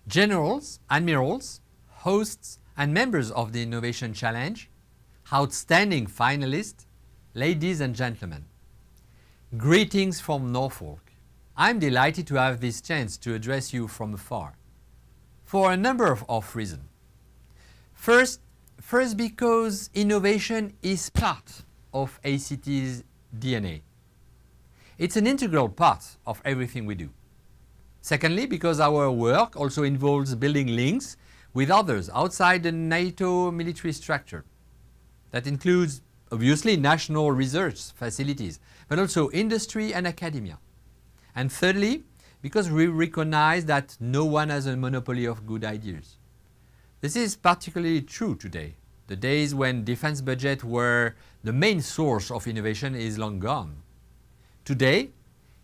Generals, admirals, hosts and members of the Innovation Challenge, outstanding finalists, ladies and gentlemen. Greetings from Norfolk. I'm delighted to have this chance to address you from afar, for a number of reasons. First because innovation is part of ACT's DNA. It's an integral part of everything we do. Secondly, because our work also involves building links with others outside the NATO military structure. That includes, obviously, national research facilities, but also industry and academia. And thirdly, because we recognize that no one has a monopoly of good ideas. This is particularly true today. The days when defense budgets were the main source of innovation is long gone. Today,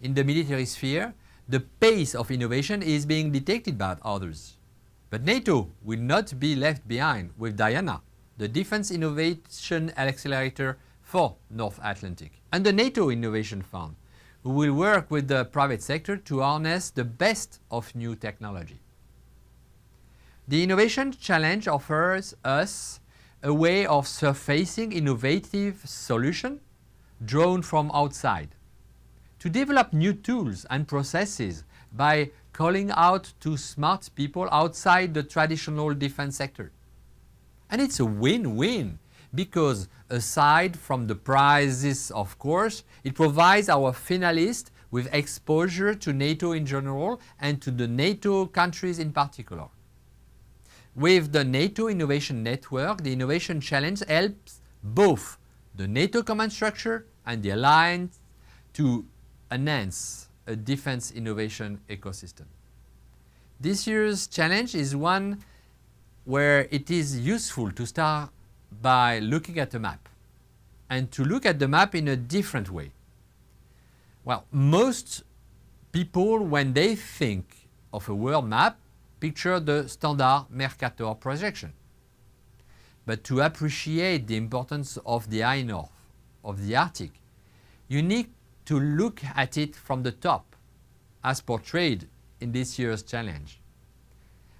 in the military sphere, the pace of innovation is being detected by others. But NATO will not be left behind with Diana, the Defense Innovation Accelerator for North Atlantic, and the NATO Innovation Fund, who will work with the private sector to harness the best of new technology. The Innovation Challenge offers us a way of surfacing innovative solutions drawn from outside, to develop new tools and processes by calling out to smart people outside the traditional defense sector. And it's a win-win because aside from the prizes, of course, it provides our finalists with exposure to NATO in general and to the NATO countries in particular. With the NATO Innovation Network, the Innovation Challenge helps both the NATO command structure and the alliance to enhance a defense innovation ecosystem. This year's challenge is one where it is useful to start by looking at a map and to look at the map in a different way. Well, most people, when they think of a world map, picture the standard Mercator projection. But to appreciate the importance of the high north, of the Arctic, you need to look at it from the top, as portrayed in this year's challenge.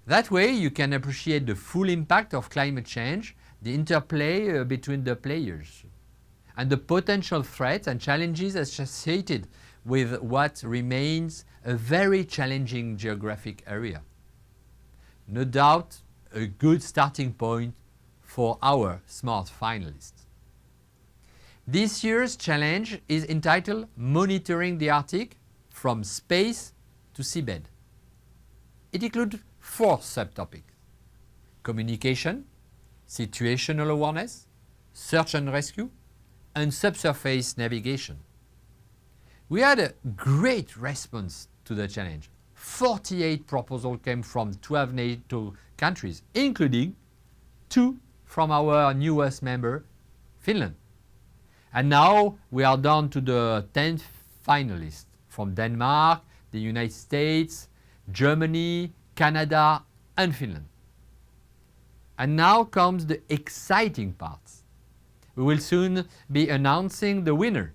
That way you can appreciate the full impact of climate change, the interplay between the players, and the potential threats and challenges associated with what remains a very challenging geographic area. No doubt a good starting point for our smart finalists. This year's challenge is entitled Monitoring the Arctic from Space to Seabed. It includes 4 subtopics: communication, situational awareness, search and rescue, and subsurface navigation. We had a great response to the challenge. 48 proposals came from 12 NATO countries, including 2 from our newest member, Finland. And now we are down to the 10th finalists from Denmark, the United States, Germany, Canada, and Finland. And now comes the exciting part. We will soon be announcing the winner.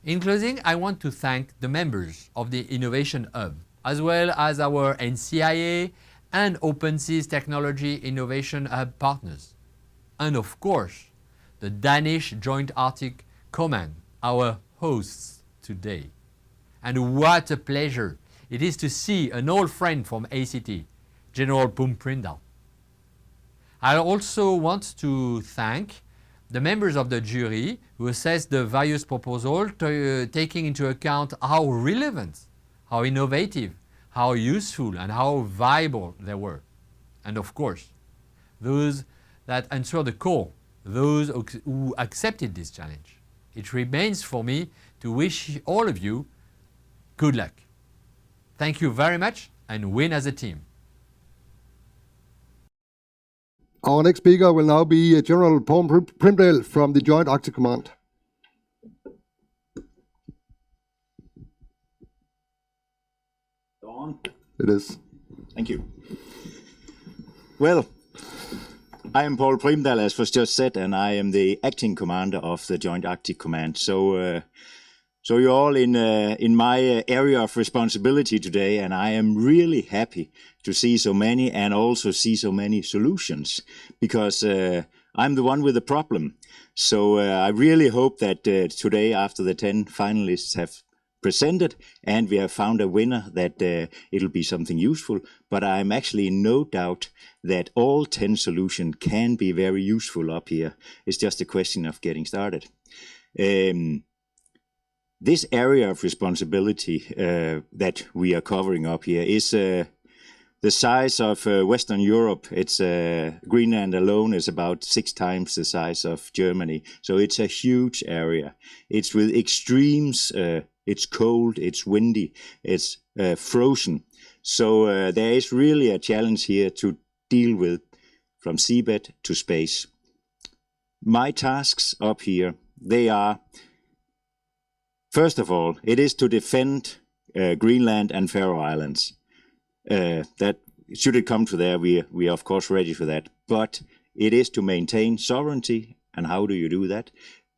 In closing, I want to thank the members of the Innovation Hub, as well as our NCIA and Open Seas Technology Innovation Hub partners. And of course, the Danish Joint Arctic Command, our hosts today. And what a pleasure it is to see an old friend from ACT, General Pum Prindal. I also want to thank the members of the jury who assessed the various proposals, taking into account how relevant, how innovative, how useful, and how viable they were. And of course, those that answered the call, those who accepted this challenge. It remains for me to wish all of you good luck. Thank you very much and win as a team. Our next speaker will now be General Paul Primdale from the Joint Arctic Command. On. It is. Thank you. Well, I am Paul Primdal, as was just said, and I am the acting commander of the Joint Arctic Command. So So you're all in my area of responsibility today, and I am really happy to see so many and also see so many solutions, because I'm the one with the problem. So I really hope that today, after the 10 finalists have presented and we have found a winner, that it'll be something useful. But I'm actually in no doubt that all 10 solutions can be very useful up here. It's just a question of getting started. This area of responsibility that we are covering up here is the size of Western Europe. It's Greenland alone is about 6 times the size of Germany. So it's a huge area. It's with extremes. It's cold, it's windy, it's frozen. So there is really a challenge here to deal with from seabed to space. My tasks up here, they are, first of all, it is to defend Greenland and Faroe Islands. That should it come to there, we are of course ready for that. But it is to maintain sovereignty. And how do you do that?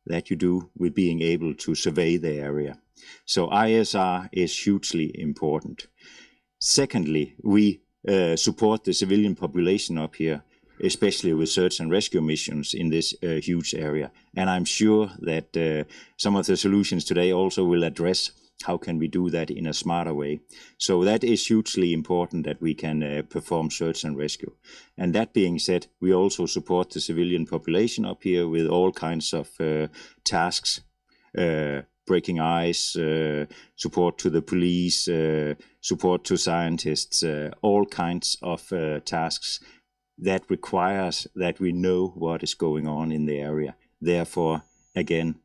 That you do with being able to survey the area. So ISR is hugely important. Secondly, we support the civilian population up here, especially with search and rescue missions in this huge area. And I'm sure that some of the solutions today also will address how can we do that in a smarter way. So that is hugely important, that we can perform search and rescue. And that being said, we also support the civilian population up here with all kinds of tasks, breaking ice, support to the police, support to scientists, all kinds of tasks that requires that we know what is going on in the area. Therefore, again,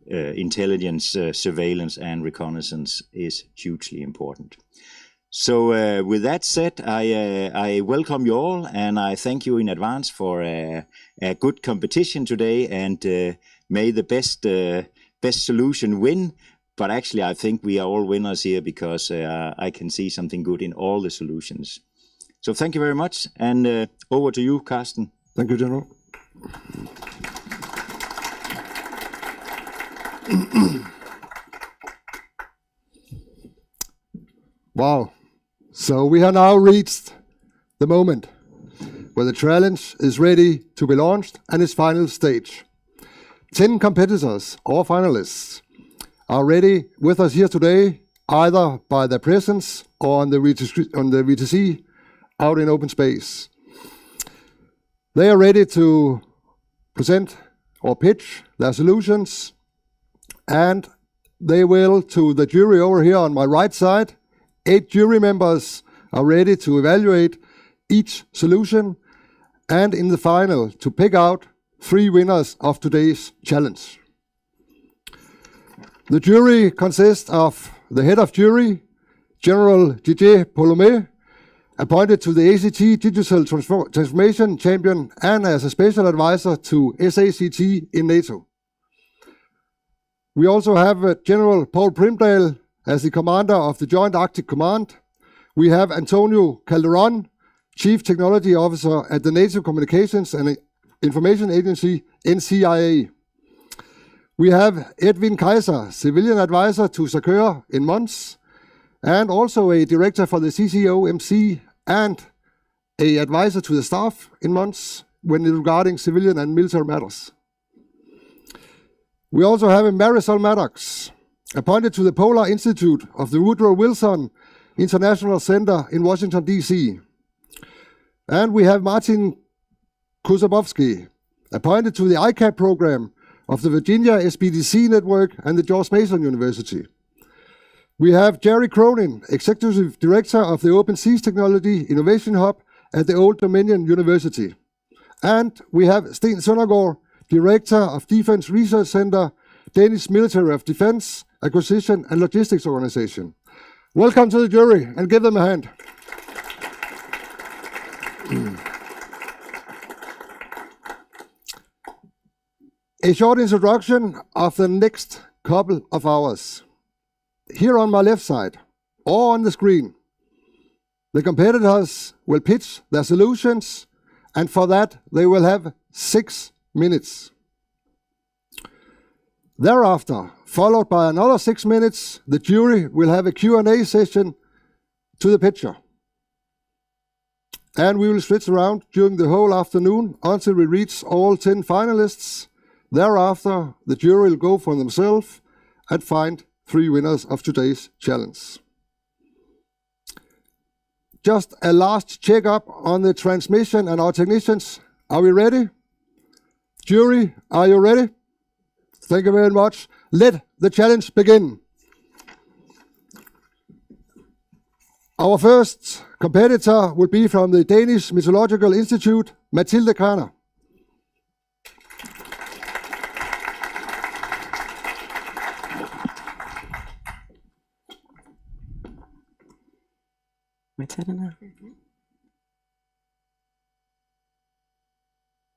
intelligence, surveillance and reconnaissance is hugely important. So with that said, I welcome you all, and I thank you in advance for a good competition today, and may the best solution win. But actually, I think we are all winners here, because I can see something good in all the solutions. So thank you very much, and over to you, Carsten. Thank you, General. Wow. So we have now reached the moment where the challenge is ready to be launched and its final stage. 10 competitors or finalists are ready with us here today, either by their presence or on the VTC out in open space. They are ready to present or pitch their solutions, and they will, to the jury over here on my right side, 8 jury members are ready to evaluate each solution, and in the final to pick out 3 winners of today's challenge. The jury consists of the head of jury, General Didier Polomé, appointed to the ACT Digital Transformation Champion and as a special advisor to SACT in NATO. We also have General Paul Primdale as the commander of the Joint Arctic Command. We have Antonio Calderon, Chief Technology Officer at the NATO Communications and Information Agency, NCIA. We have Edwin Kaiser, Civilian Advisor to SACEUR in Mons, and also a Director for the CCOMC and a Advisor to the staff in Mons when regarding civilian and military matters. We also have Marisol Maddox, appointed to the Polar Institute of the Woodrow Wilson International Center in Washington, D.C. And we have Martin Kusabowski, appointed to the ICAP program of the Virginia SPDC Network and the George Mason University. We have Jerry Cronin, Executive Director of the Open Seas Technology Innovation Hub at the Old Dominion University. And we have Sten Søndergaard, Director of Defense Research Center, Danish Military of Defense, Acquisition and Logistics Organization. Welcome to the jury, and give them a hand. A short introduction of the next couple of hours. Here on my left side, or on the screen, the competitors will pitch their solutions, and for that they will have 6 minutes. Thereafter, followed by another 6 minutes. The jury will have a Q&A session to the picture. And we will switch around during the whole afternoon until we reach all 10 finalists. Thereafter, the jury will go for themselves and find 3 winners of today's challenge. Just a last check-up on the transmission and our technicians. Are we ready? Jury, are you ready? Thank you very much. Let the challenge begin. Our first competitor will be from the Danish Meteorological Institute, Mathilde Kraner. Må jeg tage den her?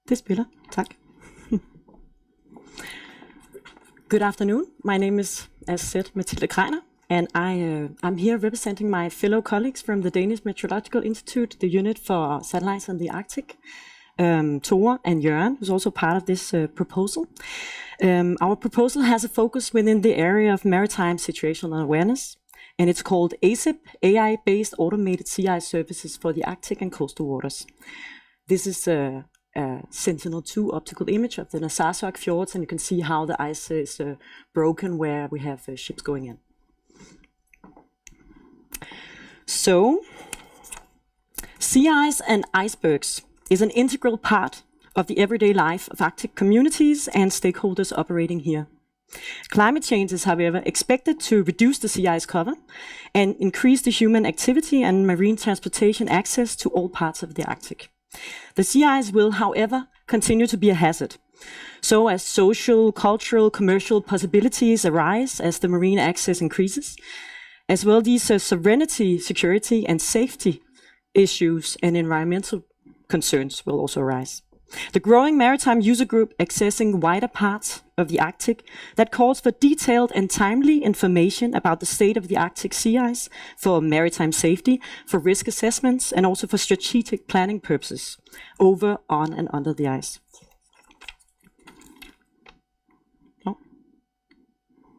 Det spiller. Tak. Good afternoon. My name is, as said, Mathilde Kraner, and I'm here representing my fellow colleagues from the Danish Meteorological Institute, the unit for satellites in the Arctic, Tore and Jørgen, who's also part of this proposal. Our proposal has a focus within the area of maritime situational awareness, and it's called ASIP, AI-based automated sea ice services for the Arctic and coastal waters. This is a Sentinel-2 optical image of the Narsarsuaq fjords, and you can see how the ice is broken where we have ships going in. So, sea ice and icebergs is an integral part of the everyday life of Arctic communities and stakeholders operating here. Climate change is, however, expected to reduce the sea ice cover and increase the human activity and marine transportation access to all parts of the Arctic. The sea ice will, however, continue to be a hazard. So as social, cultural, commercial possibilities arise as the marine access increases, as well these sovereignty, security and safety issues and environmental concerns will also arise. The growing maritime user group accessing wider parts of the Arctic that calls for detailed and timely information about the state of the Arctic sea ice for maritime safety, for risk assessments, and also for strategic planning purposes over, on, and under the ice. Oh.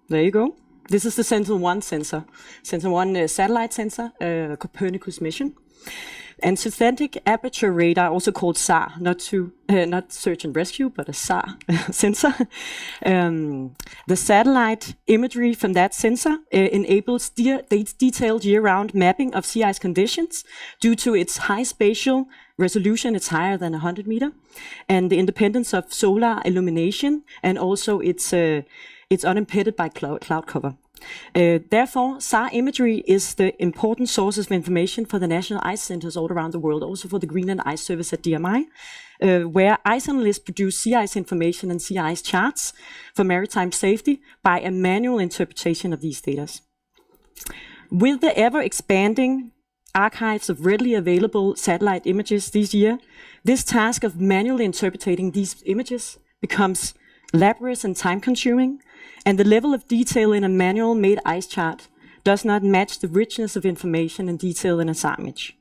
There you go. This is the Sentinel-1 sensor. Sentinel-1 satellite sensor, Copernicus mission. And synthetic aperture radar, also called SAR, not search and rescue, but a SAR sensor. The satellite imagery from that sensor enables detailed year-round mapping of sea ice conditions due to its high spatial resolution. It's higher than 100 meter, and the independence of solar illumination, and also it's unimpeded by cloud cover. Therefore, SAR imagery is the important sources of information for the national ice centers all around the world, also for the Greenland Ice Service at DMI, where ice analysts produce sea ice information and sea ice charts for maritime safety by a manual interpretation of these data. With the ever-expanding archives of readily available satellite images this year, this task of manually interpreting these images becomes laborious and time-consuming, and the level of detail in a manual-made ice chart does not match the richness of information and detail in a SAR image.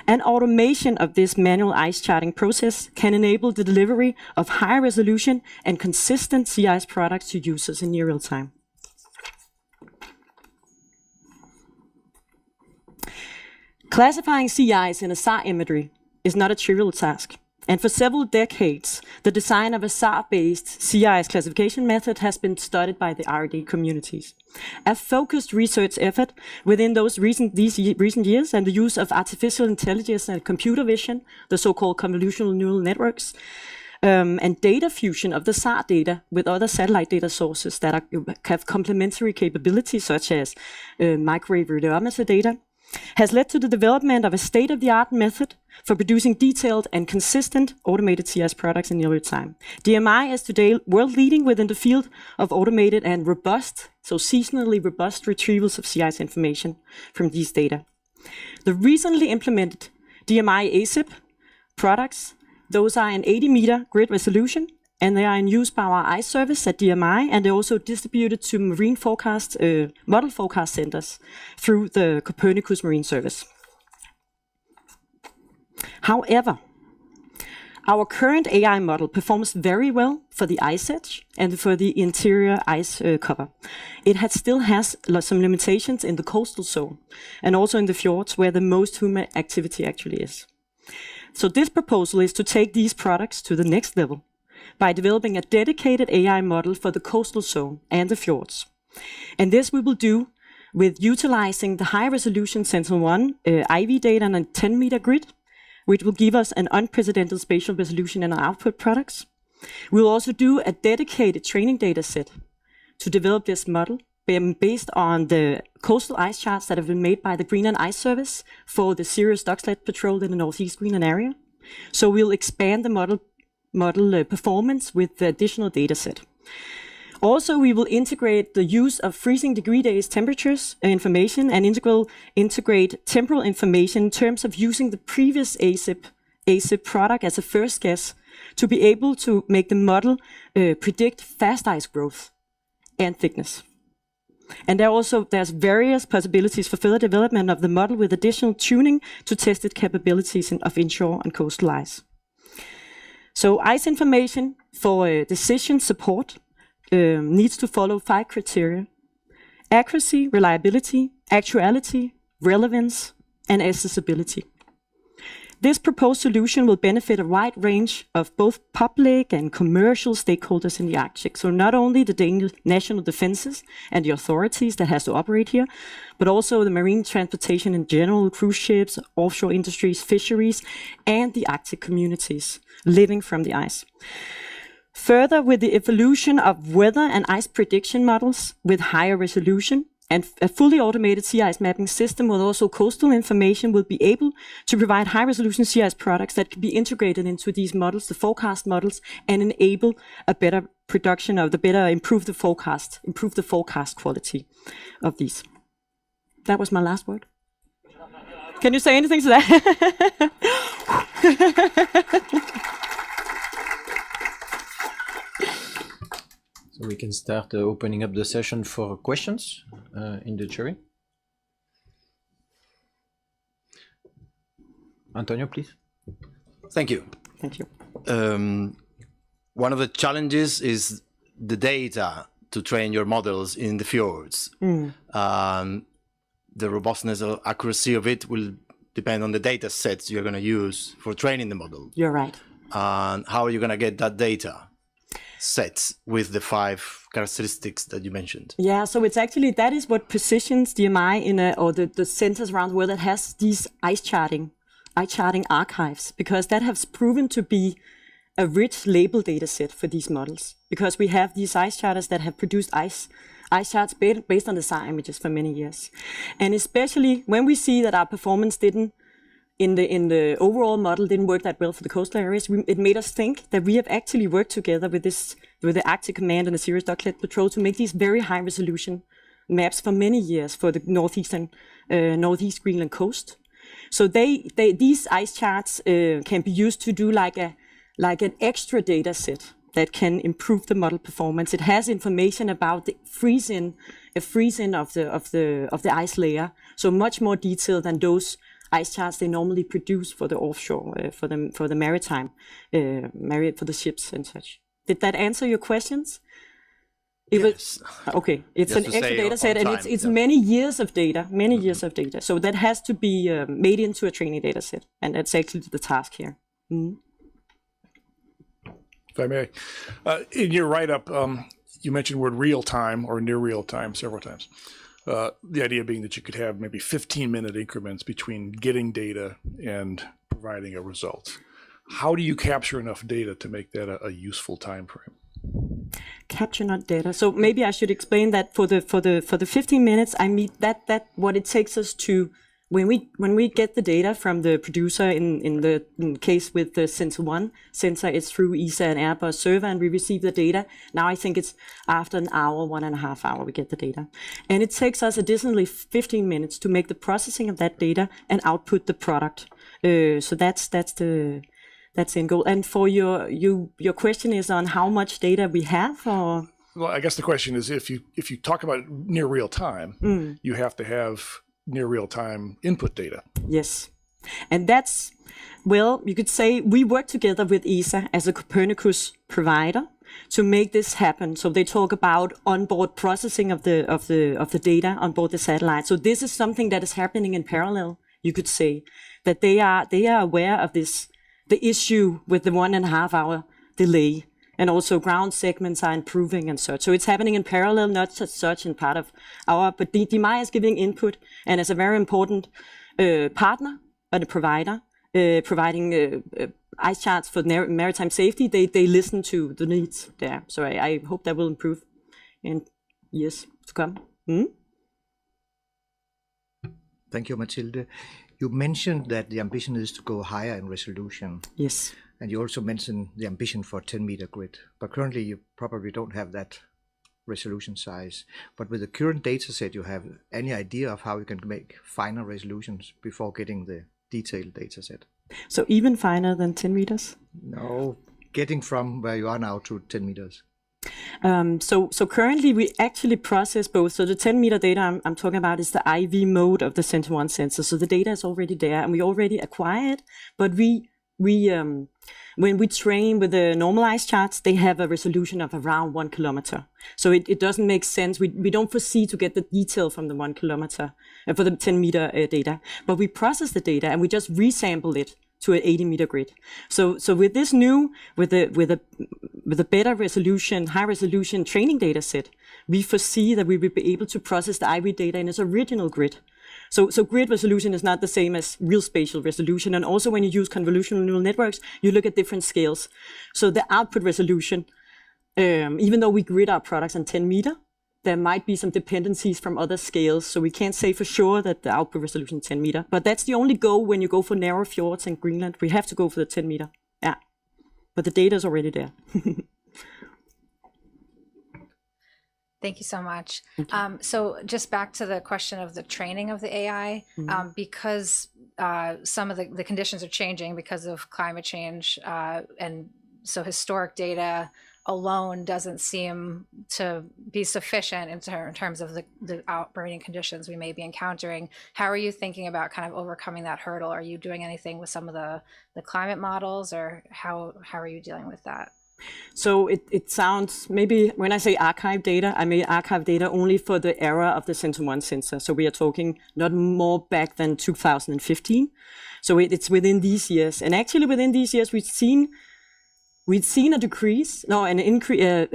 An automation of this manual ice charting process can enable the delivery of high resolution and consistent sea ice products to users in near real time. Classifying sea ice in a SAR imagery is not a trivial task. And for several decades, the design of a SAR-based sea ice classification method has been studied by the R&D communities. A focused research effort within these recent years and the use of artificial intelligence and computer vision, the so-called convolutional neural networks, and data fusion of the SAR data with other satellite data sources that have complementary capabilities, such as microwave radiometer data, has led to the development of a state-of-the-art method for producing detailed and consistent automated sea ice products in near time. DMI is today world-leading within the field of automated and robust, so seasonally robust retrievals of sea ice information from these data. The recently implemented DMI ASIP products, those are in 80-meter grid resolution, and they are in use by our ice service at DMI, and they're also distributed to marine forecast, model forecast centers through the Copernicus Marine Service. However, Our current AI model performs very well for the ice edge and for the interior ice cover. It still has some limitations in the coastal zone and also in the fjords where the most human activity actually is. So this proposal is to take these products to the next level by developing a dedicated AI model for the coastal zone and the fjords. And this we will do with utilizing the high-resolution Sentinel-1 IV data on a 10-meter grid, which will give us an unprecedented spatial resolution in our output products. We'll also do a dedicated training data set to develop this model based on the coastal ice charts that have been made by the Greenland Ice Service for the serious dog sled patrol in the Northeast Greenland area. So we'll expand the model performance with the additional data set. Also, we will integrate the use of freezing degree days temperatures information and integrate temporal information in terms of using the previous ASIP product as a first guess to be able to make the model predict fast ice growth and thickness. And there's various possibilities for further development of the model with additional tuning to test its capabilities of inshore and coastal ice. So ice information for decision support needs to follow 5 criteria: accuracy, reliability, actuality, relevance, and accessibility. This proposed solution will benefit a wide range of both public and commercial stakeholders in the Arctic. So not only the Danish national defenses and the authorities that has to operate here, but also the marine transportation in general, cruise ships, offshore industries, fisheries, and the Arctic communities living from the ice. Further, with the evolution of weather and ice prediction models with higher resolution and a fully automated sea ice mapping system with also coastal information will be able to provide high resolution sea ice products that can be integrated into these models, the forecast models, and enable a better production of improve the forecast quality of these. That was my last word. Can you say anything to that? So we can start opening up the session for questions in the jury. Antonio, please. Thank you. Thank you. One of the challenges is the data to train your models in the fjords. The robustness or accuracy of it will depend on the data sets you're going to use for training the model. You're right. And how are you going to get that data set with the 5 characteristics that you mentioned? Yeah, so it's actually, that is what positions DMI in or the centers around the world that has these ice charting archives, because that has proven to be a rich label data set for these models, because we have these ice charters that have produced ice charts based on the SAR images for many years. And especially when we see that our performance didn't, in the overall model didn't work that well for the coastal areas, it made us think that we have actually worked together with the Arctic Command and the Serious Dog Sled Patrol to make these very high resolution maps for many years for the Northeast Greenland coast. So these ice charts can be used to do like an extra data set that can improve the model performance. It has information about the freezing of the ice layer, so much more detailed than those ice charts they normally produce for the offshore, for the maritime, for the ships and such. Did that answer your questions? Yes. Okay, it's Just an to extra stay data set, on and time, it's yeah. many years of data. So that has to be made into a training data set, and that's actually the task here. If I may, in your write-up, you mentioned word real time or near real time several times. The idea being that you could have maybe 15-minute increments between getting data and providing a result. How do you capture enough data to make that a useful time frame? Capture not data. So maybe I should explain that for the 15 minutes. I mean that what it takes us to when we get the data from the producer in the case with the Sentinel-1 sensor, it's through ESA and Airbus server, and we receive the data. Now I think it's after an hour, 1.5 hours, we get the data, and it takes us additionally 15 minutes to make the processing of that data and output the product. So that's the end goal. And for your question is on how much data we have, or? Well, I guess the question is if you talk about near real time, you have to have near real time input data. Yes. And that's, well, you could say we work together with ESA as a Copernicus provider to make this happen. So they talk about onboard processing of the data on board the satellite. So this is something that is happening in parallel, you could say, that they are aware of this, the issue with the 1.5 hour delay. And also ground segments are improving and such. So it's happening in parallel, not as such in part of our, but DMI is giving input and as a very important partner and a provider, providing ice charts for maritime safety, they listen to the needs there. So I hope that will improve in years to come. Thank you, Mathilde. You mentioned that the ambition is to go higher in resolution. Yes. And you also mentioned the ambition for 10-meter grid. But currently you probably don't have that resolution size. But with the current data set, you have any idea of how you can make finer resolutions before getting the detailed data set? So even finer than 10 meters? No, getting from where you are now to 10 meters. So currently we actually process both. So the 10-meter data I'm talking about is the IV mode of the Sentinel-1 sensor. So the data is already there and we already acquire it, but when we train with the normalized charts, they have a resolution of around 1 kilometer. So it doesn't make sense. We don't foresee to get the detail from the 1 kilometer for the 10-meter data, but we process the data and we just resample it to an 80-meter grid. So with this new, with a better resolution, high resolution training data set, we foresee that we will be able to process the IV data in its original grid. So grid resolution is not the same as real spatial resolution. And also when you use convolutional neural networks, you look at different scales. So the output resolution, even though we grid our products on 10 meter, there might be some dependencies from other scales. So we can't say for sure that the output resolution is 10 meter. But that's the only goal when you go for narrow fjords in Greenland. We have to go for the 10 meter. Yeah. But the data is already there. Thank you so much. So just back to the question of the training of the AI, because some of the conditions are changing because of climate change, and so historic data alone doesn't seem to be sufficient in terms of the operating conditions we may be encountering. How are you thinking about kind of overcoming that hurdle? Are you doing anything with some of the climate models, or how are you dealing with that? So it sounds, maybe when I say archive data, I mean archive data only for the era of the Sentinel-1 sensor. So we are talking not more back than 2015. So it's within these years. And actually within these years, we've seen a decrease, an increase,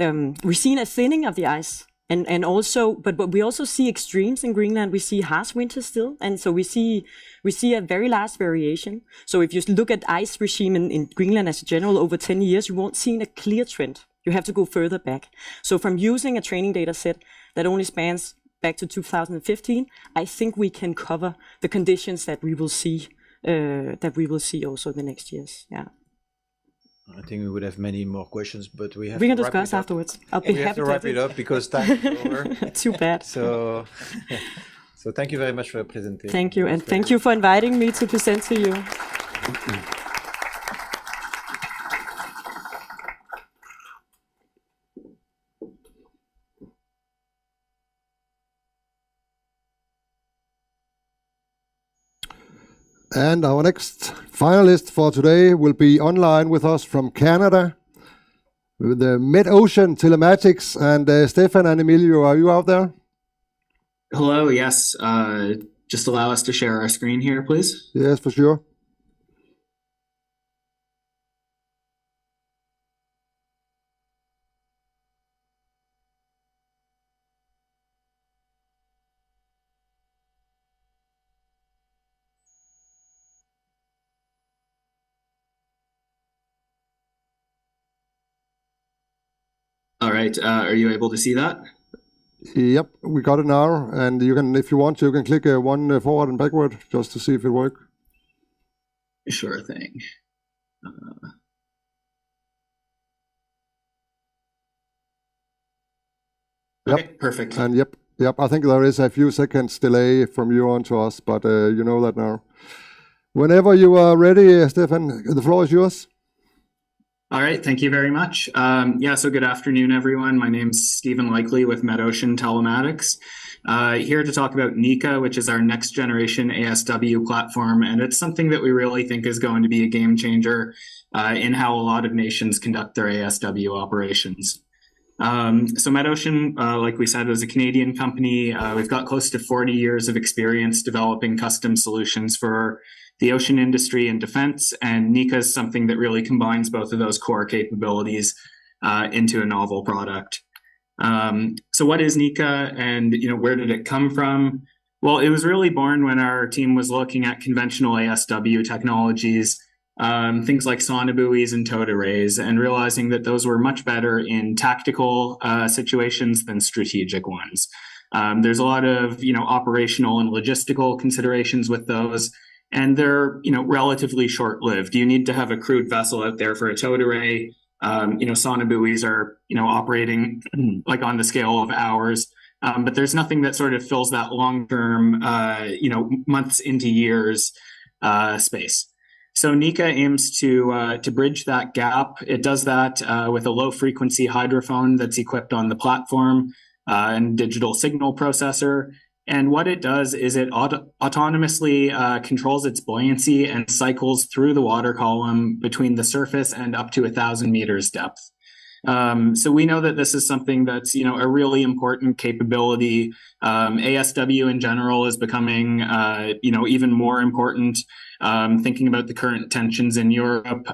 we've seen a thinning of the ice. And also, but we also see extremes in Greenland. We see harsh winters still, and so we see a very large variation. So if you look at ice regime in Greenland as a general over 10 years, you won't see a clear trend. You have to go further back. So from using a training data set that only spans back to 2015, I think we can cover the conditions that we will see also in the next years. Yeah. I think we would have many more questions, but we can discuss afterwards. I'll be happy to wrap it up because time is over. Too bad. So thank you very much for your presentation. Thank you, and thank you for inviting me to present to you. And our next finalist for today will be online with us from Canada, with the Mid-Ocean Telematics. And Stefan and Emilio, are you out there? Hello, yes. Just allow us to share our screen here, please. Yes, for sure. All right, are you able to see that? Yep, we got it now. And you can, if you want to, you can click one forward and backward just to see if it works. Sure thing. Yep. Okay, perfect. And yep, I think there is a few seconds delay from you on to us, but you know that now. Whenever you are ready, Stefan, the floor is yours. All right, thank you very much. So good afternoon, everyone. My name's Stephen Likely with MedOcean Telematics. Here to talk about NECA, which is our next generation ASW platform, and it's something that we really think is going to be a game changer in how a lot of nations conduct their ASW operations. So MedOcean, like we said, is a Canadian company. We've got close to 40 years of experience developing custom solutions for the ocean industry and defense, and NECA is something that really combines both of those core capabilities into a novel product. So what is NECA, and where did it come from? Well, it was really born when our team was looking at conventional ASW technologies, things like sonobuoys and towed arrays, and realizing that those were much better in tactical situations than strategic ones. There's a lot of operational and logistical considerations with those, and they're relatively short-lived. You need to have a crewed vessel out there for a towed array. Sonobuoys are operating like on the scale of hours, but there's nothing that sort of fills that long-term months into years space. So NECA aims to bridge that gap. It does that with a low-frequency hydrophone that's equipped on the platform and digital signal processor. And what it does is it autonomously controls its buoyancy and cycles through the water column between the surface and up to 1,000 meters depth. So we know that this is something that's a really important capability. ASW in general is becoming even more important. Thinking about the current tensions in Europe,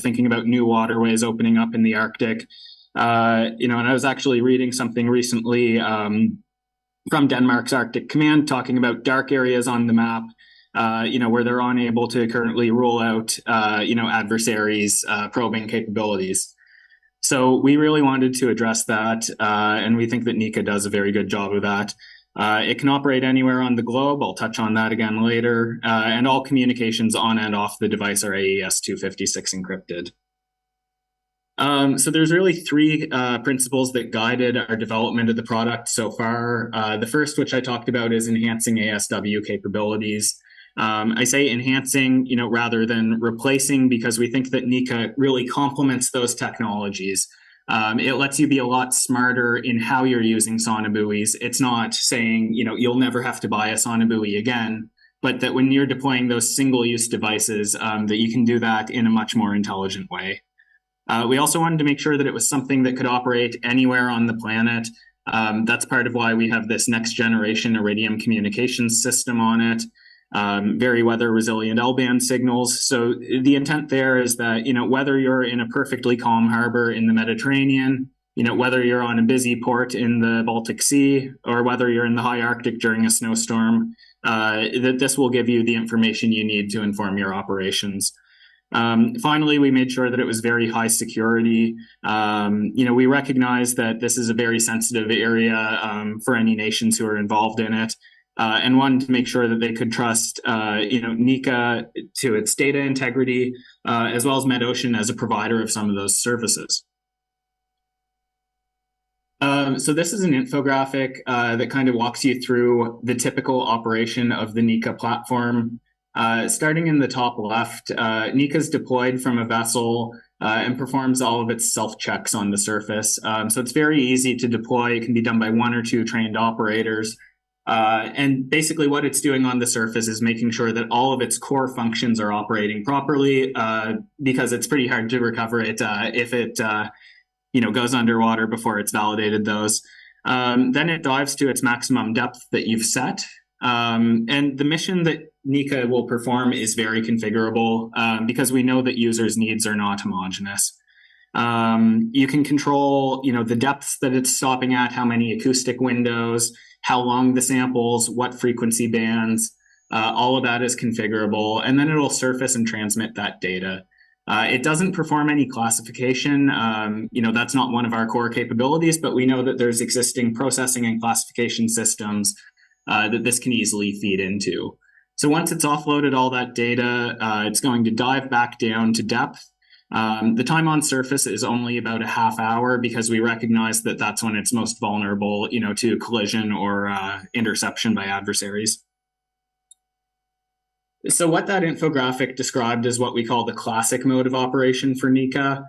thinking about new waterways opening up in the Arctic. And I was actually reading something recently from Denmark's Arctic Command talking about dark areas on the map, where they're unable to currently rule out, adversaries' probing capabilities. So we really wanted to address that, and we think that NECA does a very good job of that. It can operate anywhere on the globe. I'll touch on that again later. And all communications on and off the device are AES 256 encrypted. So there's really three principles that guided our development of the product so far. The first, which I talked about, is enhancing ASW capabilities. I say enhancing, rather than replacing, because we think that NECA really complements those technologies. It lets you be a lot smarter in how you're using sonobuoys. It's not saying, you'll never have to buy a sonobuoy again, but that when you're deploying those single-use devices, that you can do that in a much more intelligent way. We also wanted to make sure that it was something that could operate anywhere on the planet. That's part of why we have this next generation Iridium communications system on it. Very weather resilient L-band signals. So the intent there is that, whether you're in a perfectly calm harbor in the Mediterranean, whether you're on a busy port in the Baltic Sea, or whether you're in the high Arctic during a snowstorm, that this will give you the information you need to inform your operations. Finally, we made sure that it was very high security. We recognize that this is a very sensitive area for any nations who are involved in it, and wanted to make sure that they could trust, NECA to its data integrity, as well as MedOcean as a provider of some of those services. So this is an infographic that kind of walks you through the typical operation of the NECA platform. Starting in the top left, NECA is deployed from a vessel and performs all of its self-checks on the surface. So it's very easy to deploy. It can be done by 1 or 2 trained operators. And basically what it's doing on the surface is making sure that all of its core functions are operating properly, because it's pretty hard to recover it if it goes underwater before it's validated those. Then it dives to its maximum depth that you've set. And the mission that NECA will perform is very configurable, because we know that users' needs are not homogeneous. You can control, the depths that it's stopping at, how many acoustic windows, how long the samples, what frequency bands, all of that is configurable, and then it'll surface and transmit that data. It doesn't perform any classification. That's not one of our core capabilities, but we know that there's existing processing and classification systems that this can easily feed into. So once it's offloaded all that data, it's going to dive back down to depth. The time on surface is only about a half hour, because we recognize that that's when it's most vulnerable, to collision or interception by adversaries. So what that infographic described is what we call the classic mode of operation for NICA,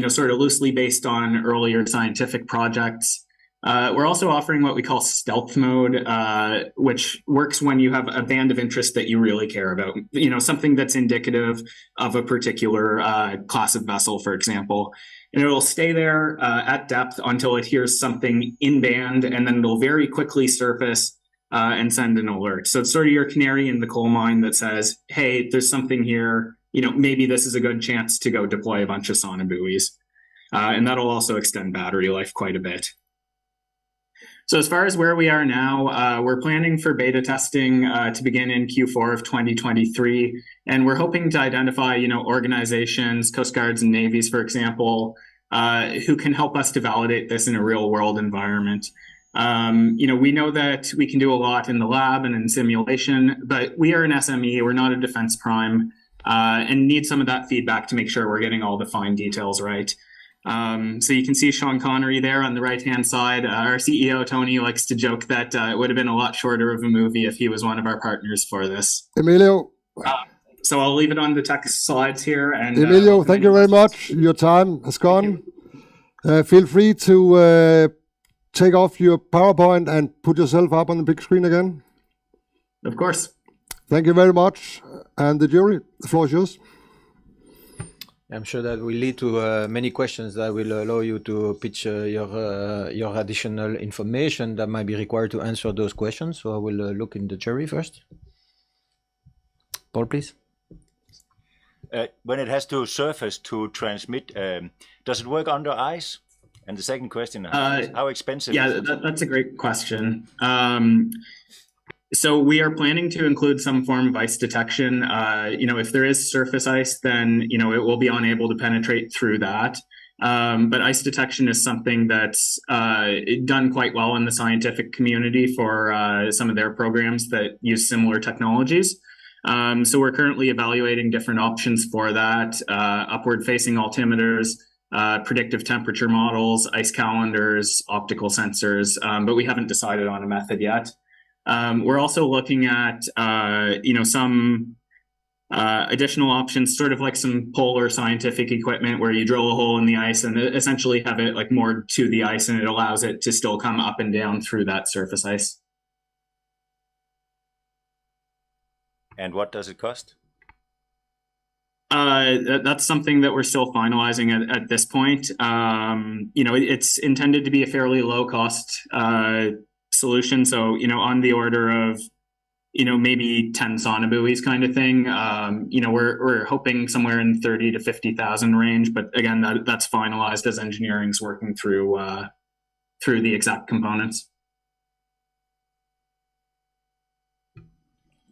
sort of loosely based on earlier scientific projects. We're also offering what we call stealth mode, which works when you have a band of interest that you really care about, something that's indicative of a particular class of vessel, for example. And it'll stay there at depth until it hears something in band, and then it'll very quickly surface and send an alert. So it's sort of your canary in the coal mine that says, hey, there's something here, maybe this is a good chance to go deploy a bunch of sonobuoys. And that'll also extend battery life quite a bit. So as far as where we are now, we're planning for beta testing to begin in Q4 of 2023. And we're hoping to identify, organizations, Coast Guards and Navies, for example, who can help us to validate this in a real world environment. We know that we can do a lot in the lab and in simulation, but we are an SME, we're not a defense prime, and need some of that feedback to make sure we're getting all the fine details right. So you can see Sean Connery there on the right-hand side. Our CEO, Tony, likes to joke that it would have been a lot shorter of a movie if he was one of our partners for this. Emilio. So I'll leave it on the tech slides here. And Emilio, thank you very much. Your time has gone. Feel free to take off your PowerPoint and put yourself up on the big screen again. Of course. Thank you very much. And the jury, the floor is yours. I'm sure that will lead to many questions that will allow you to pitch your additional information that might be required to answer those questions. So I will look in the jury first. Paul, please. When it has to surface to transmit, does it work under ice? And the second question, how expensive is it? Yeah, that's a great question. So we are planning to include some form of ice detection. If there is surface ice, then, it will be unable to penetrate through that. But ice detection is something that's done quite well in the scientific community for some of their programs that use similar technologies. So we're currently evaluating different options for that, upward-facing altimeters, predictive temperature models, ice calendars, optical sensors, but we haven't decided on a method yet. We're also looking at, some additional options, sort of like some polar scientific equipment where you drill a hole in the ice and essentially have it like moored to the ice, and it allows it to still come up and down through that surface ice. And what does it cost? That's something that we're still finalizing at this point. It's intended to be a fairly low cost solution. So, on the order of, maybe 10 sonobuoys kind of thing. We're hoping somewhere in 30 to 50,000 range, but again, that's finalized as engineering's working through the exact components.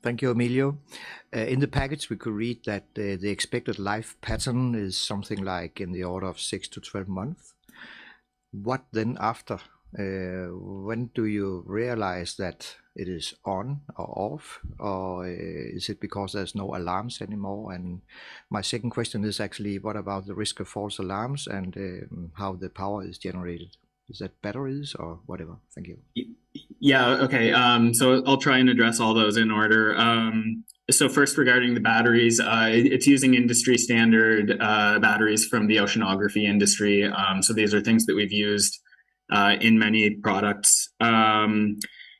Thank you, Emilio. In the package, we could read that the expected life pattern is something like in the order of 6 to 12 months. What then after? When do you realize that it is on or off? Or is it because there's no alarms anymore? And my second question is actually, what about the risk of false alarms and how the power is generated? Is that batteries or whatever? Thank you. Yeah, okay. So I'll try and address all those in order. So first, regarding the batteries, it's using industry standard batteries from the oceanography industry. So these are things that we've used in many products.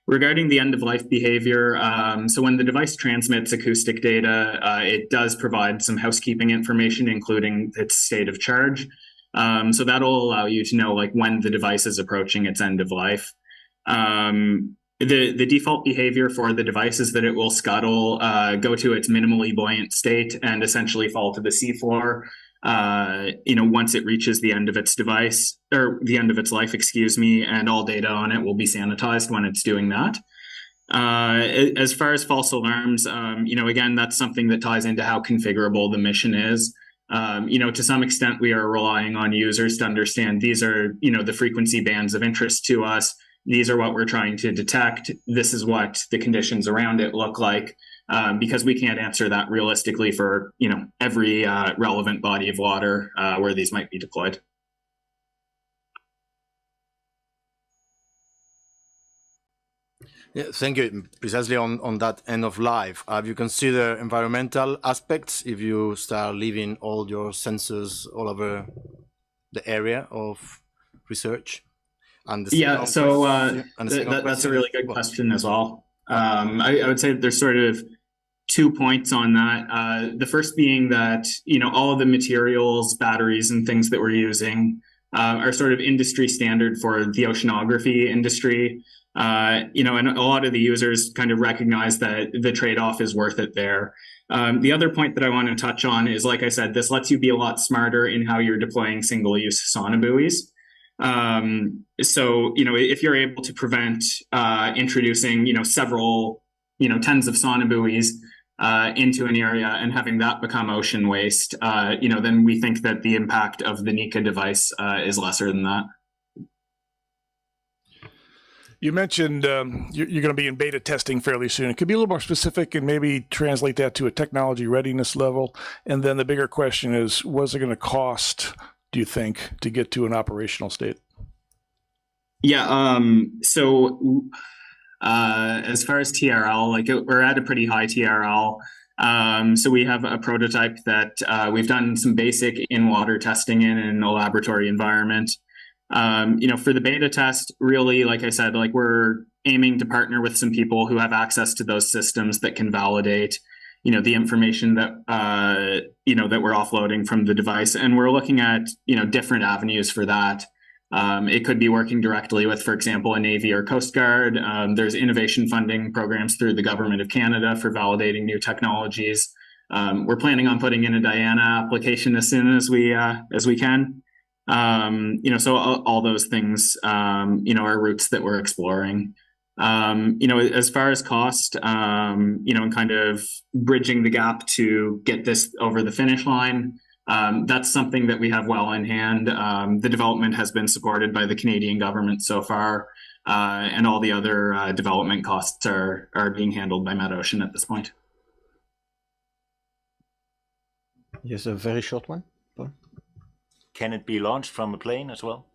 Regarding the end-of-life behavior, so when the device transmits acoustic data, it does provide some housekeeping information, including its state of charge. So that'll allow you to know when the device is approaching its end of life. The default behavior for the device is that it will scuttle, go to its minimally buoyant state, and essentially fall to the seafloor. Once it reaches the end of its device, or the end of its life, and all data on it will be sanitized when it's doing that. As far as false alarms, again, that's something that ties into how configurable the mission is. To some extent, we are relying on users to understand these are, the frequency bands of interest to us. These are what we're trying to detect. This is what the conditions around it look like, because we can't answer that realistically for, every relevant body of water where these might be deployed. Yeah, thank you. Precisely on that end of life, have you considered environmental aspects if you start leaving all your sensors all over the area of research? And the Yeah, second so question- and the second that's a question really is- good question as well. I would say there's sort of 2 points on that. The first being that, all of the materials, batteries, and things that we're using are sort of industry standard for the oceanography industry. And a lot of the users kind of recognize that the trade-off is worth it there. The other point that I want to touch on is, like I said, this lets you be a lot smarter in how you're deploying single-use sonobuoys. So, if you're able to prevent introducing, several, tens of sonobuoys into an area and having that become ocean waste, then we think that the impact of the Nika device is lesser than that. You mentioned you're going to be in beta testing fairly soon. It could be a little more specific and maybe translate that to a technology readiness level. And then the bigger question is, what's it going to cost, do you think, to get to an operational state? Yeah, so as far as TRL, we're at a pretty high TRL. So we have a prototype that we've done some basic in-water testing in a laboratory environment. For the beta test, really, like I said, we're aiming to partner with some people who have access to those systems that can validate, the information that, that we're offloading from the device. And we're looking at, different avenues for that. It could be working directly with, for example, a Navy or Coast Guard. There's innovation funding programs through the Government of Canada for validating new technologies. We're planning on putting in a Diana application as soon as we can. So all those things, are routes that we're exploring. As far as cost, and kind of bridging the gap to get this over the finish line, that's something that we have well in hand. The development has been supported by the Canadian government so far, and all the other development costs are being handled by MetOcean at this point. Yes, a very short one. Can it be launched from a plane as well?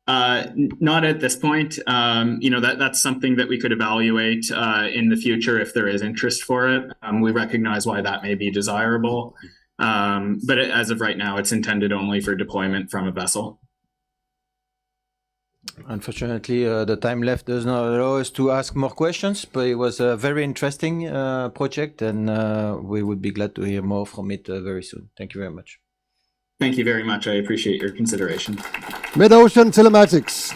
Not at this point. That's something that we could evaluate in the future if there is interest for it. We recognize why that may be desirable. But as of right now, it's intended only for deployment from a vessel. Unfortunately, the time left does not allow us to ask more questions, but it was a very interesting project, and we would be glad to hear more from it very soon. Thank you very much. Thank you very much. I appreciate your consideration. MetOcean Telematics.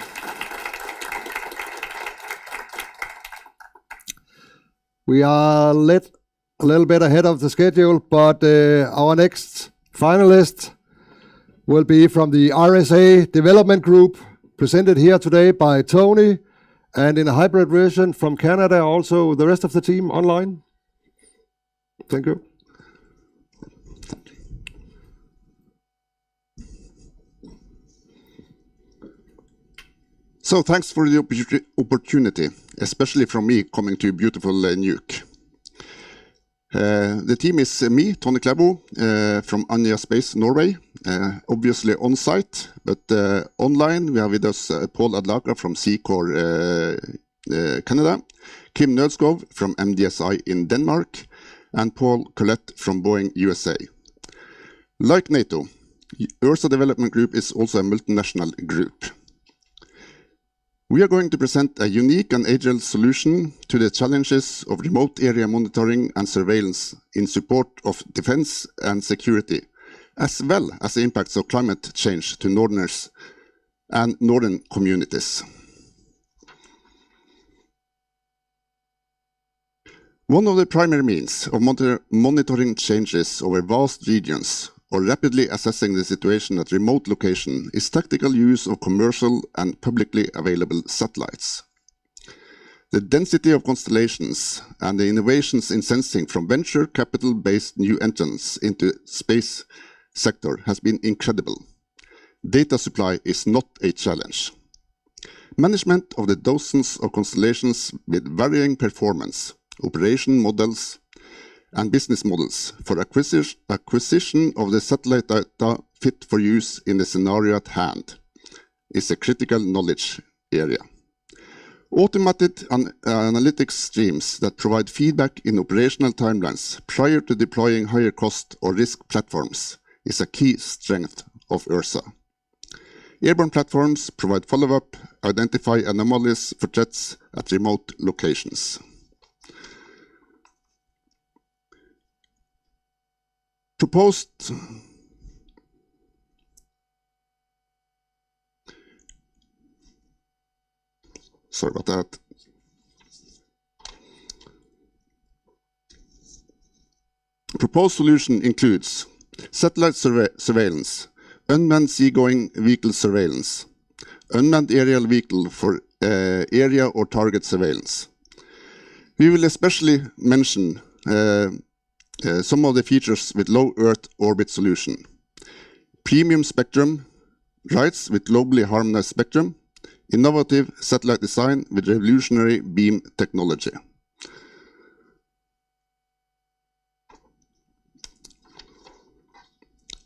We are led a little bit ahead of the schedule, but our next finalist will be from the RSA Development Group, presented here today by Tony, and in a hybrid version from Canada, also the rest of the team online. Thank you. So thanks for the opportunity, especially from me coming to beautiful Nuuk. The team is me, Tony Klæbo, from Anja Space, Norway, obviously on site, but online we have with us Paul Adlaka from Seacore Canada, Kim Nødskov from MDSI in Denmark, and Paul Collette from Boeing USA. Like NATO, Ursa Development Group is also a multinational group. We are going to present a unique and agile solution to the challenges of remote area monitoring and surveillance in support of defense and security, as well as the impacts of climate change to Northerners and northern communities. One of the primary means of monitoring changes over vast regions or rapidly assessing the situation at remote location is tactical use of commercial and publicly available satellites. The density of constellations and the innovations in sensing from venture capital-based new entrants into space sector has been incredible. Data supply is not a challenge. Management of the dozens of constellations with varying performance, operation models, and business models for acquisition of the satellite data fit for use in the scenario at hand is a critical knowledge area. Automated analytics streams that provide feedback in operational timelines prior to deploying higher cost or risk platforms is a key strength of Ursa. Airborne platforms provide follow-up, identify anomalies for threats at remote locations. Sorry about that. Proposed solution includes satellite surveillance, unmanned seagoing vehicle surveillance, unmanned aerial vehicle for area or target surveillance. We will especially mention some of the features with low Earth orbit solution. Premium spectrum, rights with globally harmonized spectrum, innovative satellite design with revolutionary beam technology.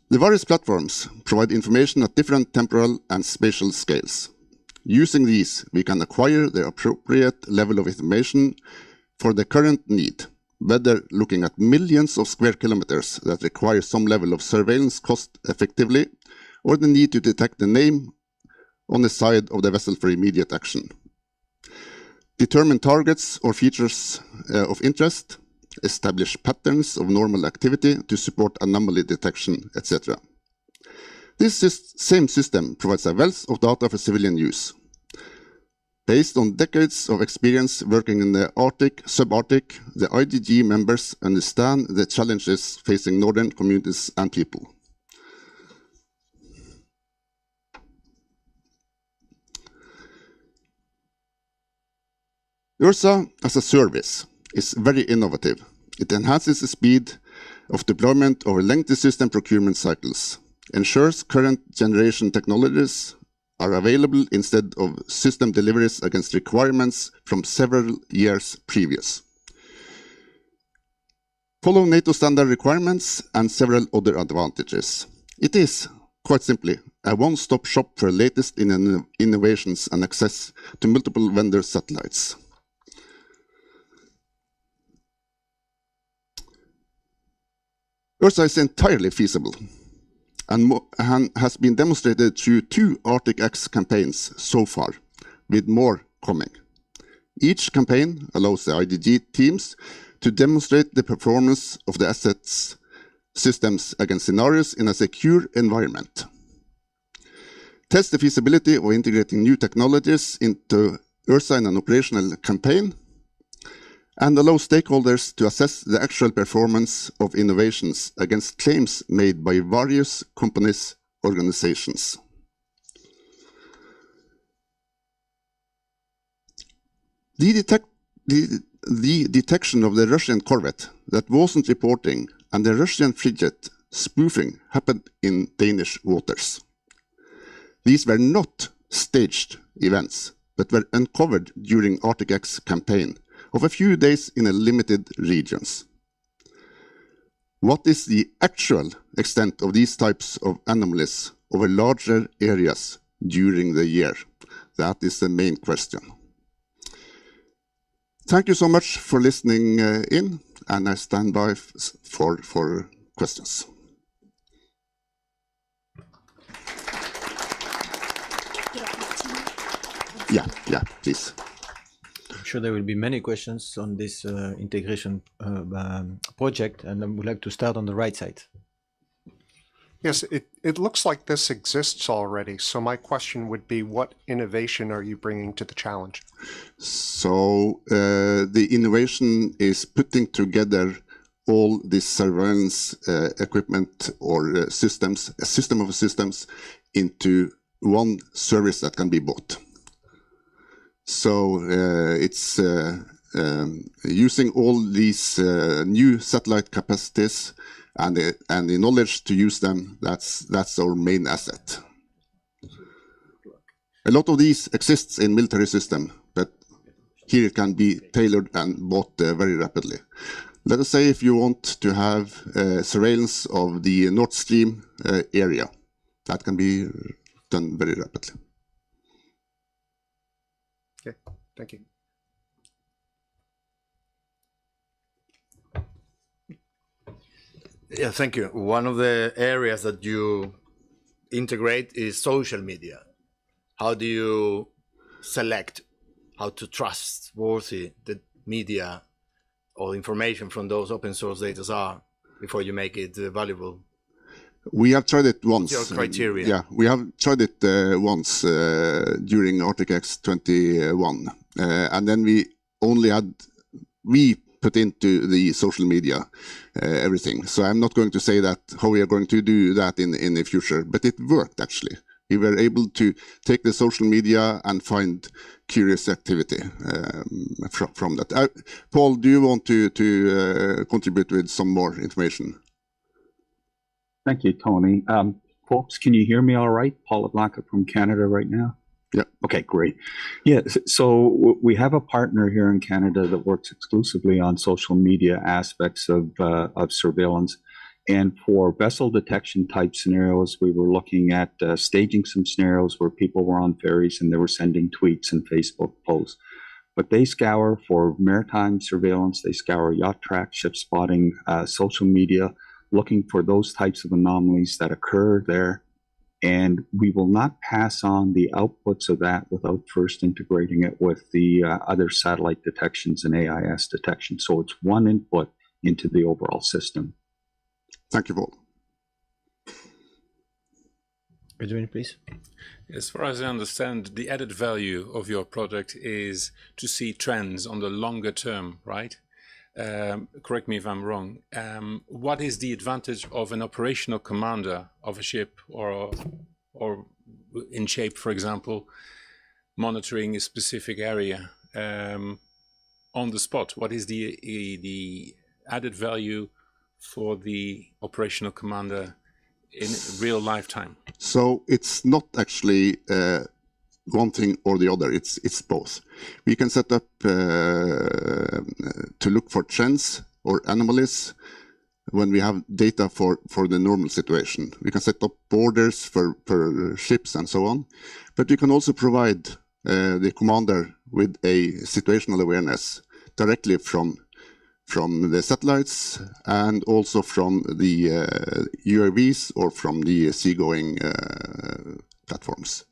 The various platforms provide information at different temporal and spatial scales. Using these, we can acquire the appropriate level of information for the current need, whether looking at millions of square kilometers that require some level of surveillance cost effectively, or the need to detect the name on the side of the vessel for immediate action. Determine targets or features of interest, establish patterns of normal activity to support anomaly detection, etc. This same system provides a wealth of data for civilian use. Based on decades of experience working in the Arctic, subarctic, the IDG members understand the challenges facing northern communities and people. Ursa as a service is very innovative. It enhances the speed of deployment over lengthy system procurement cycles, ensures current generation technologies are available instead of system deliveries against requirements from several years previous. Follow NATO standard requirements and several other advantages. It is, quite simply, a one-stop shop for latest innovations and access to multiple vendor satellites. Ursa is entirely feasible and has been demonstrated through 2 Arctic X campaigns so far, with more coming. Each campaign allows the IDG teams to demonstrate the performance of the assets systems against scenarios in a secure environment. Test the feasibility of integrating new technologies into Ursa in an operational campaign, and allow stakeholders to assess the actual performance of innovations against claims made by various companies, organizations. The detection of the Russian corvette that wasn't reporting and the Russian frigate spoofing happened in Danish waters. These were not staged events, but were uncovered during Arctic X campaign of a few days in a limited regions. What is the actual extent of these types of anomalies over larger areas during the year? That is the main question. Thank you so much for listening in, and I stand by for questions. Yeah, please. I'm sure there will be many questions on this integration project, and I would like to start on the right side. Yes, it looks like this exists already. So my question would be, what innovation are you bringing to the challenge? So the innovation is putting together all this surveillance equipment or systems, a system of systems, into one service that can be bought. So it's using all these new satellite capacities and the knowledge to use them. That's our main asset. A lot of these exists in military system, but here it can be tailored and bought very rapidly. Let us say if you want to have surveillance of the Nord Stream area, that can be done very rapidly. Okay, Thank you. Yeah, thank you. One of the areas that you integrate is social media. How do you select how to trustworthy the media or information from those open source data are before you make it valuable? We have tried it once. What's your criteria? Yeah, we have tried it once during ArcticX 21. And then we put into the social media everything. So I'm not going to say that how we are going to do that in the future, but it worked actually. We were able to take the social media and find curious activity from that. Paul, do you want to contribute with some more information? Thank you, Tony. Folks, can you hear me all right? Paul Blanca from Canada right now? Yeah. Okay, great. Yeah, so we have a partner here in Canada that works exclusively on social media aspects of surveillance. And for vessel detection type scenarios, we were looking at staging some scenarios where people were on ferries and they were sending tweets and Facebook posts. But they scour for maritime surveillance, they scour yacht track, ship spotting, social media, looking for those types of anomalies that occur there. And we will not pass on the outputs of that without first integrating it with the other satellite detections and AIS detection. So it's one input into the overall system. Thank you, Paul. Benjamin, please. As far as I understand, the added value of your product is to see trends on the longer term, right? Correct me if I'm wrong. What is the advantage of an operational commander of a ship or in shape, for example, monitoring a specific area on the spot? What is the added value for the operational commander in real lifetime? So it's not actually one thing or the other, it's both. We can set up to look for trends or anomalies when we have data for the normal situation. We can set up borders for ships and so on, but we can also provide the commander with a situational awareness directly from the satellites and also from the UAVs or from the seagoing platforms.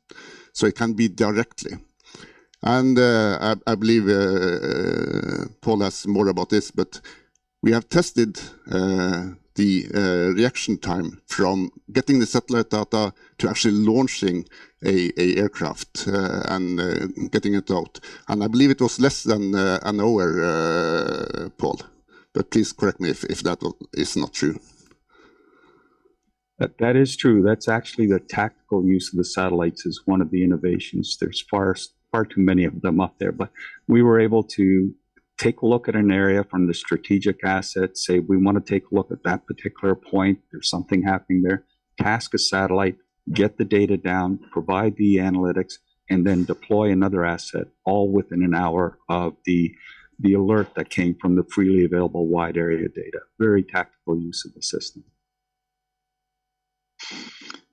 So it can be directly. And I believe Paul has more about this, but we have tested the reaction time from getting the satellite data to actually launching a aircraft and getting it out. And I believe it was less than an hour, Paul. But please correct me if that is not true. That is true. That's actually the tactical use of the satellites is one of the innovations. There's far too many of them up there, but we were able to take a look at an area from the strategic assets, say we want to take a look at that particular point, there's something happening there, task a satellite, get the data down, provide the analytics, and then deploy another asset all within an hour of the alert that came from the freely available wide area data. Very tactical use of the system.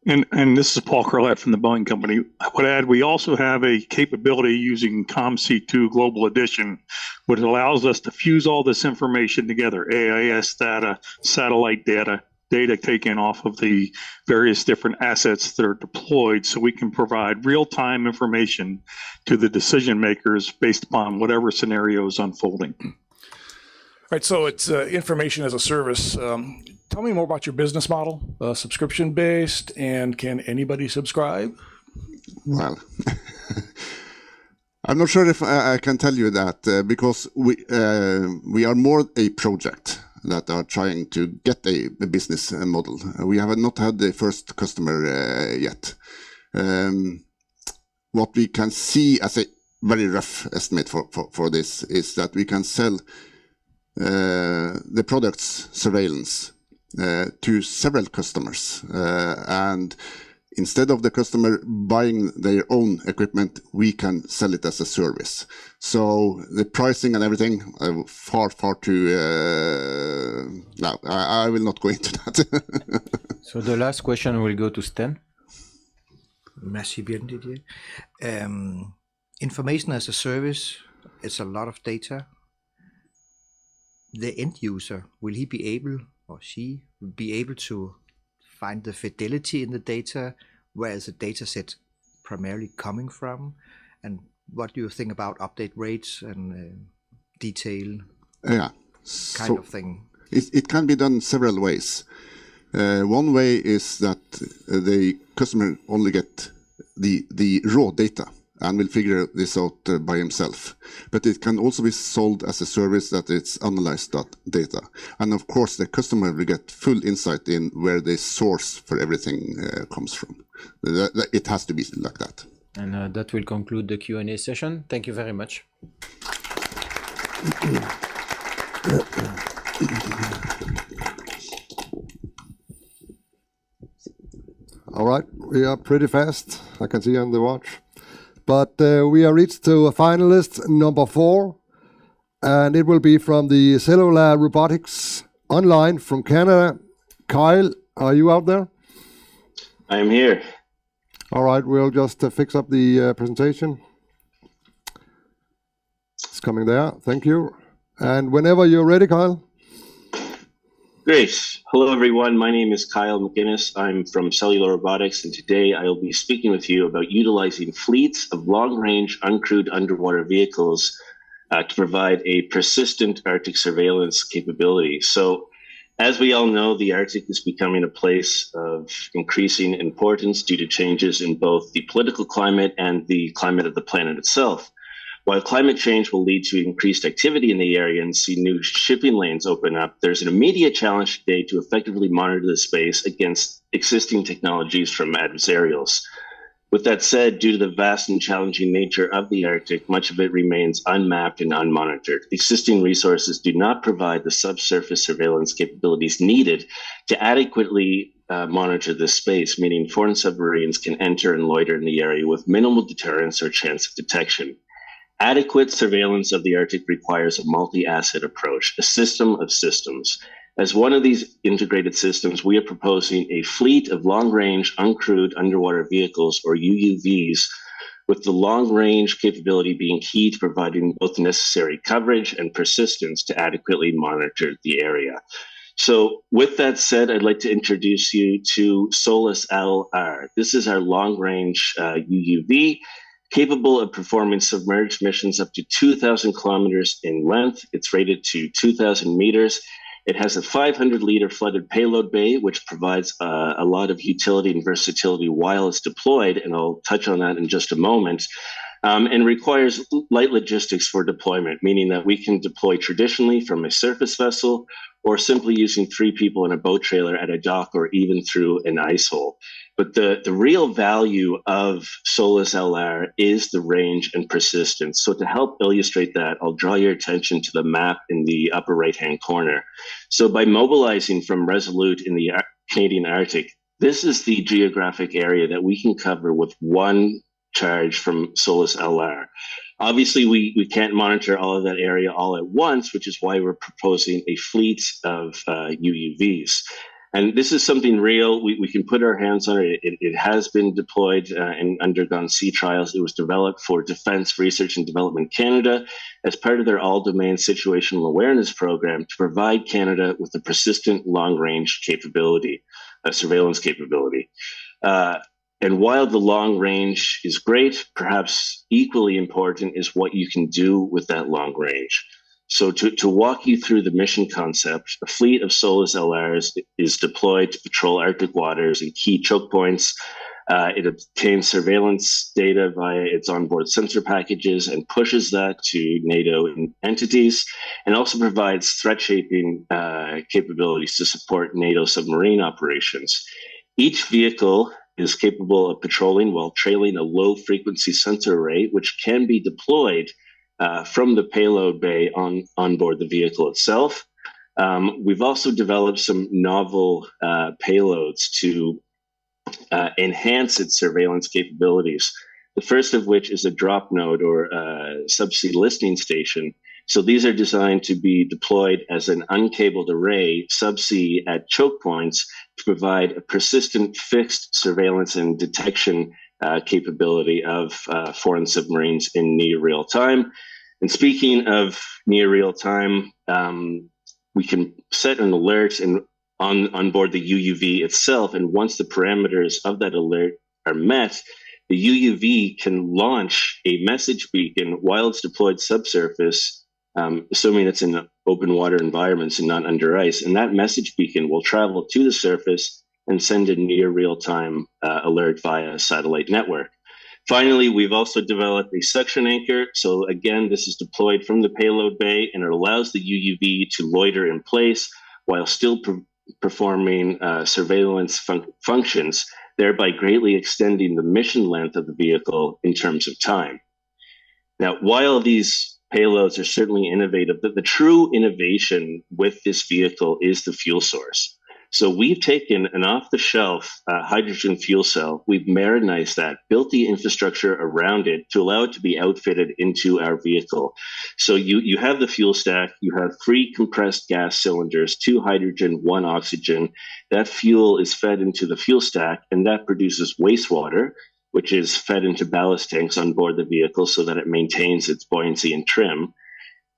And this is Paul Carlett from the Boeing Company. I would add we also have a capability using COM-C2 Global Edition, which allows us to fuse all this information together, AIS data, satellite data taken off of the various different assets that are deployed, so we can provide real-time information to the decision makers based upon whatever scenario is unfolding. All right, so it's information as a service. Tell me more about your business model, subscription-based, and can anybody subscribe? Well, I'm not sure if I can tell you that because we are more a project that are trying to get a business model. We have not had the first customer yet. What we can see as a very rough estimate for this is that we can sell the product's surveillance to several customers, and instead of the customer buying their own equipment, we can sell it as a service. So the pricing and everything far too. No, I will not go into that. So the last question will go to Sten. Merci bien, Didier. information as a service, it's a lot of data. The end user, will he be able, or she, be able to find the fidelity in the data? Where is the data set primarily coming from? And what do you think about update rates and detail kind of thing? It can be done several ways. One way is that the customer only get the raw data and will figure this out by himself. But it can also be sold as a service that it's analyzed that data. And of course, the customer will get full insight in where the source for everything comes from. It has to be like that. And that will conclude the Q&A session. Thank you very much. All right, we are pretty fast. I can see on the watch. But we are reached to finalist number 4, and it will be from the Cellular Robotics Online from Canada. Kyle, are you out there? I am here. All right, we'll just fix up the presentation. It's coming there. Thank you. And whenever you're ready, Kyle. Great. Hello, everyone. My name is Kyle McGinnis. I'm from Cellular Robotics, and today I will be speaking with you about utilizing fleets of long-range uncrewed underwater vehicles to provide a persistent Arctic surveillance capability. So, as we all know, the Arctic is becoming a place of increasing importance due to changes in both the political climate and the climate of the planet itself. While climate change will lead to increased activity in the area and see new shipping lanes open up, there's an immediate challenge today to effectively monitor the space against existing technologies from adversarials. With that said, due to the vast and challenging nature of the Arctic, much of it remains unmapped and unmonitored. Existing resources do not provide the subsurface surveillance capabilities needed to adequately monitor this space, meaning foreign submarines can enter and loiter in the area with minimal deterrence or chance of detection. Adequate surveillance of the Arctic requires a multi-asset approach, a system of systems. As one of these integrated systems, we are proposing a fleet of long-range uncrewed underwater vehicles, or UUVs, with the long-range capability being key to providing both necessary coverage and persistence to adequately monitor the area. So with that said, I'd like to introduce you to SOLAS LR. This is our long-range UUV, capable of performing submerged missions up to 2,000 kilometers in length. It's rated to 2,000 meters. It has a 500-liter flooded payload bay, which provides a lot of utility and versatility while it's deployed, and I'll touch on that in just a moment, and requires light logistics for deployment, meaning that we can deploy traditionally from a surface vessel or simply using 3 people in a boat trailer at a dock or even through an ice hole. But the real value of SOLAS LR is the range and persistence. So to help illustrate that, I'll draw your attention to the map in the upper right-hand corner. So by mobilizing from Resolute in the Canadian Arctic, this is the geographic area that we can cover with one charge from SOLAS LR. Obviously, we can't monitor all of that area all at once, which is why we're proposing a fleet of UUVs. And this is something real. We can put our hands on it. It has been deployed and undergone sea trials. It was developed for Defense Research and Development Canada as part of their all-domain situational awareness program to provide Canada with a persistent long-range capability, a surveillance capability. And while the long range is great, perhaps equally important is what you can do with that long range. So to walk you through the mission concept, a fleet of SOLAS LRs is deployed to patrol Arctic waters and key choke points. It obtains surveillance data via its onboard sensor packages and pushes that to NATO entities, and also provides threat shaping capabilities to support NATO submarine operations. Each vehicle is capable of patrolling while trailing a low-frequency sensor array, which can be deployed from the payload bay on board the vehicle itself. We've also developed some novel payloads to enhance its surveillance capabilities. The first of which is a drop node or subsea listening station. So these are designed to be deployed as an uncabled array subsea at choke points to provide a persistent fixed surveillance and detection capability of foreign submarines in near real time. And speaking of near real time, we can set an alert on board the UUV itself, and once the parameters of that alert are met, the UUV can launch a message beacon while it's deployed subsurface, assuming it's in open water environments and not under ice. And that message beacon will travel to the surface and send a near real-time alert via satellite network. Finally, we've also developed a suction anchor. So again, this is deployed from the payload bay, and it allows the UUV to loiter in place while still performing surveillance functions, thereby greatly extending the mission length of the vehicle in terms of time. Now, while these payloads are certainly innovative, the true innovation with this vehicle is the fuel source. So we've taken an off-the-shelf hydrogen fuel cell, we've marinized that, built the infrastructure around it to allow it to be outfitted into our vehicle. So you have the fuel stack, you have 3 compressed gas cylinders, 2 hydrogen, 1 oxygen. That fuel is fed into the fuel stack, and that produces wastewater, which is fed into ballast tanks on board the vehicle so that it maintains its buoyancy and trim,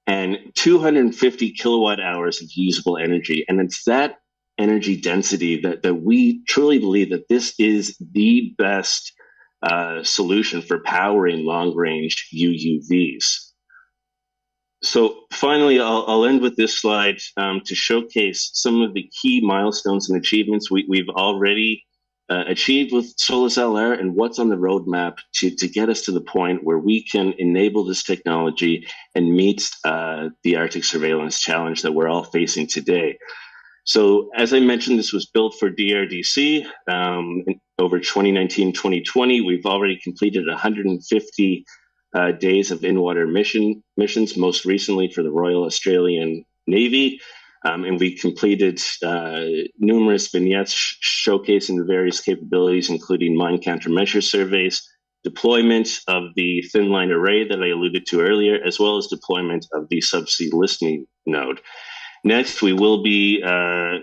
and 250 kilowatt hours of usable energy. And it's that energy density that we truly believe that this is the best solution for powering long-range UUVs. So finally, I'll end with this slide to showcase some of the key milestones and achievements we've already achieved with SOLAS LR and what's on the roadmap to get us to the point where we can enable this technology and meet the Arctic surveillance challenge that we're all facing today. So as I mentioned, this was built for DRDC over 2019-2020. We've already completed 150 days of in-water missions, most recently for the Royal Australian Navy. And we completed numerous vignettes showcasing the various capabilities, including mine countermeasure surveys, deployment of the thin line array that I alluded to earlier, as well as deployment of the subsea listening node. Next, we will be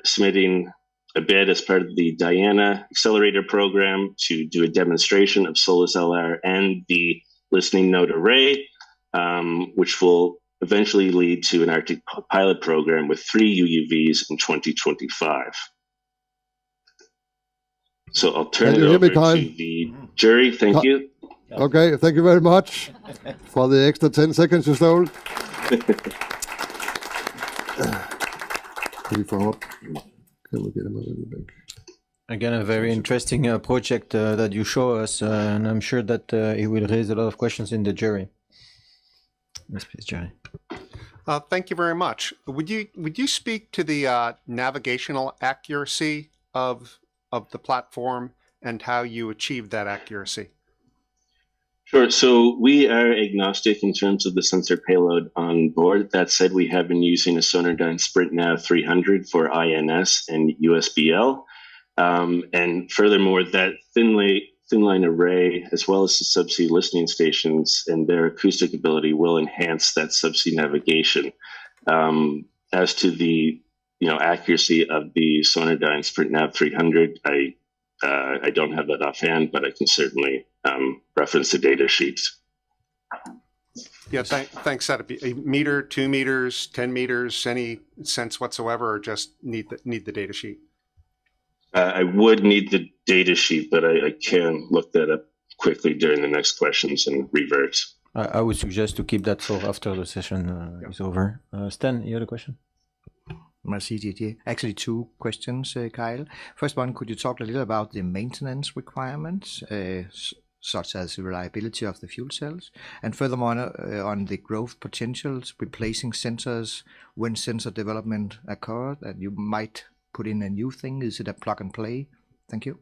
submitting a bid as part of the Diana Accelerator program to do a demonstration of SOLAS LR and the listening node array, which will eventually lead to an Arctic pilot program with 3 UUVs in 2025. So I'll turn it over to the jury. Thank you. Okay, thank you very much for the extra 10 seconds you stole. Again, a very interesting project that you show us, and I'm sure that it will raise a lot of questions in the jury. Yes, please, Jerry. Thank you very much. Would you speak to the navigational accuracy of the platform and how you achieved that accuracy? Sure. So we are agnostic in terms of the sensor payload on board. That said, we have been using a Sonardyne SprintNav 300 for INS and USBL. And furthermore, that thin line array, as well as the subsea listening stations and their acoustic ability, will enhance that subsea navigation. As to the accuracy of the Sonardyne SprintNav 300, I don't have that offhand, but I can certainly reference the data sheets. Yeah, thanks. That'd be a meter, 2 meters, 10 meters, any sense whatsoever, or just need the data sheet? I would need the data sheet, but I can look that up quickly during the next questions and revert. I would suggest to keep that for after the session is over. Stan, you had a question? Merci, Didier. Actually, 2 questions, Kyle. First one, could you talk a little about the maintenance requirements, such as the reliability of the fuel cells, and furthermore on the growth potentials, replacing sensors when sensor development occurs, that you might put in a new thing? Is it a plug and play? Thank you.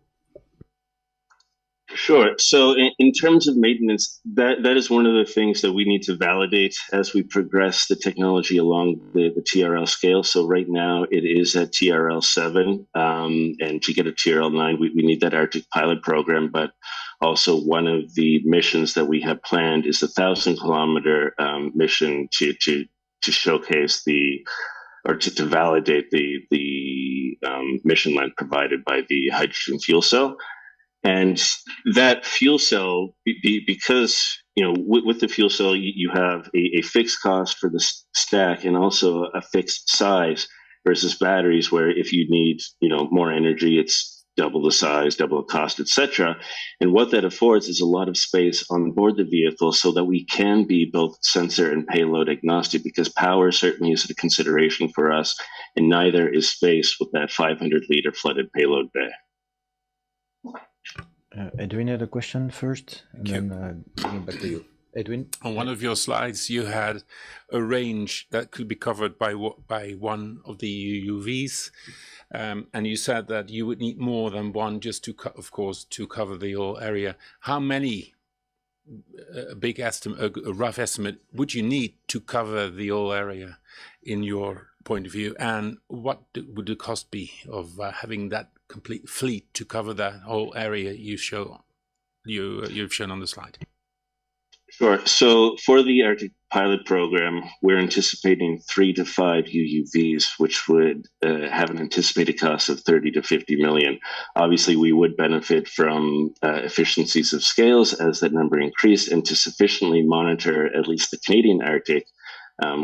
Sure. So in terms of maintenance, that is one of the things that we need to validate as we progress the technology along the TRL scale. So right now it is at TRL 7, and to get a TRL 9, we need that Arctic pilot program. But also one of the missions that we have planned is a 1,000-kilometer mission to showcase to validate the mission length provided by the hydrogen fuel cell. And that fuel cell, because with the fuel cell, you have a fixed cost for the stack and also a fixed size versus batteries, where if you need more energy, it's double the size, double the cost, etc. And what that affords is a lot of space on board the vehicle so that we can be both sensor and payload agnostic, because power certainly is a consideration for us, and neither is space with that 500-liter flooded payload bay. Edwin had a question first, and then bring it back to you. Edwin? On one of your slides, you had a range that could be covered by one of the UUVs. And you said that you would need more than one just to, of course, to cover the whole area. How many, a big estimate, a rough estimate, would you need to cover the whole area in your point of view? And what would the cost be of having that complete fleet to cover that whole area you've shown on the slide? Sure. So for the Arctic pilot program, we're anticipating 3 to 5 UUVs, which would have an anticipated cost of 30 to 50 million. Obviously, we would benefit from efficiencies of scales as that number increased, and to sufficiently monitor at least the Canadian Arctic,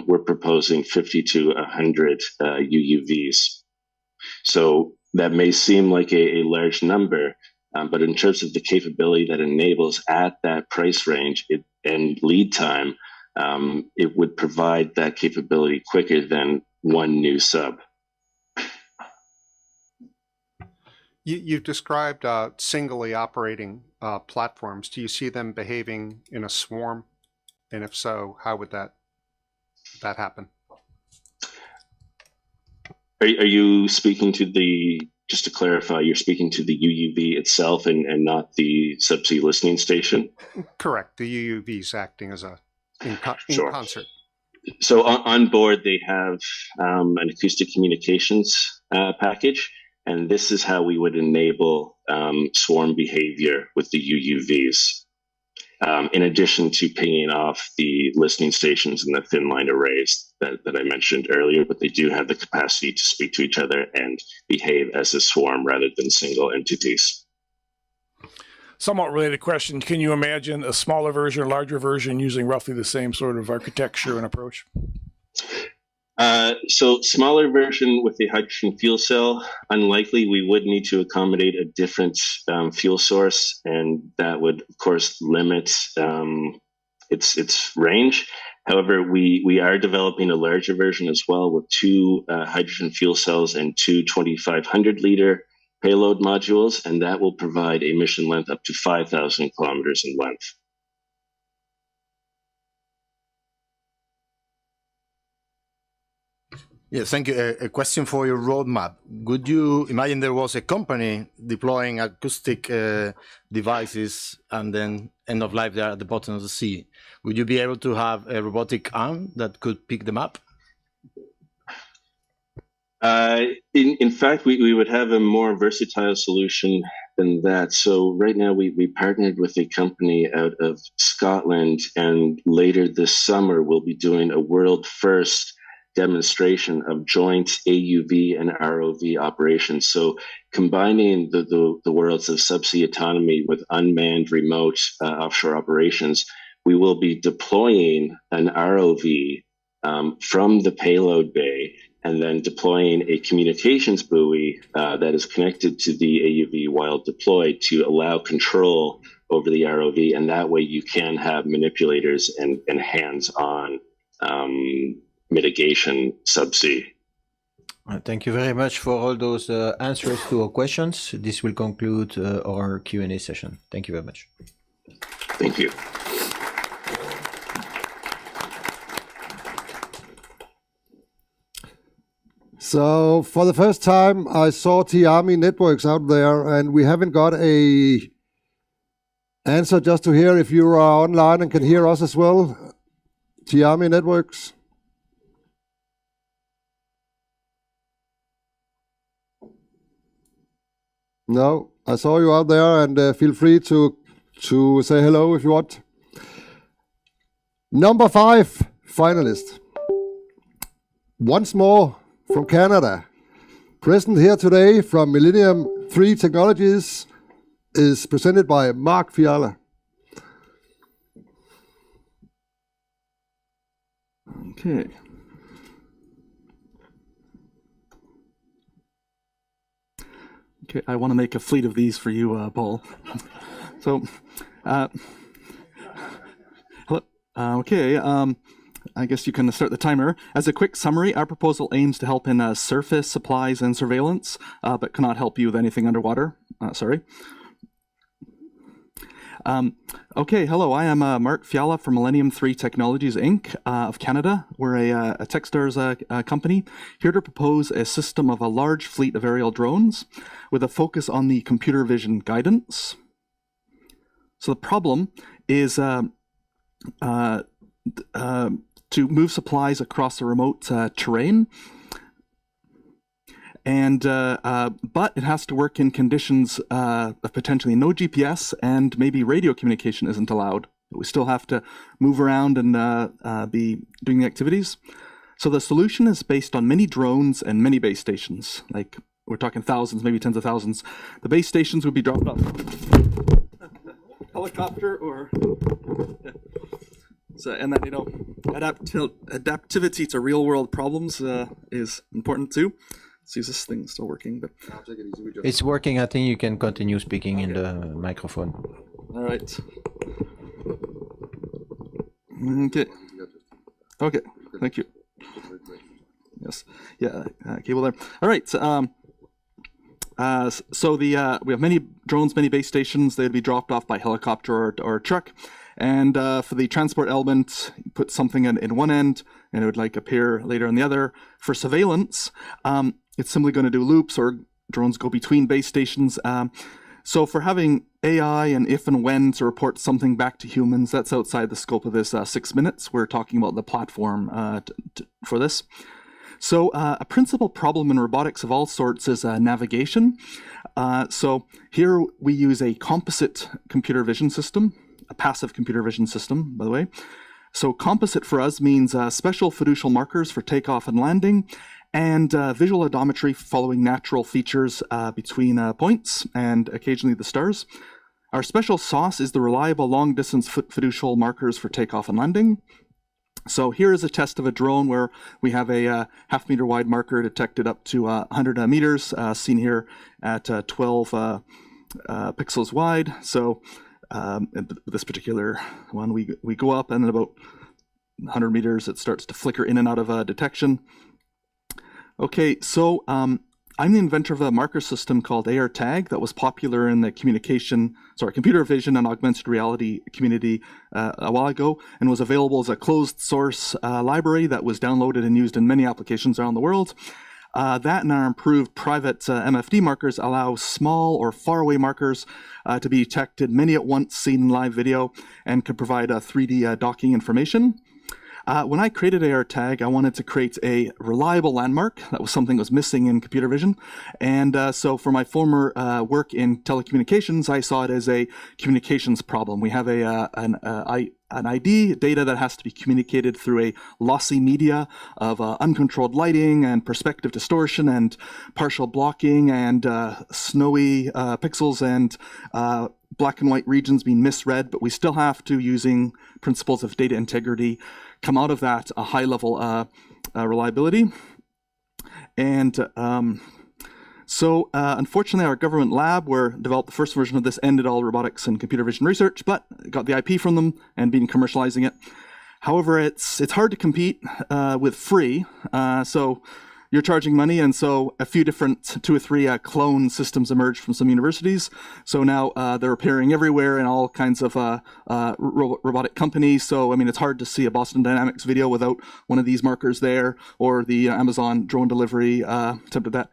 we're proposing 50 to 100 UUVs. So that may seem like a large number, but in terms of the capability that enables at that price range and lead time, it would provide that capability quicker than one new sub. You've described singly operating platforms. Do you see them behaving in a swarm? And if so, how would that happen? Are you speaking to just to clarify, you're speaking to the UUV itself and not the subsea listening station? Correct. The UUVs acting as in concert. So on board, they have an acoustic communications package, and this is how we would enable swarm behavior with the UUVs. In addition to pinging off the listening stations and the thin line arrays that I mentioned earlier, but they do have the capacity to speak to each other and behave as a swarm rather than single entities. Somewhat related question. Can you imagine a smaller version or larger version using roughly the same sort of architecture and approach? So smaller version with the hydrogen fuel cell, unlikely. We would need to accommodate a different fuel source, and that would, of course, limit its range. However, we are developing a larger version as well with 2 hydrogen fuel cells and 2 2,500-liter payload modules, and that will provide a mission length up to 5,000 kilometers in length. Yes, thank you. A question for your roadmap. Would you imagine there was a company deploying acoustic devices and then end of life there at the bottom of the sea? Would you be able to have a robotic arm that could pick them up? In fact, we would have a more versatile solution than that. So right now we partnered with a company out of Scotland, and later this summer we'll be doing a world first demonstration of joint AUV and ROV operations. So combining the worlds of subsea autonomy with unmanned remote offshore operations, we will be deploying an ROV from the payload bay and then deploying a communications buoy that is connected to the AUV while deployed to allow control over the ROV. And that way you can have manipulators and hands-on mitigation subsea. Thank you very much for all those answers to our questions. This will conclude our Q&A session. Thank you very much. Thank you. So for the first time, I saw T-Army Networks out there, and we haven't got a answer just to hear if you are online and can hear us as well. T-Army Networks. No, I saw you out there, and feel free to say hello if you want. Number 5 finalist. Once more from Canada. Present here today from Millennium 3 Technologies, is presented by Mark Fiala. Okay. Okay, I want to make a fleet of these for you, Paul. So, hello. Okay, I guess you can start the timer. As a quick summary, our proposal aims to help in surface supplies and surveillance, but cannot help you with anything underwater. Sorry. Okay, hello, I am Mark Fiala from Millennium 3 Technologies, Inc. Of Canada. We're a Techstars company here to propose a system of a large fleet of aerial drones with a focus on the computer vision guidance. So the problem is to move supplies across a remote terrain. And but it has to work in conditions of potentially no GPS, and maybe radio communication isn't allowed. We still have to move around and be doing the activities. So the solution is based on many drones and many base stations. Like, we're talking thousands, maybe tens of thousands. The base stations would be dropped off helicopter or so, and then, you know, adaptivity to real world problems is important too. See, this thing's still working, but it's working. I think you can continue speaking in the microphone. All right. Okay. Okay. Thank you. Yes. Yeah. Cable there. All right. So we have many drones, many base stations. They'd be dropped off by helicopter or truck. And for the transport element, you put something in one end, and it would like appear later on the other. For surveillance, it's simply going to do loops, or drones go between base stations. So for having AI and if and when to report something back to humans, that's outside the scope of this 6 minutes. We're talking about the platform for this. So a principal problem in robotics of all sorts is navigation. So here we use a composite computer vision system, a passive computer vision system, by the way. So composite for us means special fiducial markers for takeoff and landing, and visual odometry following natural features between points and occasionally the stars. Our special sauce is the reliable long-distance fiducial markers for takeoff and landing. So here is a test of a drone where we have a half-meter wide marker detected up to 100 meters, seen here at 12 pixels wide. So this particular one, we go up, and then about 100 meters, it starts to flicker in and out of detection. Okay, so I'm the inventor of a marker system called AirTag that was popular in the computer vision and augmented reality community a while ago, and was available as a closed source library that was downloaded and used in many applications around the world. That and our improved private MFD markers allow small or faraway markers to be detected many at once, seen in live video, and could provide 3D docking information. When I created AirTag, I wanted to create a reliable landmark. That was something that was missing in computer vision. And so for my former work in telecommunications, I saw it as a communications problem. We have an ID data that has to be communicated through a lossy media of uncontrolled lighting and perspective distortion and partial blocking and snowy pixels and black and white regions being misread, but we still have to, using principles of data integrity, come out of that a high level reliability. And so unfortunately, our government lab, where developed the first version of this, ended all robotics and computer vision research, but got the IP from them and been commercializing it. However, it's hard to compete with free. So you're charging money, and so a few different 2 or 3 clone systems emerged from some universities. So now they're appearing everywhere in all kinds of robotic companies. So I mean, it's hard to see a Boston Dynamics video without one of these markers there, or the Amazon drone delivery attempt at that.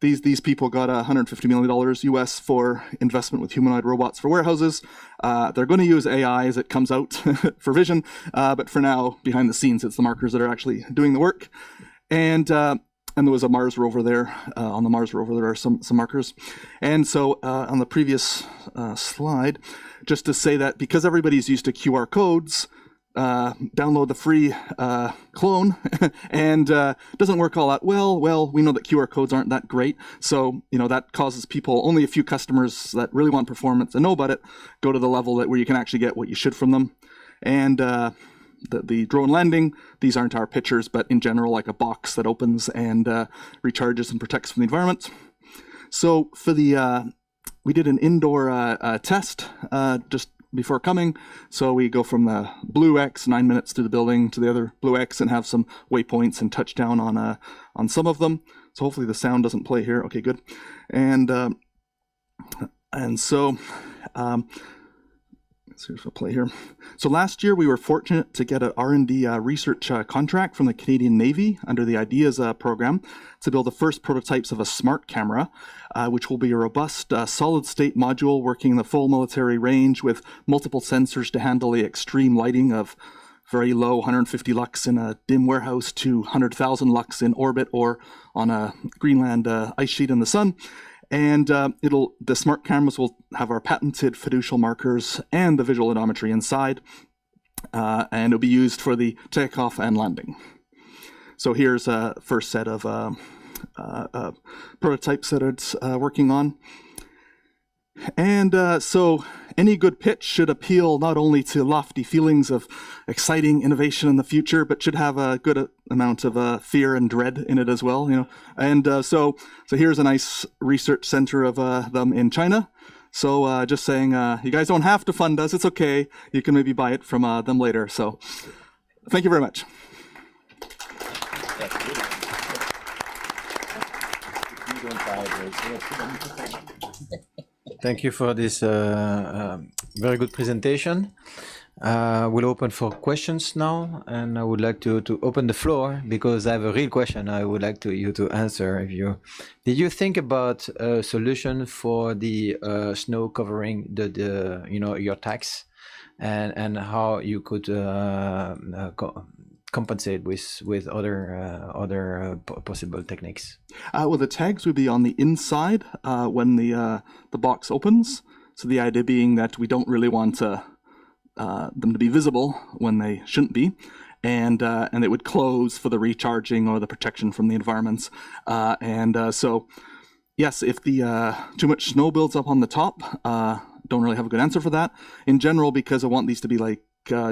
These people got $150 million US for investment with humanoid robots for warehouses. They're going to use AI as it comes out for vision, but for now, behind the scenes, it's the markers that are actually doing the work. And there was a Mars rover there. On the Mars rover, there are some markers. And so on the previous slide, just to say that because everybody's used to QR codes, download the free clone, and doesn't work all that well. Well, we know that QR codes aren't that great, so that causes people, only a few customers that really want performance and know about it, go to the level where you can actually get what you should from them. And the drone landing, these aren't our pictures, but in general, like a box that opens and recharges and protects from the environment. So for the we did an indoor test just before coming. So we go from the blue X, 9 minutes to the building, to the other blue X, and have some waypoints and touch down on some of them. So hopefully the sound doesn't play here. Okay, good. And so let's see if I'll play here. So last year we were fortunate to get an R&D research contract from the Canadian Navy under the IDEAS program to build the first prototypes of a smart camera, which will be a robust solid-state module working in the full military range with multiple sensors to handle the extreme lighting of very low 150 lux in a dim warehouse to 100,000 lux in orbit or on a Greenland ice sheet in the sun. And the smart cameras will have our patented fiducial markers and the visual odometry inside, and it'll be used for the takeoff and landing. So here's a first set of prototypes that it's working on. And so any good pitch should appeal not only to lofty feelings of exciting innovation in the future, but should have a good amount of fear and dread in it as well. And so here's a nice research center of them in China. So just saying, you guys don't have to fund us. It's okay. You can maybe buy it from them later. So thank you very much. Thank you for this very good presentation. We'll open for questions now, and I would like to open the floor because I have a real question I would like you to answer. Did you think about a solution for the snow covering your tax, and how you could compensate with other possible techniques? Well, the tags would be on the inside when the box opens. So the idea being that we don't really want them to be visible when they shouldn't be, and it would close for the recharging or the protection from the environments. So yes, if the too much snow builds up on the top, don't really have a good answer for that. In general, because I want these to be like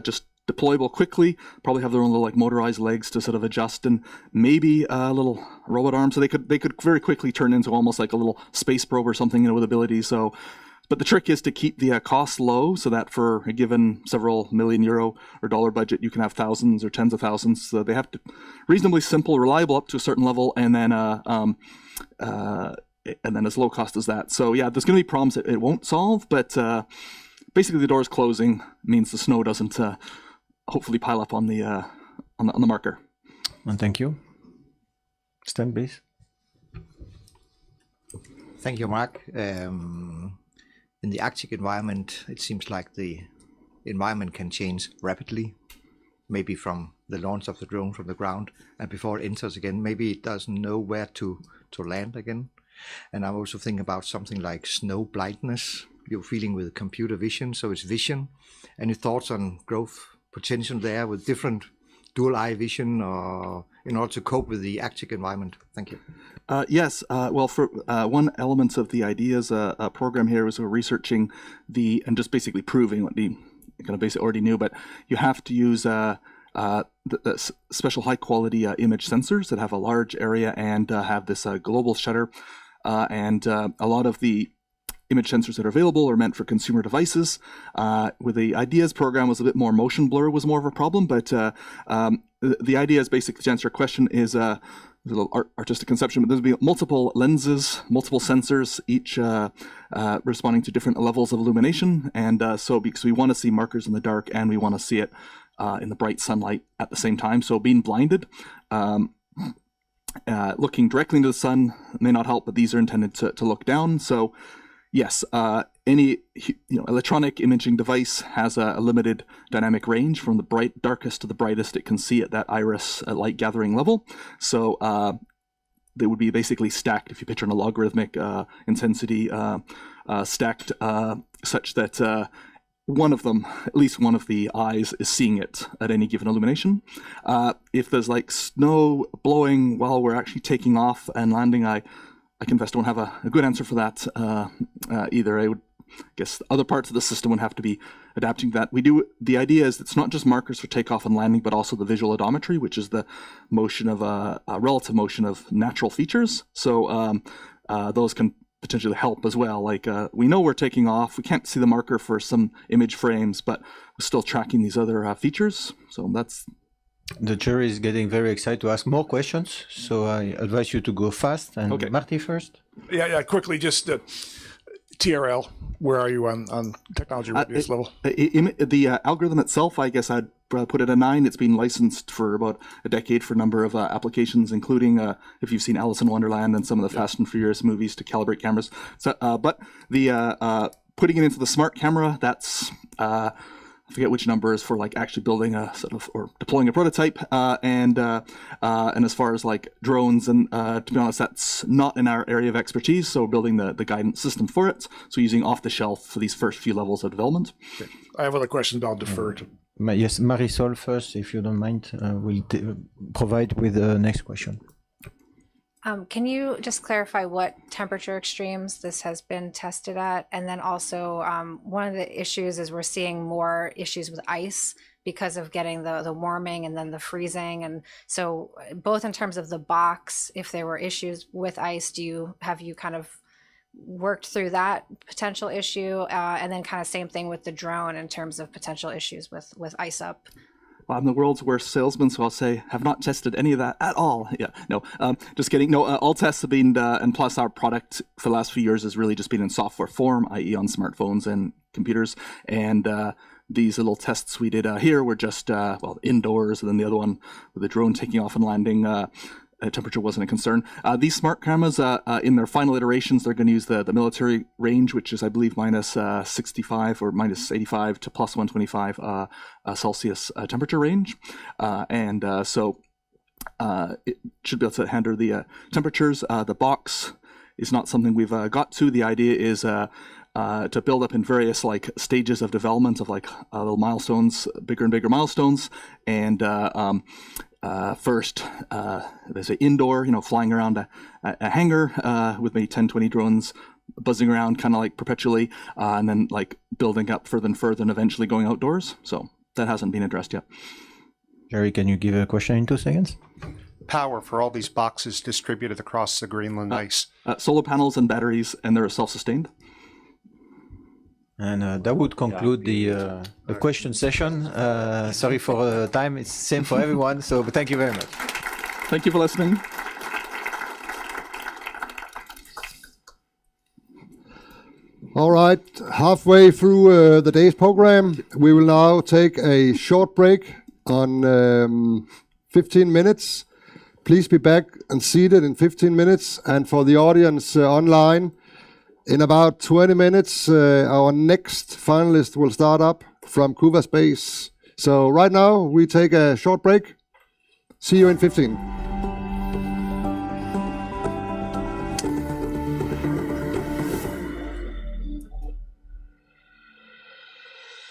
just deployable quickly, probably have their own little like motorized legs to sort of adjust, and maybe a little robot arm, so they could very quickly turn into almost like a little space probe or something, with abilities. So, but the trick is to keep the costs low, so that for a given several million euro or dollar budget, you can have thousands or tens of thousands. So they have to reasonably simple, reliable up to a certain level, and then as low cost as that. So yeah, there's going to be problems that it won't solve, but basically the doors closing means the snow doesn't hopefully pile up on the marker. And thank you. Stand, please. Thank you, Mark. In the Arctic environment, it seems like the environment can change rapidly, maybe from the launch of the drone from the ground, and before it enters again, maybe it doesn't know where to land again. And I'm also thinking about something like snow blindness. You're feeling with computer vision, so it's vision. Any thoughts on growth potential there with different dual eye vision in order to cope with the Arctic environment? Thank you. Yes. Well, for one element of the IDEAS program here was we're researching and just basically proving what the kind of basically already knew, but you have to use the special high quality image sensors that have a large area and have this global shutter. And a lot of the image sensors that are available are meant for consumer devices. With the IDEAS program was a bit more motion blur was more of a problem, but the idea is basically, to answer your question, is a little artistic conception, but there'll be multiple lenses, multiple sensors, each responding to different levels of illumination. And so because we want to see markers in the dark and we want to see it in the bright sunlight at the same time. So being blinded, looking directly into the sun may not help, but these are intended to look down. So yes, any electronic imaging device has a limited dynamic range from the darkest to the brightest it can see at that iris light gathering level. So they would be basically stacked, if you picture in a logarithmic intensity, stacked such that one of them, at least one of the eyes, is seeing it at any given illumination. If there's like snow blowing while we're actually taking off and landing, I confess don't have a good answer for that either. I guess other parts of the system would have to be adapting that. The idea is it's not just markers for takeoff and landing, but also the visual odometry, which is the motion of a relative motion of natural features. So those can potentially help as well. Like we know we're taking off, we can't see the marker for some image frames, but we're still tracking these other features. So that's... The jury is getting very excited to ask more questions, so I advise you to go fast. And okay. Marty first. Yeah, quickly, just TRL, where are you on technology readiness level? The algorithm itself, I guess I'd put it a 9. It's been licensed for about a decade for a number of applications, including if you've seen Alice in Wonderland and some of the Fast and Furious movies to calibrate cameras. So, but the putting it into the smart camera, that's I forget which number is for like actually building a sort of or deploying a prototype. And as far as like drones, and to be honest, that's not in our area of expertise. So we're building the guidance system for it. So using off the shelf for these first few levels of development. Okay. I have other questions, but I'll defer to. Yes, Marisol first, if you don't mind, will provide with the next question. Can you just clarify what temperature extremes this has been tested at? And then also one of the issues is we're seeing more issues with ice because of getting the warming and then the freezing. And so both in terms of the box, if there were issues with ice, have you kind of worked through that potential issue? And then kind of same thing with the drone in terms of potential issues with ice up. Well, I'm the world's worst salesman, so I'll say have not tested any of that at all. Yeah, no, just kidding. No, all tests have been, and plus our product for the last few years has really just been in software form, i.e. on smartphones and computers. And these little tests we did here were just, indoors, and then the other one with the drone taking off and landing, temperature wasn't a concern. These smart cameras, in their final iterations, they're going to use the military range, which is, I believe, minus 65 or minus 85 to plus 125 Celsius temperature range. So it should be able to handle the temperatures. The box is not something we've got to. The idea is to build up in various like stages of development of like little milestones, bigger and bigger milestones. And first, there's an indoor, flying around a hangar with maybe 10, 20 drones buzzing around kind of like perpetually, and then like building up further and eventually going outdoors. So that hasn't been addressed yet. Jerry, can you give a question in 2 seconds? Power for all these boxes distributed across the Greenland ice. Solar panels and batteries, and they're self-sustained. And that would conclude the question session. Sorry for the time. It's the same for everyone. So thank you very much. Thank you for listening. All right, halfway through the day's program, we will now take a short break on 15 minutes. Please be back and seated in 15 minutes. And for the audience online, in about 20 minutes, our next finalist will start up from Kuva Space. So right now, we take a short break. See you in 15.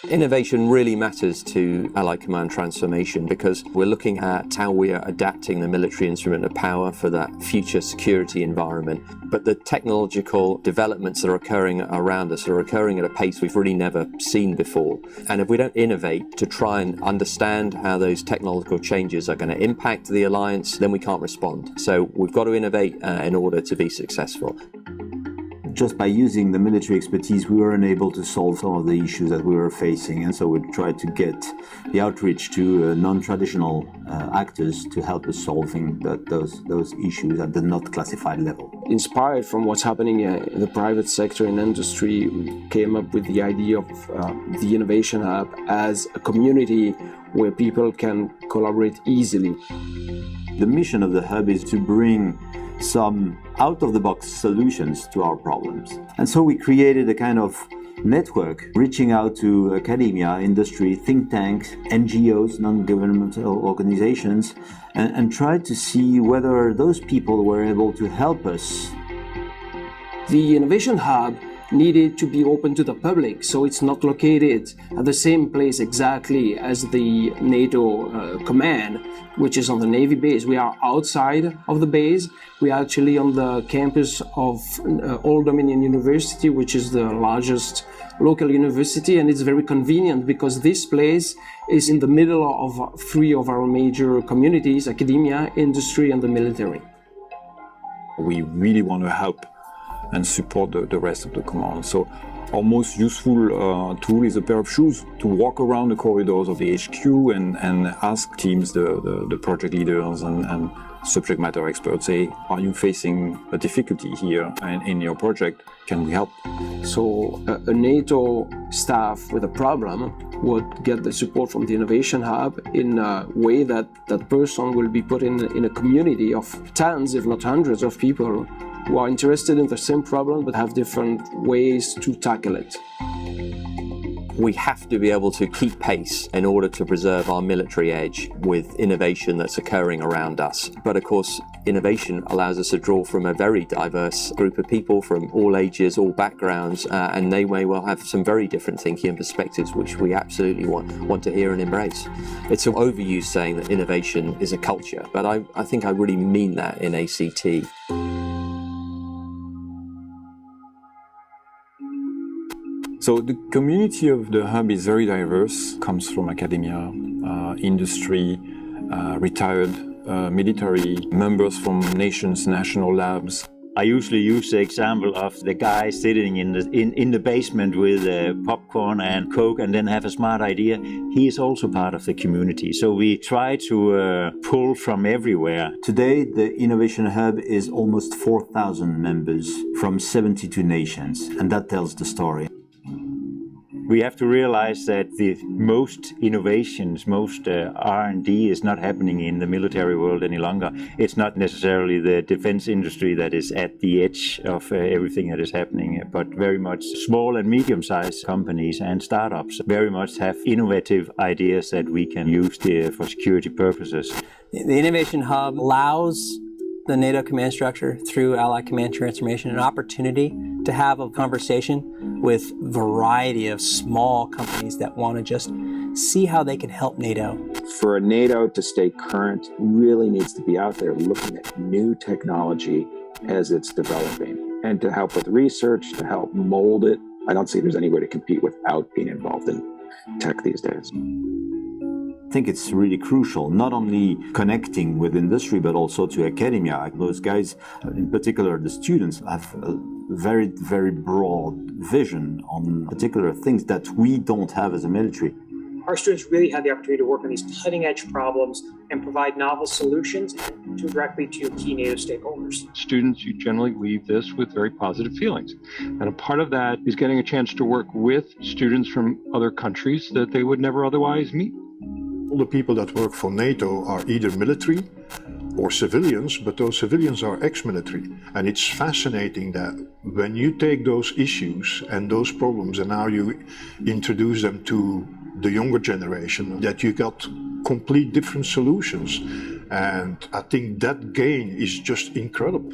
Innovation really matters to Allied Command transformation because we're looking at how we are adapting the military instrument of power for that future security environment. But the technological developments that are occurring around us are occurring at a pace we've really never seen before. And if we don't innovate to try and understand how those technological changes are going to impact the alliance, then we can't respond. So we've got to innovate in order to be successful. Just by using the military expertise, we were unable to solve some of the issues that we were facing, and so we tried to get the outreach to non-traditional actors to help us solving those issues at the not classified level. Inspired from what's happening in the private sector and industry, we came up with the idea of the Innovation Hub as a community where people can collaborate easily. The mission of the hub is to bring some out-of-the-box solutions to our problems. And so we created a kind of network reaching out to academia, industry, think tanks, NGOs, non-governmental organizations, and tried to see whether those people were able to help us. The Innovation Hub needed to be open to the public, so it's not located at the same place exactly as the NATO command, which is on the Navy base. We are outside of the base. We are actually on the campus of Old Dominion University, which is the largest local university, and it's very convenient because this place is in the middle of three of our major communities: academia, industry, and the military. We really want to help and support the rest of the command. So our most useful tool is a pair of shoes to walk around the corridors of the HQ and ask teams, the project leaders and subject matter experts, say, are you facing a difficulty here in your project? Can we help? So a NATO staff with a problem would get the support from the Innovation Hub in a way that that person will be put in a community of tens, if not hundreds of people who are interested in the same problem but have different ways to tackle it. We have to be able to keep pace in order to preserve our military edge with innovation that's occurring around us. But of course, innovation allows us to draw from a very diverse group of people from all ages, all backgrounds, and they may well have some very different thinking and perspectives, which we absolutely want to hear and embrace. It's an overused saying that innovation is a culture, but I think I really mean that in ACT. So the community of the hub is very diverse, comes from academia, industry, retired military, members from nations, national labs. I usually use the example of the guy sitting in the basement with popcorn and Coke and then have a smart idea. He is also part of the community. So we try to pull from everywhere. Today, the Innovation Hub is almost 4,000 members from 72 nations, and that tells the story. We have to realize that the most innovations, most R&D is not happening in the military world any longer. It's not necessarily the defense industry that is at the edge of everything that is happening, but very much small and medium-sized companies and startups very much have innovative ideas that we can use for security purposes. The Innovation Hub allows the NATO command structure through Allied Command Transformation an opportunity to have a conversation with a variety of small companies that want to just see how they can help NATO. For NATO to stay current, really needs to be out there looking at new technology as it's developing and to help with research, to help mold it. I don't see there's any way to compete without being involved in tech these days. I think it's really crucial, not only connecting with industry, but also to academia. Those guys, in particular the students, have a very, very broad vision on particular things that we don't have as a military. Our students really had the opportunity to work on these cutting-edge problems and provide novel solutions directly to key NATO stakeholders. Students, you generally leave this with very positive feelings. And a part of that is getting a chance to work with students from other countries that they would never otherwise meet. All the people that work for NATO are either military or civilians, but those civilians are ex-military. And it's fascinating that when you take those issues and those problems and now you introduce them to the younger generation, that you got complete different solutions. And I think that gain is just incredible.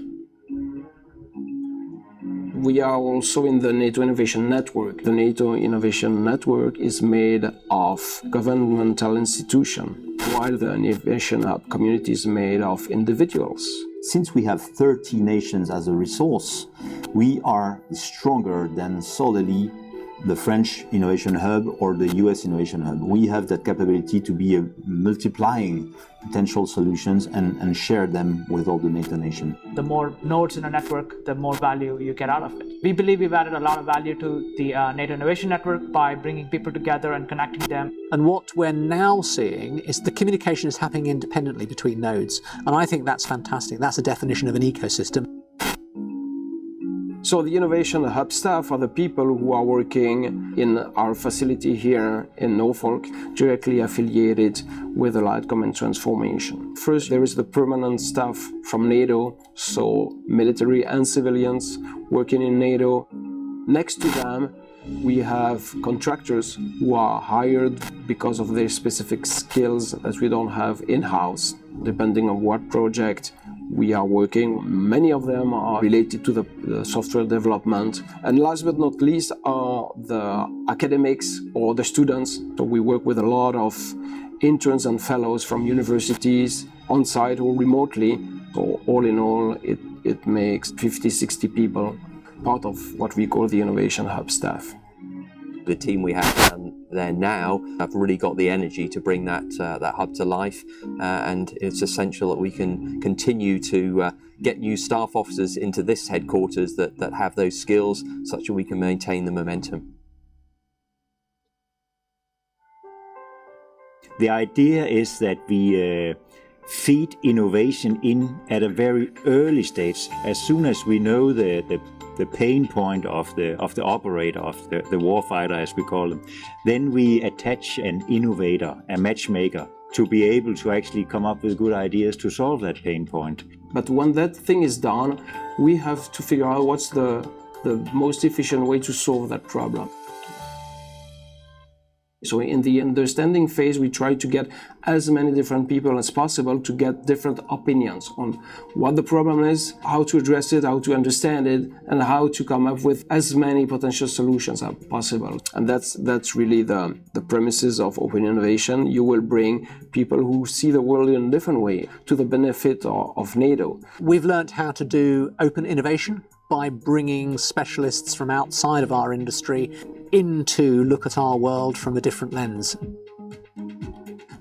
We are also in the NATO Innovation Network. The NATO Innovation Network is made of governmental institutions, while the Innovation Hub community is made of individuals. Since we have 30 nations as a resource, we are stronger than solely the French Innovation Hub or the US Innovation Hub. We have that capability to be multiplying potential solutions and share them with all the NATO nations. The more nodes in a network, the more value you get out of it. We believe we've added a lot of value to the NATO Innovation Network by bringing people together and connecting them. And what we're now seeing is the communication is happening independently between nodes. And I think that's fantastic. That's a definition of an ecosystem. So the Innovation Hub staff are the people who are working in our facility here in Norfolk, directly affiliated with Allied Command Transformation. First, there is the permanent staff from NATO, so military and civilians working in NATO. Next to them, we have contractors who are hired because of their specific skills that we don't have in-house, depending on what project we are working. Many of them are related to the software development. And last but not least are the academics or the students. So we work with a lot of interns and fellows from universities, on-site or remotely. So all in all, it makes 50, 60 people part of what we call the Innovation Hub staff. The team we have there now have really got the energy to bring that hub to life, and it's essential that we can continue to get new staff officers into this headquarters that have those skills, such that we can maintain the momentum. The idea is that we feed innovation in at a very early stage. As soon as we know the pain point of the operator, of the warfighter as we call them, then we attach an innovator, a matchmaker, to be able to actually come up with good ideas to solve that pain point. But when that thing is done, we have to figure out what's the most efficient way to solve that problem. So in the understanding phase, we try to get as many different people as possible to get different opinions on what the problem is, how to address it, how to understand it, and how to come up with as many potential solutions as possible. And that's really the premises of open innovation. You will bring people who see the world in a different way to the benefit of NATO. We've learned how to do open innovation by bringing specialists from outside of our industry in to look at our world from a different lens.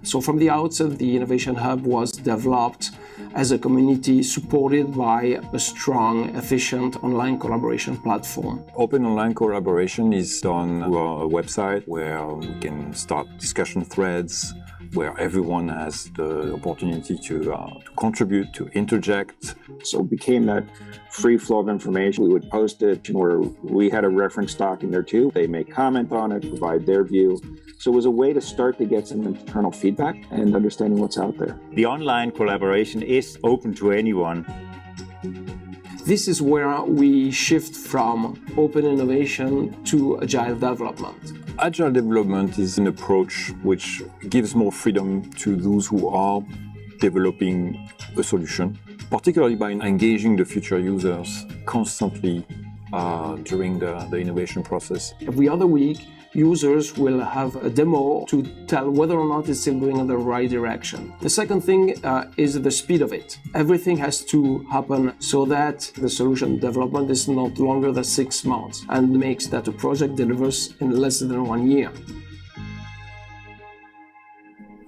So from the outset, the Innovation Hub was developed as a community supported by a strong, efficient online collaboration platform. Open online collaboration is done through a website where we can start discussion threads, where everyone has the opportunity to contribute, to interject. So it became that free flow of information. We would post it where we had a reference doc in there too. They may comment on it, provide their view. So it was a way to start to get some internal feedback and understanding what's out there. The online collaboration is open to anyone. This is where we shift from open innovation to agile development. Agile development is an approach which gives more freedom to those who are developing a solution, particularly by engaging the future users constantly during the innovation process. Every other week, users will have a demo to tell whether or not it's still going in the right direction. The second thing is the speed of it. Everything has to happen so that the solution development is not longer than 6 months and makes that a project delivers in less than 1 year.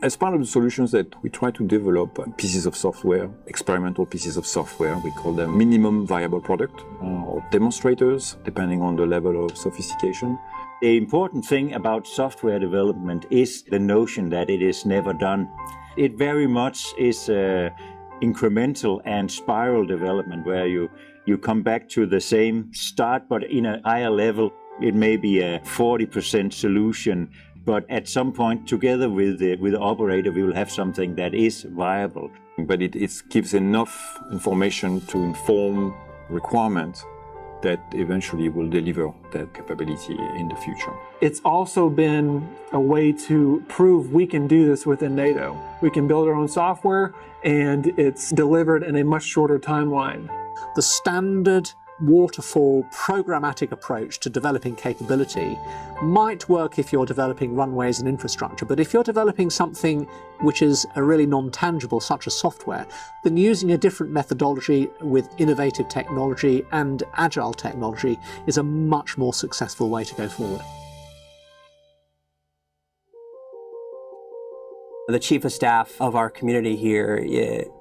As part of the solutions that we try to develop pieces of software, experimental pieces of software, we call them minimum viable product or demonstrators, depending on the level of sophistication. The important thing about software development is the notion that it is never done. It very much is incremental and spiral development where you come back to the same start, but in a higher level. It may be a 40% solution, but at some point together with the operator, we will have something that is viable. But it gives enough information to inform requirements that eventually will deliver that capability in the future. It's also been a way to prove we can do this within NATO. We can build our own software and it's delivered in a much shorter timeline. The standard waterfall programmatic approach to developing capability might work if you're developing runways and infrastructure, but if you're developing something which is a really non-tangible, such as software, then using a different methodology with innovative technology and agile technology is a much more successful way to go forward. The Chief of Staff of our community here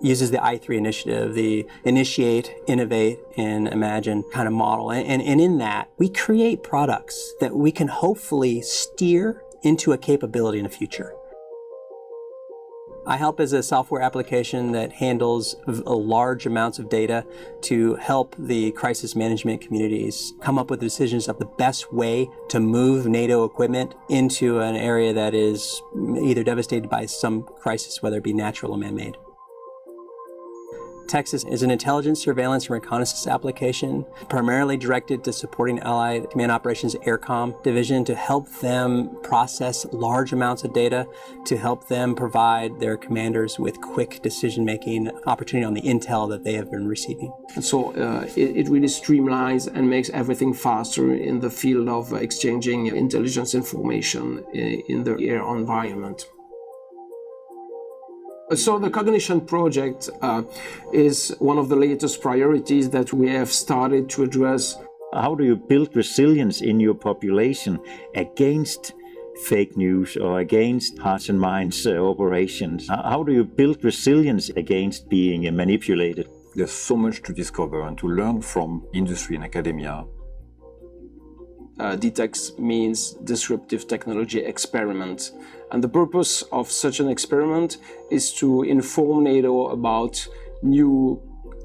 uses the I3 initiative, the initiate, innovate, and imagine kind of model. And in that, we create products that we can hopefully steer into a capability in the future. I help as a software application that handles large amounts of data to help the crisis management communities come up with decisions of the best way to move NATO equipment into an area that is either devastated by some crisis, whether it be natural or man-made. Texas is an intelligence, surveillance, and reconnaissance application primarily directed to supporting Allied Command Operations AirCom Division to help them process large amounts of data, to help them provide their commanders with quick decision-making opportunity on the intel that they have been receiving. And so it really streamlines and makes everything faster in the field of exchanging intelligence information in the air environment. So the Cognition project is one of the latest priorities that we have started to address. How do you build resilience in your population against fake news or against hearts and minds operations? How do you build resilience against being manipulated? There's so much to discover and to learn from industry and academia. DTEX means Disruptive Technology Experiment. And the purpose of such an experiment is to inform NATO about new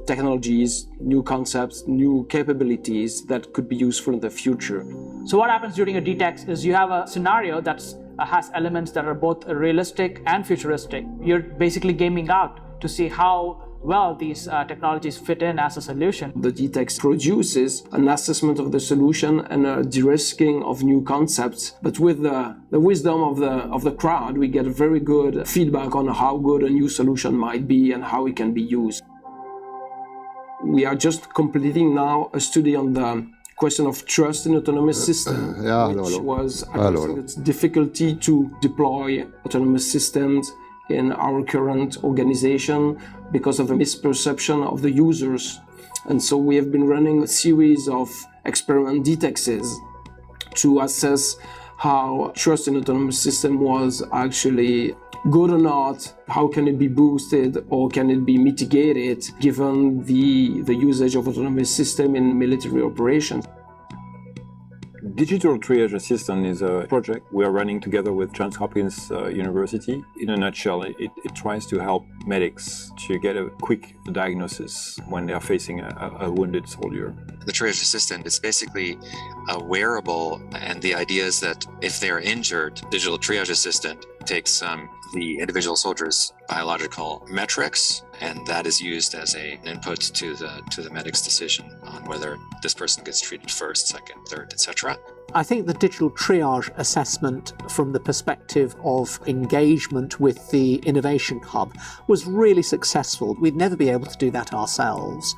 technologies, new concepts, new capabilities that could be useful in the future. So what happens during a DTEX is you have a scenario that has elements that are both realistic and futuristic. You're basically gaming out to see how well these technologies fit in as a solution. The DTEX produces an assessment of the solution and a de-risking of new concepts, but with the wisdom of the crowd, we get very good feedback on how good a new solution might be and how it can be used. We are just completing now a study on the question of trust in autonomous systems, which was addressing its difficulty to deploy autonomous systems in our current organization because of a misperception of the users. And so we have been running a series of experiment DTEXs to assess how trust in autonomous system was actually good or not, how can it be boosted or can it be mitigated given the usage of autonomous system in military operations. Digital Triage Assistant is a project we are running together with Johns Hopkins University. In a nutshell, it tries to help medics to get a quick diagnosis when they are facing a wounded soldier. The Triage Assistant is basically a wearable, and the idea is that if they are injured, Digital Triage Assistant takes the individual soldier's biological metrics, and that is used as an input to the medic's decision on whether this person gets treated first, second, third, etc. I think the digital triage assessment from the perspective of engagement with the Innovation Hub was really successful. We'd never be able to do that ourselves.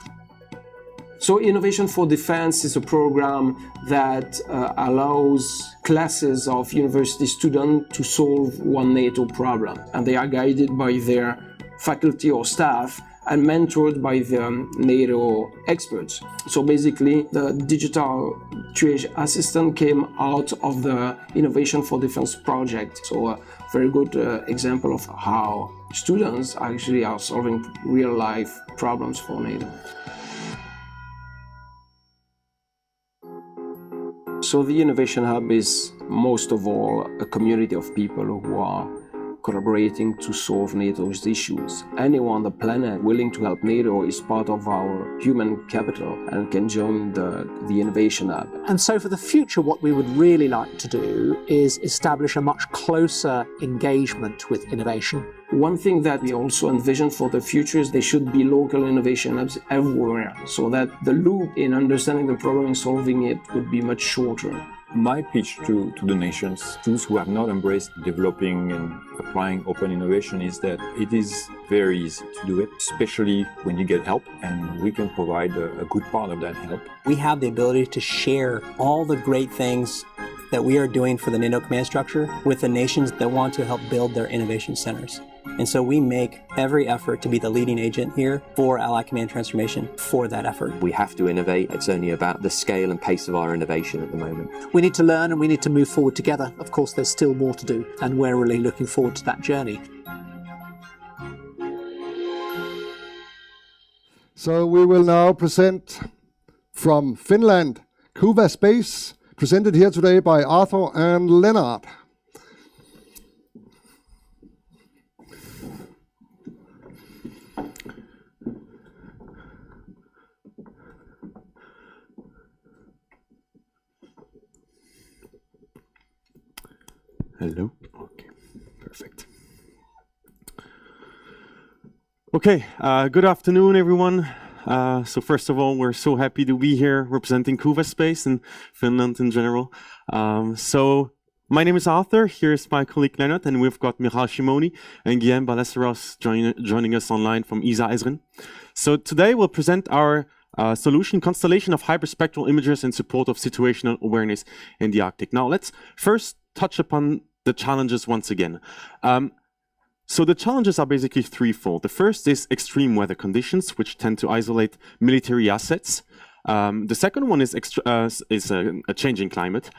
So Innovation for Defense is a program that allows classes of university students to solve one NATO problem. And they are guided by their faculty or staff and mentored by the NATO experts. So basically, the Digital Triage Assistant came out of the Innovation for Defense project. So a very good example of how students actually are solving real-life problems for NATO. So the Innovation Hub is most of all a community of people who are collaborating to solve NATO's issues. Anyone on the planet willing to help NATO is part of our human capital and can join the Innovation Hub. And so for the future, what we would really like to do is establish a much closer engagement with innovation. One thing that we also envision for the future is there should be local innovation hubs everywhere, so that the loop in understanding the problem and solving it would be much shorter. My pitch to the nations, those who have not embraced developing and applying open innovation, is that it is very easy to do it, especially when you get help, and we can provide a good part of that help. We have the ability to share all the great things that we are doing for the NATO command structure with the nations that want to help build their innovation centers. And so we make every effort to be the leading agent here for Allied Command Transformation for that effort. We have to innovate. It's only about the scale and pace of our innovation at the moment. We need to learn and we need to move forward together. Of course, there's still more to do, and we're really looking forward to that journey. So we will now present from Finland, Kuva Space, presented here today by Arthur and Lennart. Hello. Okay, perfect. Okay, good afternoon, everyone. So first of all, we're so happy to be here representing Kuva Space and Finland in general. So my name is Arthur. Here's my colleague Leonard, and we've got Michal Shimoni and Guillaume Ballesteros joining us online from ESA Esren. So today we'll present our solution, constellation of hyperspectral imagers in support of situational awareness in the Arctic. Now let's first touch upon the challenges once again. So the challenges are basically threefold. The first is extreme weather conditions, which tend to isolate military assets. The second one is a changing climate,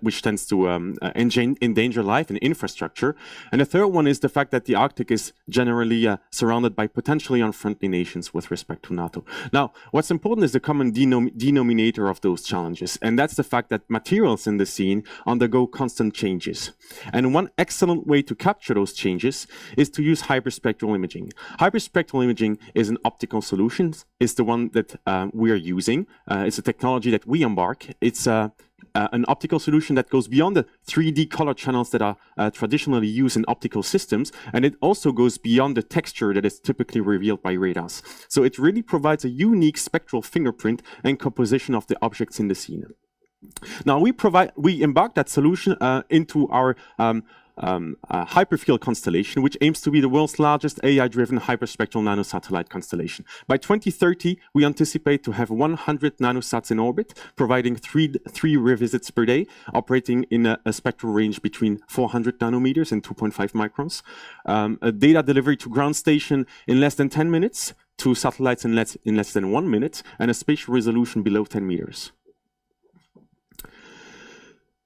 which tends to endanger life and infrastructure. And the third one is the fact that the Arctic is generally surrounded by potentially unfriendly nations with respect to NATO. Now, what's important is the common denominator of those challenges, and that's the fact that materials in the scene undergo constant changes. And one excellent way to capture those changes is to use hyperspectral imaging. Hyperspectral imaging is an optical solution. It's the one that we are using. It's a technology that we embark. It's an optical solution that goes beyond the 3D color channels that are traditionally used in optical systems, and it also goes beyond the texture that is typically revealed by radars. So it really provides a unique spectral fingerprint and composition of the objects in the scene. Now we embark that solution into our hyperfield constellation, which aims to be the world's largest AI-driven hyperspectral nanosatellite constellation. By 2030, we anticipate to have 100 nanosats in orbit, providing three revisits per day, operating in a spectral range between 400 nanometers and 2.5 microns. A data delivery to ground station in less than 10 minutes, to satellites in less than 1 minute, and a spatial resolution below 10 meters.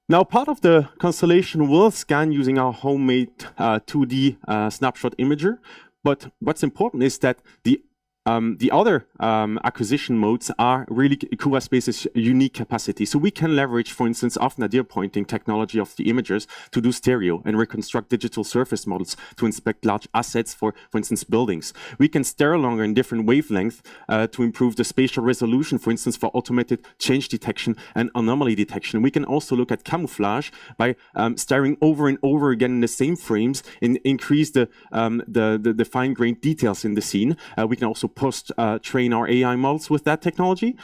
Now, part of the constellation will scan using our homemade 2D snapshot imager, but what's important is that the other acquisition modes are really Kuva Space's unique capacity. So we can leverage, for instance, off-nadir pointing technology of the imagers to do stereo and reconstruct digital surface models to inspect large assets, for instance, buildings. We can stare longer in different wavelengths to improve the spatial resolution, for instance, for automated change detection and anomaly detection. We can also look at camouflage by staring over and over again in the same frames and increase the fine-grained details in the scene. We can also post-train our AI models with that technology.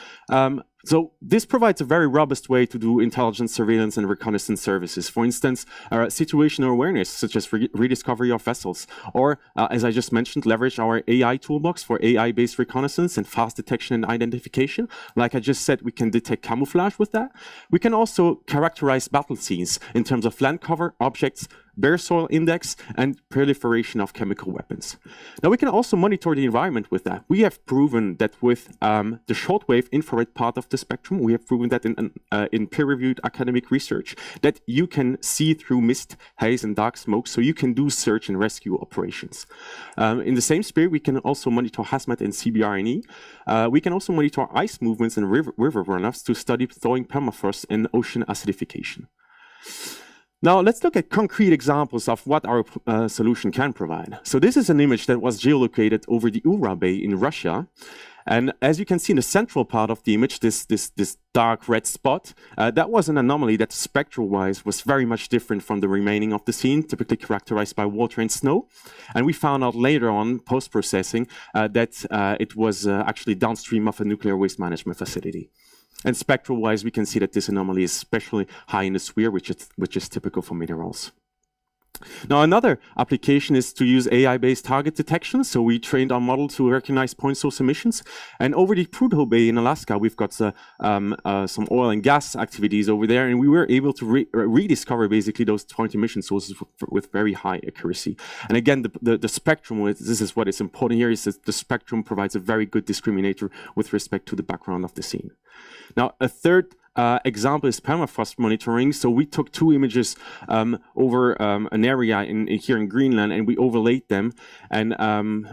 So this provides a very robust way to do intelligence, surveillance, and reconnaissance services. For instance, situational awareness, such as rediscovery of vessels, or, as I just mentioned, leverage our AI toolbox for AI-based reconnaissance and fast detection and identification. Like I just said, we can detect camouflage with that. We can also characterize battle scenes in terms of land cover, objects, bare soil index, and proliferation of chemical weapons. Now we can also monitor the environment with that. We have proven that with the shortwave infrared part of the spectrum, we have proven that in peer-reviewed academic research, that you can see through mist, haze, and dark smoke, so you can do search and rescue operations. In the same spirit, we can also monitor hazmat and CBRNE. We can also monitor ice movements and river runoffs to study thawing permafrost and ocean acidification. Now, let's look at concrete examples of what our solution can provide. So this is an image that was geolocated over the Ursa Bay in Russia. And as you can see in the central part of the image, this dark red spot, that was an anomaly that spectral-wise was very much different from the remaining of the scene, typically characterized by water and snow. And we found out later on, post-processing, that it was actually downstream of a nuclear waste management facility. And spectral-wise, we can see that this anomaly is especially high in the sphere, which is typical for minerals. Now, another application is to use AI-based target detection. So we trained our model to recognize point source emissions. And over the Prudhoe Bay in Alaska, we've got some oil and gas activities over there. And we were able to rediscover basically those point emission sources with very high accuracy. And again, the spectrum, this is what is important here, is that the spectrum provides a very good discriminator with respect to the background of the scene. Now, a third example is permafrost monitoring. So we took two images over an area here in Greenland, and we overlaid them, and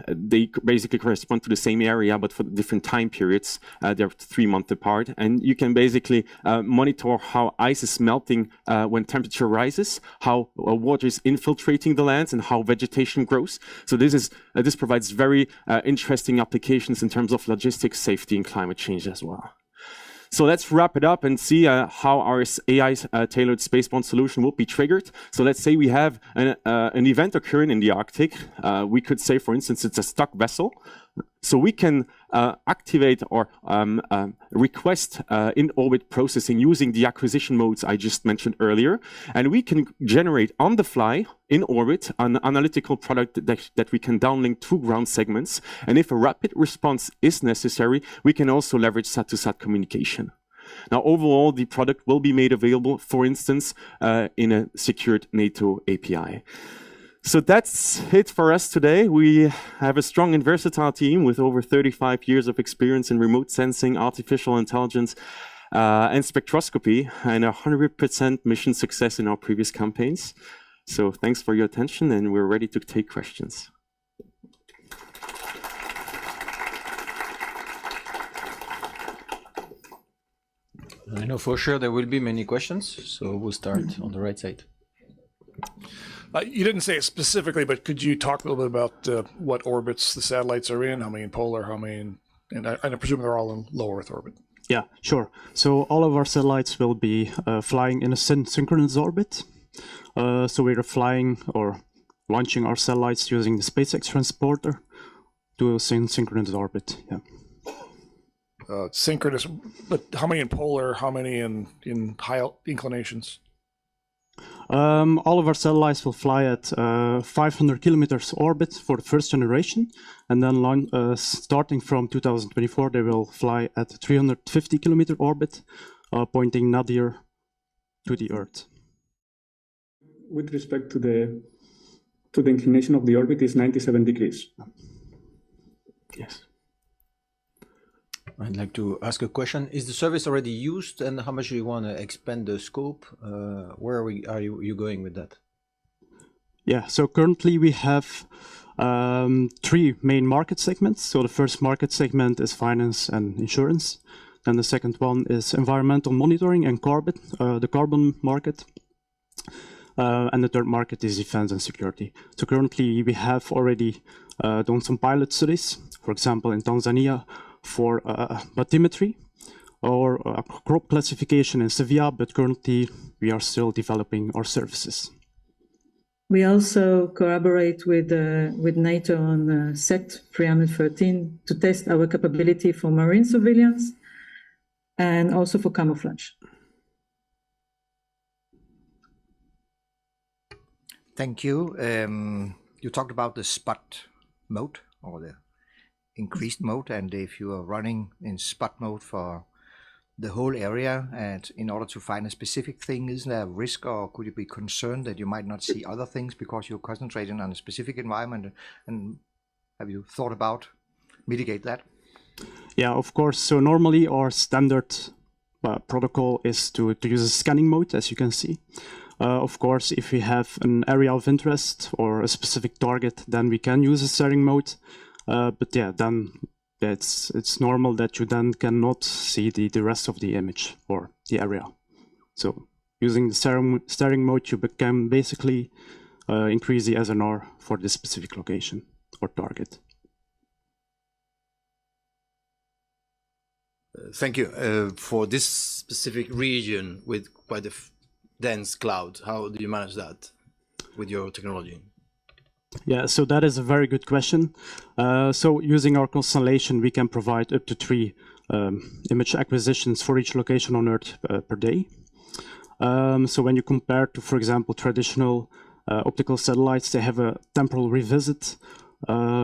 they basically correspond to the same area, but for different time periods. They're 3 months apart, and you can basically monitor how ice is melting when temperature rises, how water is infiltrating the lands, and how vegetation grows. So this provides very interesting applications in terms of logistics, safety, and climate change as well. So let's wrap it up and see how our AI tailored spaceborne solution will be triggered. So let's say we have an event occurring in the Arctic. We could say, for instance, it's a stuck vessel. So we can activate or request in-orbit processing using the acquisition modes I just mentioned earlier. And we can generate on the fly, in orbit, an analytical product that we can downlink to ground segments. And if a rapid response is necessary, we can also leverage SAT-to-SAT communication. Now, overall, the product will be made available, for instance, in a secured NATO API. So that's it for us today. We have a strong and versatile team with over 35 years of experience in remote sensing, artificial intelligence, and spectroscopy, and 100% mission success in our previous campaigns. So thanks for your attention, and we're ready to take questions. I know for sure there will be many questions, so we'll start on the right side. You didn't say it specifically, but could you talk a little bit about what orbits the satellites are in, how many in polar, how many in, and I presume they're all in low Earth orbit. Yeah, sure. So all of our satellites will be flying in a synchronous orbit. So we're flying or launching our satellites using the SpaceX transporter to a synchronous orbit. Yeah. Synchronous, but how many in polar, how many in high inclinations? All of our satellites will fly at 500 kilometers orbit for the first generation, and then starting from 2024, they will fly at 350 kilometer orbit, pointing nadir to the Earth. With respect to the inclination of the orbit is 97 degrees. Yes. I'd like to ask a question. Is the service already used, and how much do you want to expand the scope? Where are you going with that? Yeah, so currently we have 3 main market segments. So the first market segment is finance and insurance. And the second one is environmental monitoring and the carbon market. And the third market is defense and security. So currently we have already done some pilot studies, for example, in Tanzania, for bathymetry or crop classification in Sevilla, but currently we are still developing our services. We also collaborate with NATO on SET 313 to test our capability for marine surveillance and also for camouflage. Thank you. You talked about the spot mode or the increased mode, and if you are running in spot mode for the whole area and in order to find a specific thing, isn't there a risk, or could you be concerned that you might not see other things because you're concentrating on a specific environment? And have you thought about mitigate that? Yeah, of course. So normally our standard protocol is to use a scanning mode, as you can see. Of course, if we have an area of interest or a specific target, then we can use a steering mode. But yeah, then it's normal that you then cannot see the rest of the image or the area. So using the steering mode, you can basically increase the SNR for this specific location or target. Thank you. For this specific region with quite a dense cloud, how do you manage that with your technology? Yeah, so that is a very good question. So using our constellation, we can provide up to 3 image acquisitions for each location on Earth per day. So when you compare to, for example, traditional optical satellites, they have a temporal revisit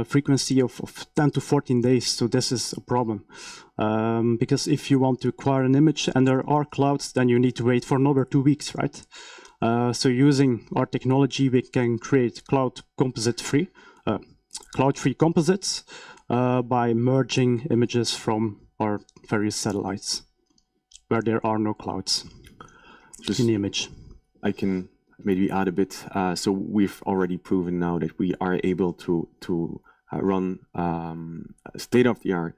frequency of 10 to 14 days. So this is a problem. Because if you want to acquire an image and there are clouds, then you need to wait for another 2 weeks, right? So using our technology, we can create cloud-free composites by merging images from our various satellites where there are no clouds in the image. I can maybe add a bit. So we've already proven now that we are able to run state-of-the-art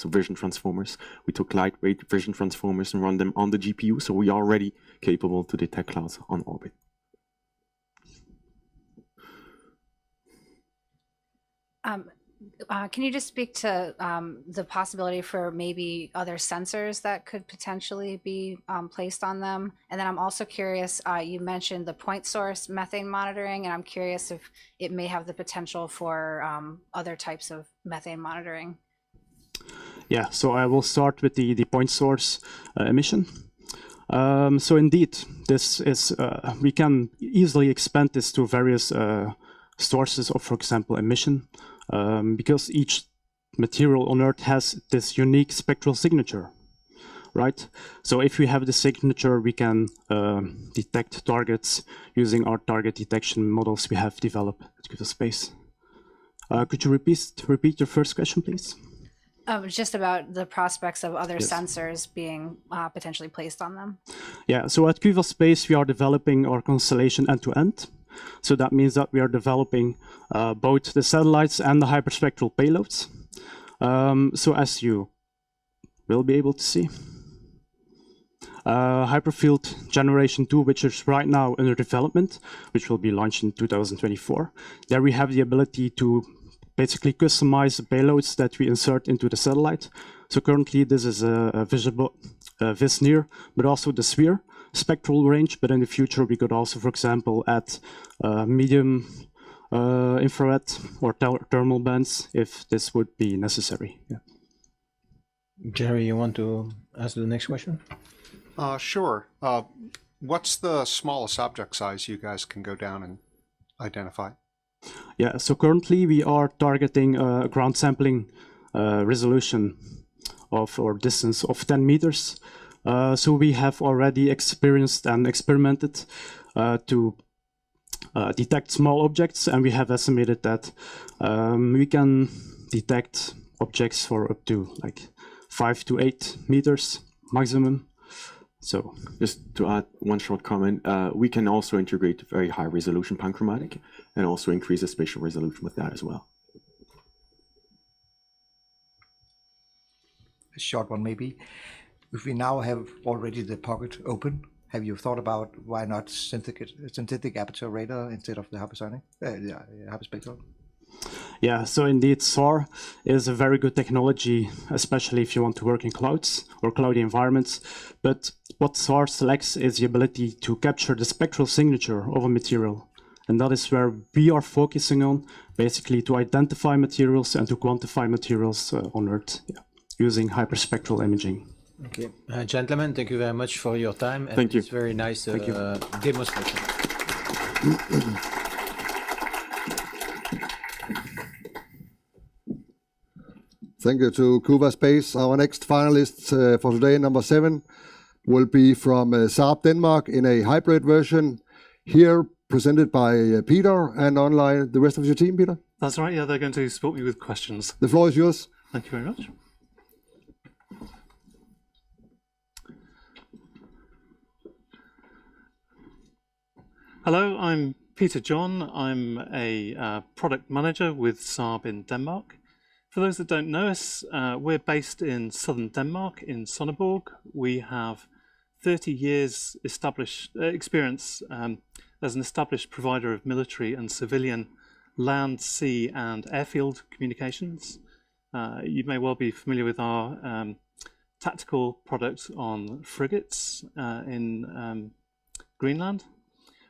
vision transformers. We took lightweight vision transformers and run them on the GPU, so we are already capable to detect clouds on orbit. Can you just speak to the possibility for maybe other sensors that could potentially be placed on them? And then I'm also curious, you mentioned the point source methane monitoring, and I'm curious if it may have the potential for other types of methane monitoring. Yeah, so I will start with the point source emission. So indeed, this is we can easily expand this to various sources of, for example, emission. Because each material on Earth has this unique spectral signature, right? So if we have the signature, we can detect targets using our target detection models we have developed at Google Space. Could you repeat your first question, please? Just about the prospects of other sensors being potentially placed on them. Yeah, so at Google Space, we are developing our constellation end-to-end. So that means that we are developing both the satellites and the hyperspectral payloads. So as you will be able to see, Hyperfield Generation 2, which is right now under development, which will be launched in 2024. There we have the ability to basically customize the payloads that we insert into the satellite. So currently this is a visible VisNear, but also the sphere spectral range, but in the future we could also, for example, add medium infrared or thermal bands if this would be necessary. Yeah. Jerry, you want to ask the next question? Sure. What's the smallest object size you guys can go down and identify? Yeah, so currently we are targeting ground sampling resolution of or distance of 10 meters. So we have already experienced and experimented to detect small objects, and we have estimated that we can detect objects for up to like 5 to 8 meters maximum. So just to add one short comment, we can also integrate very high resolution panchromatic and also increase the spatial resolution with that as well. A short one maybe. If we now have already the pocket open, have you thought about why not synthetic aperture radar instead of the hyperspectral? Yeah, so indeed SAR is a very good technology, especially if you want to work in clouds or cloudy environments. But what SAR selects is the ability to capture the spectral signature of a material. And that is where we are focusing on, basically to identify materials and to quantify materials on Earth using hyperspectral imaging. Okay, gentlemen, thank you very much for your time. And thank you. It's very nice demonstration. Thank you to Kuva Space. Our next finalists for today, number 7, will be from Saab Denmark in a hybrid version. Here presented by Peter, and online the rest of your team, Peter. That's right, yeah, they're going to support me with questions. The floor is yours. Thank you very much. Hello, I'm Peter John. I'm a product manager with Saab in Denmark. For those that don't know us, we're based in southern Denmark, in Sonneborg. We have 30 years experience as an established provider of military and civilian land, sea and airfield communications. You may well be familiar with our tactical product on frigates in Greenland.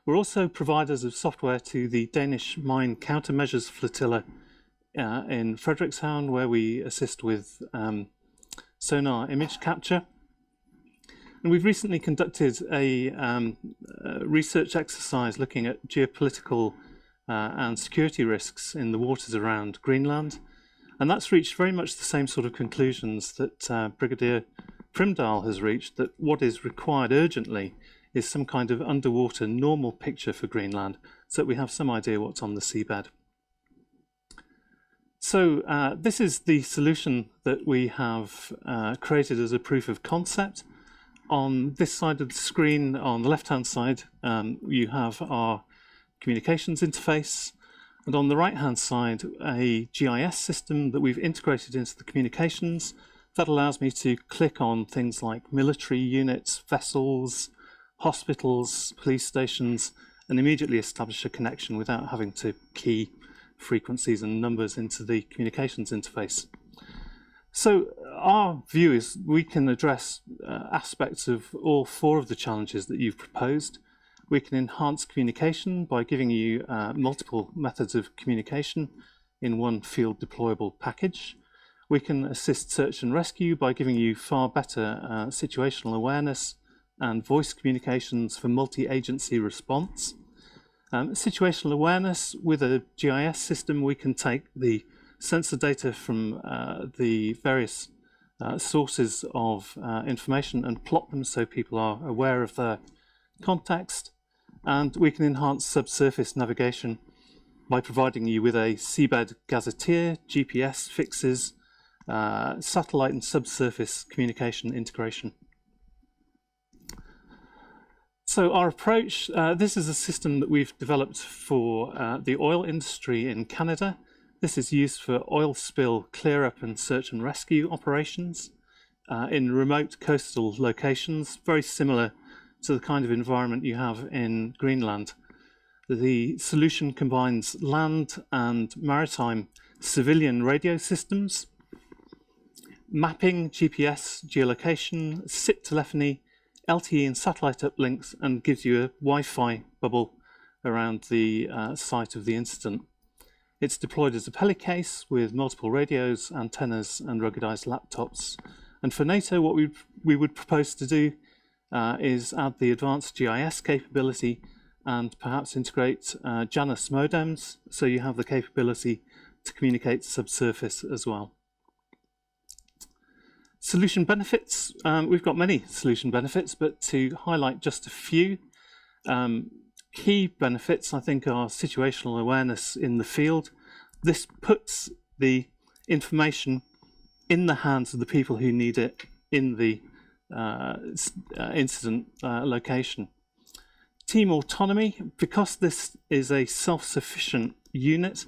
We're also providers of software to the Danish mine countermeasures flotilla in Frederikshavn, where we assist with sonar image capture. And we've recently conducted a research exercise looking at geopolitical and security risks in the waters around Greenland. And that's reached very much the same sort of conclusions that Brigadier Primdahl has reached, that what is required urgently is some kind of underwater normal picture for Greenland, so that we have some idea what's on the seabed. So this is the solution that we have created as a proof of concept. On this side of the screen, on the left-hand side, you have our communications interface, and on the right-hand side, a GIS system that we've integrated into the communications that allows me to click on things like military units, vessels, hospitals, police stations, and immediately establish a connection without having to key frequencies and numbers into the communications interface. So our view is we can address aspects of all 4 of the challenges that you've proposed. We can enhance communication by giving you multiple methods of communication in one field deployable package. We can assist search and rescue by giving you far better situational awareness and voice communications for multi-agency response. Situational awareness, with a GIS system, we can take the sensor data from the various sources of information and plot them so people are aware of their context. And we can enhance subsurface navigation by providing you with a seabed gazetteer, GPS fixes, satellite and subsurface communication integration. So our approach, this is a system that we've developed for the oil industry in Canada. This is used for oil spill clear-up and search and rescue operations in remote coastal locations, very similar to the kind of environment you have in Greenland. The solution combines land and maritime civilian radio systems, mapping, GPS, geolocation, SIP telephony, LTE and satellite uplinks, and gives you a Wi-Fi bubble around the site of the incident. It's deployed as a pelicase with multiple radios, antennas, and ruggedized laptops. And for NATO, what we would propose to do is add the advanced GIS capability and perhaps integrate Janus modems, so you have the capability to communicate subsurface as well. Solution benefits, we've got many solution benefits, but to highlight just a few, key benefits I think are situational awareness in the field. This puts the information in the hands of the people who need it in the incident location. Team autonomy, because this is a self-sufficient unit,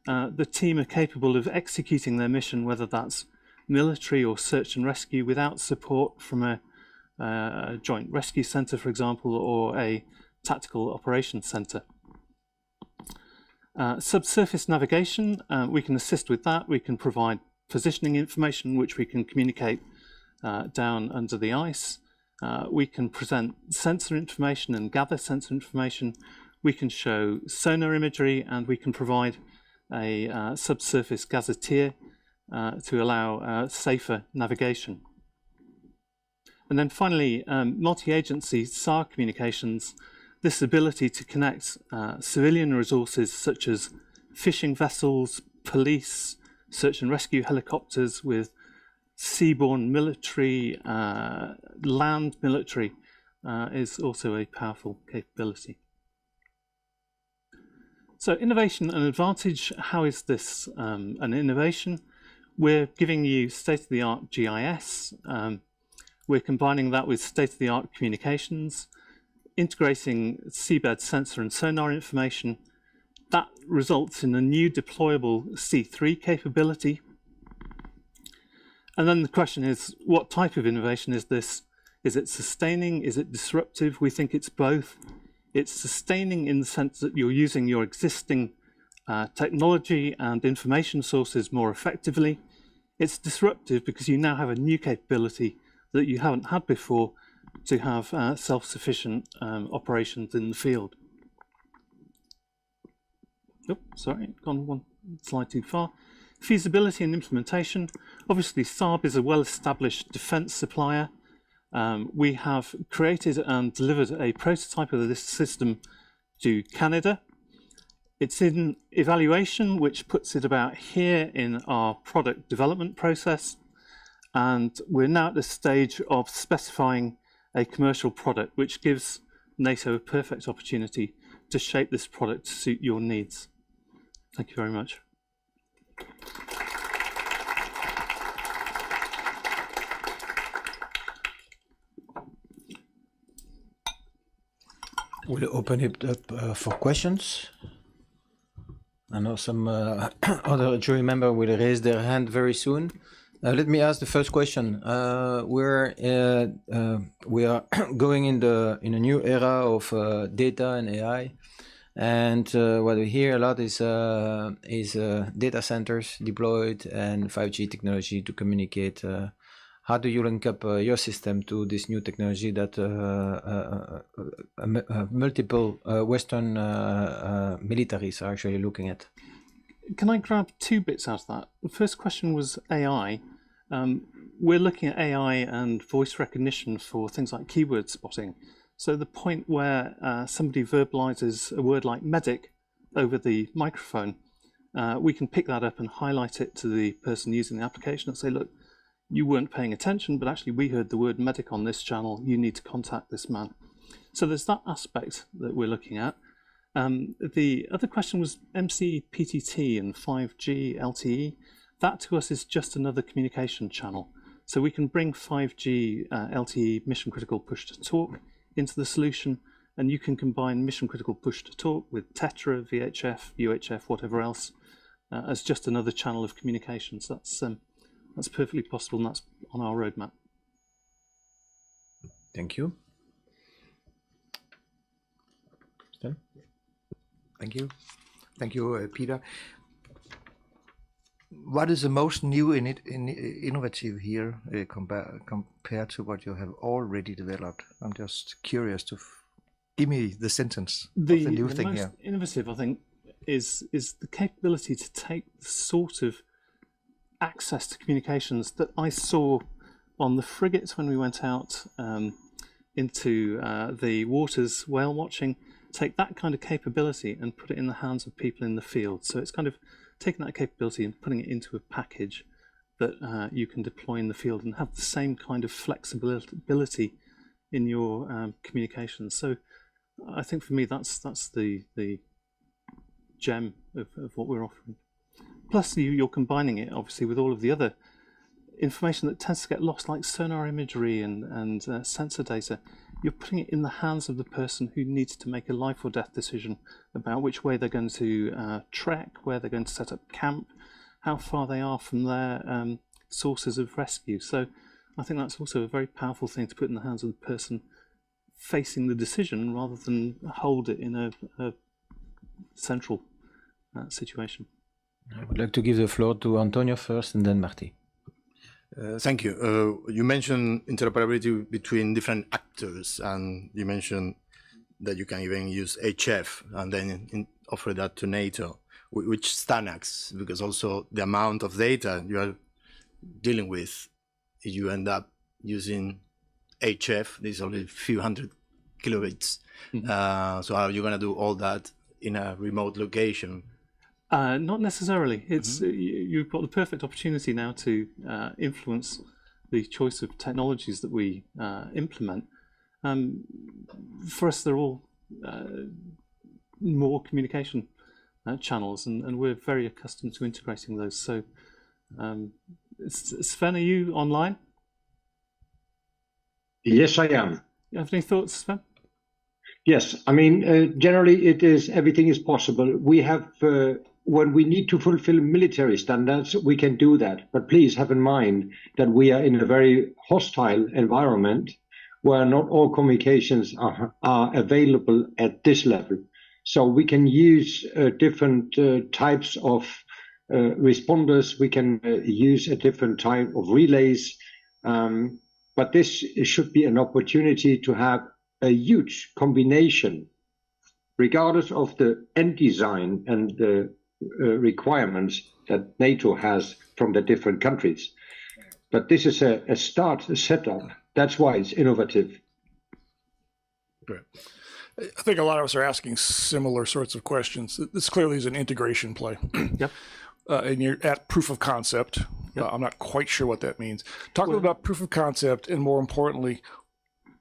the team are capable of executing their mission, whether that's military or search and rescue, without support from a joint rescue center, for example, or a tactical operations center. Subsurface navigation, we can assist with that. We can provide positioning information, which we can communicate down under the ice. We can present sensor information and gather sensor information. We can show sonar imagery, and we can provide a subsurface gazetteer to allow safer navigation. And then finally, multi-agency SAR communications, this ability to connect civilian resources such as fishing vessels, police, search and rescue helicopters with seaborne military, land military, is also a powerful capability. So innovation and advantage, how is this an innovation? We're giving you state-of-the-art GIS. We're combining that with state-of-the-art communications, integrating seabed sensor and sonar information. That results in a new deployable C3 capability. And then the question is, what type of innovation is this? Is it sustaining? Is it disruptive? We think it's both. It's sustaining in the sense that you're using your existing technology and information sources more effectively. It's disruptive because you now have a new capability that you haven't had before to have self-sufficient operations in the field. Oh, sorry, gone one slide too far. Feasibility and implementation. Obviously, Saab is a well-established defense supplier. We have created and delivered a prototype of this system to Canada. It's in evaluation, which puts it about here in our product development process. And we're now at the stage of specifying a commercial product, which gives NATO a perfect opportunity to shape this product to suit your needs. Thank you very much. We'll open it up for questions. I know some other jury member will raise their hand very soon. Let me ask the first question. We are going in a new era of data and AI, And what we hear a lot is data centers deployed and 5G technology to communicate. How do you link up your system to this new technology that multiple Western militaries are actually looking at? Can I grab two bits out of that? The first question was AI. We're looking at AI and voice recognition for things like keyword spotting. So the point where somebody verbalizes a word like medic over the microphone, we can pick that up and highlight it to the person using the application and say, look, you weren't paying attention, but actually we heard the word medic on this channel. You need to contact this man. So there's that aspect that we're looking at. The other question was MCPTT and 5G LTE. That to us is just another communication channel. So we can bring 5G LTE mission critical push to talk into the solution, and you can combine mission critical push to talk with Tetra, VHF, UHF, whatever else, as just another channel of communication. So that's perfectly possible, and that's on our roadmap. Thank you. Thank you. Thank you, Peter. What is the most new innovative here compared to what you have already developed? I'm just curious to give me the sentence of the new thing here. The most innovative, I think, is the capability to take the sort of access to communications that I saw on the frigates when we went out into the waters whale watching, take that kind of capability and put it in the hands of people in the field. So it's kind of taking that capability and putting it into a package that you can deploy in the field and have the same kind of flexibility in your communications. So I think for me that's the gem of what we're offering. Plus you're combining it obviously with all of the other information that tends to get lost, like sonar imagery and sensor data. You're putting it in the hands of the person who needs to make a life or death decision about which way they're going to trek, where they're going to set up camp, how far they are from their sources of rescue. So I think that's also a very powerful thing to put in the hands of the person facing the decision rather than hold it in a central situation. I would like to give the floor to Antonio first and then Marty. Thank you. You mentioned interoperability between different actors, and you mentioned that you can even use HF and then offer that to NATO. Which standards? Because also the amount of data you are dealing with, you end up using HF. There's only a few hundred kilobits. Mm-hmm. So how are you going to do all that in a remote location? Not necessarily. It's you've got the perfect opportunity now to influence the choice of technologies that we implement. For us, they're all more communication channels, and we're very accustomed to integrating those. So, Sven, are you online? Yes, I am. You have any thoughts, Sven? Yes, I mean, generally everything is possible. We have, when we need to fulfill military standards, we can do that. But please have in mind that we are in a very hostile environment where not all communications are available at this level. So we can use different types of responders. We can use a different type of relays. But this should be an opportunity to have a huge combination, regardless of the end design and the requirements that NATO has from the different countries. But this is a setup. That's why it's innovative. Great. I think a lot of us are asking similar sorts of questions. This clearly is an integration play. Yep. And you're at proof of concept. Yep. I'm not quite sure what that means. Talk about proof of concept, and more importantly,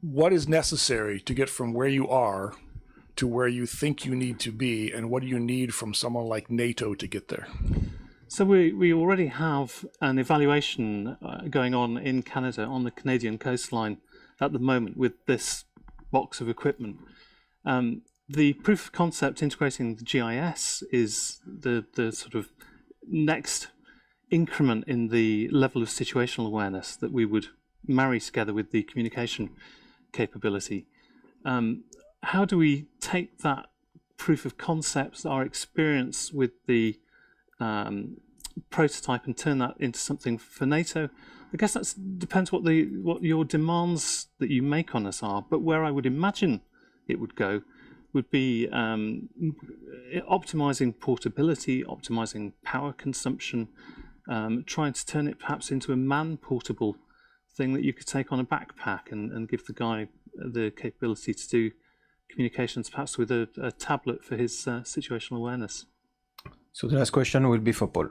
what is necessary to get from where you are to where you think you need to be, and what do you need from someone like NATO to get there? So we already have an evaluation going on in Canada, on the Canadian coastline at the moment, with this box of equipment. The proof of concept integrating the GIS is the sort of next increment in the level of situational awareness that we would marry together with the communication capability. How do we take that proof of concepts, our experience with the prototype, and turn that into something for NATO. I guess that depends what your demands that you make on us are. But where I would imagine it would go would be optimizing portability, optimizing power consumption, trying to turn it perhaps into a man-portable thing that you could take on a backpack and give the guy the capability to do communications, perhaps with a tablet for his situational awareness. So the last question will be for Paul.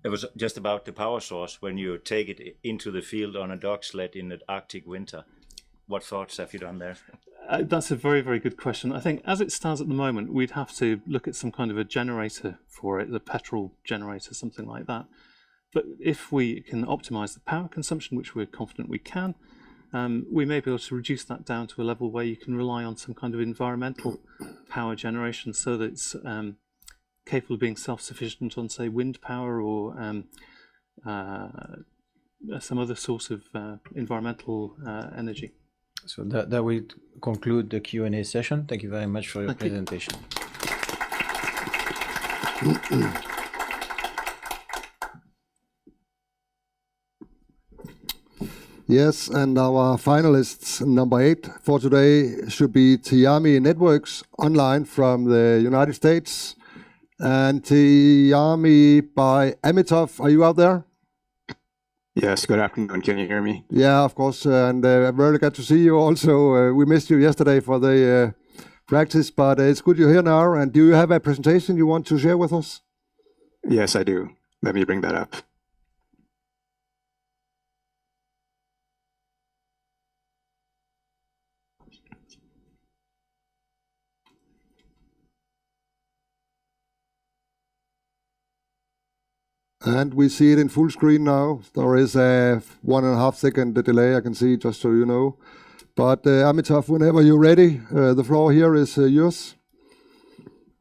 It was just about the power source. When you take it into the field on a dog sled in the Arctic winter, what thoughts have you done there? That's a very, very good question. I think as it stands at the moment, we'd have to look at some kind of a generator for it, the petrol generator, something like that. But if we can optimize the power consumption, which we're confident we can, we may be able to reduce that down to a level where you can rely on some kind of environmental power generation so that it's capable of being self-sufficient on, say, wind power or some other source of environmental energy. So that will conclude the Q&A session. Thank you very much for your presentation. Yes, and our finalists, number 8 for today, should be Tiami Networks, online from the United States. And Tiami by Amitov, are you out there? Yes, good afternoon. Can you hear me? Yeah, of course, and I'm very glad to see you also. We missed you yesterday for the practice, but it's good you're here now. And do you have a presentation you want to share with us? Yes, I do. Let me bring that up. And we see it in full screen now. There is a 1.5 second delay, I can see, just so you know. But Amitov, whenever you're ready, the floor here is yours.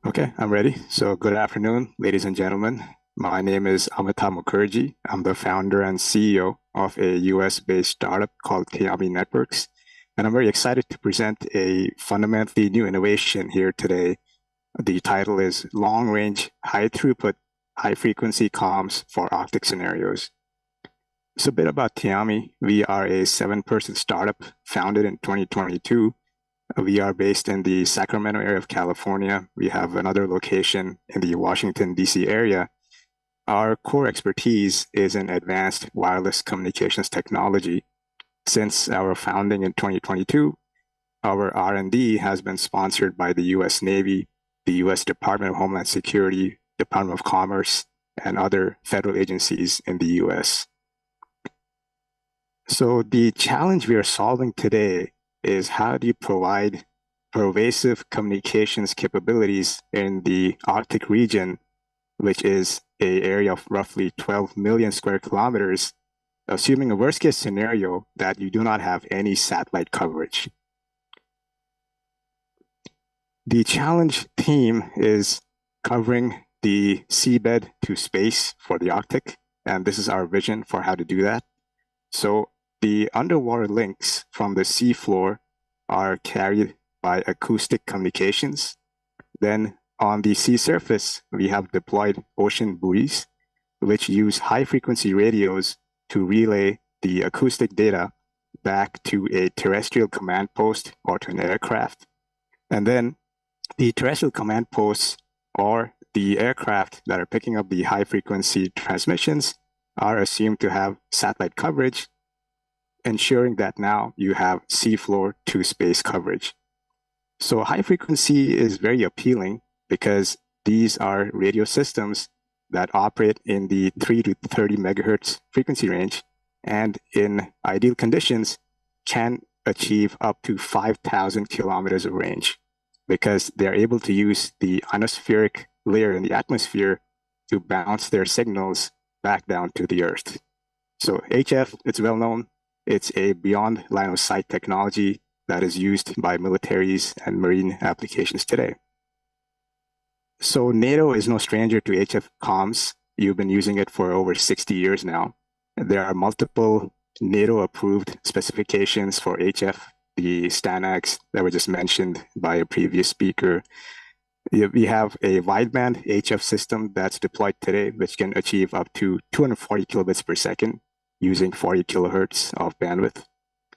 Okay, I'm ready. So good afternoon, ladies and gentlemen. My name is Amitav Mukherjee. I'm the founder and CEO of a US-based startup called Tiami Networks. And I'm very excited to present a fundamentally new innovation here today. The title is Long Range High Throughput High-Frequency Comms for Arctic Scenarios. So a bit about Tiami. We are a 7-person startup founded in 2022. We are based in the Sacramento area of California. We have another location in the Washington, D.C. area. Our core expertise is in advanced wireless communications technology. Since our founding in 2022, our R&D has been sponsored by the U.S. Navy, the U.S. Department of Homeland Security, Department of Commerce, and other federal agencies in the US. So the challenge we are solving today is how do you provide pervasive communications capabilities in the Arctic region, which is an area of roughly 12 million square kilometers, assuming a worst case scenario that you do not have any satellite coverage. The challenge theme is covering the seabed to space for the Arctic, and this is our vision for how to do that. So the underwater links from the seafloor are carried by acoustic communications. Then on the sea surface, we have deployed ocean buoys, which use high-frequency radios to relay the acoustic data back to a terrestrial command post or to an aircraft. And then the terrestrial command posts or the aircraft that are picking up the high-frequency transmissions are assumed to have satellite coverage, ensuring that now you have seafloor to space coverage. So high frequency is very appealing because these are radio systems that operate in the 3 to 30 megahertz frequency range, and in ideal conditions can achieve up to 5,000 kilometers of range because they're able to use the ionospheric layer in the atmosphere to bounce their signals back down to the Earth. So HF, it's well known. It's a beyond line of sight technology that is used by militaries and marine applications today. So NATO is no stranger to HF comms. You've been using it for over 60 years now. There are multiple NATO-approved specifications for HF, the STANAGs that were just mentioned by a previous speaker. We have a wideband HF system that's deployed today, which can achieve up to 240 kilobits per second using 40 kilohertz of bandwidth.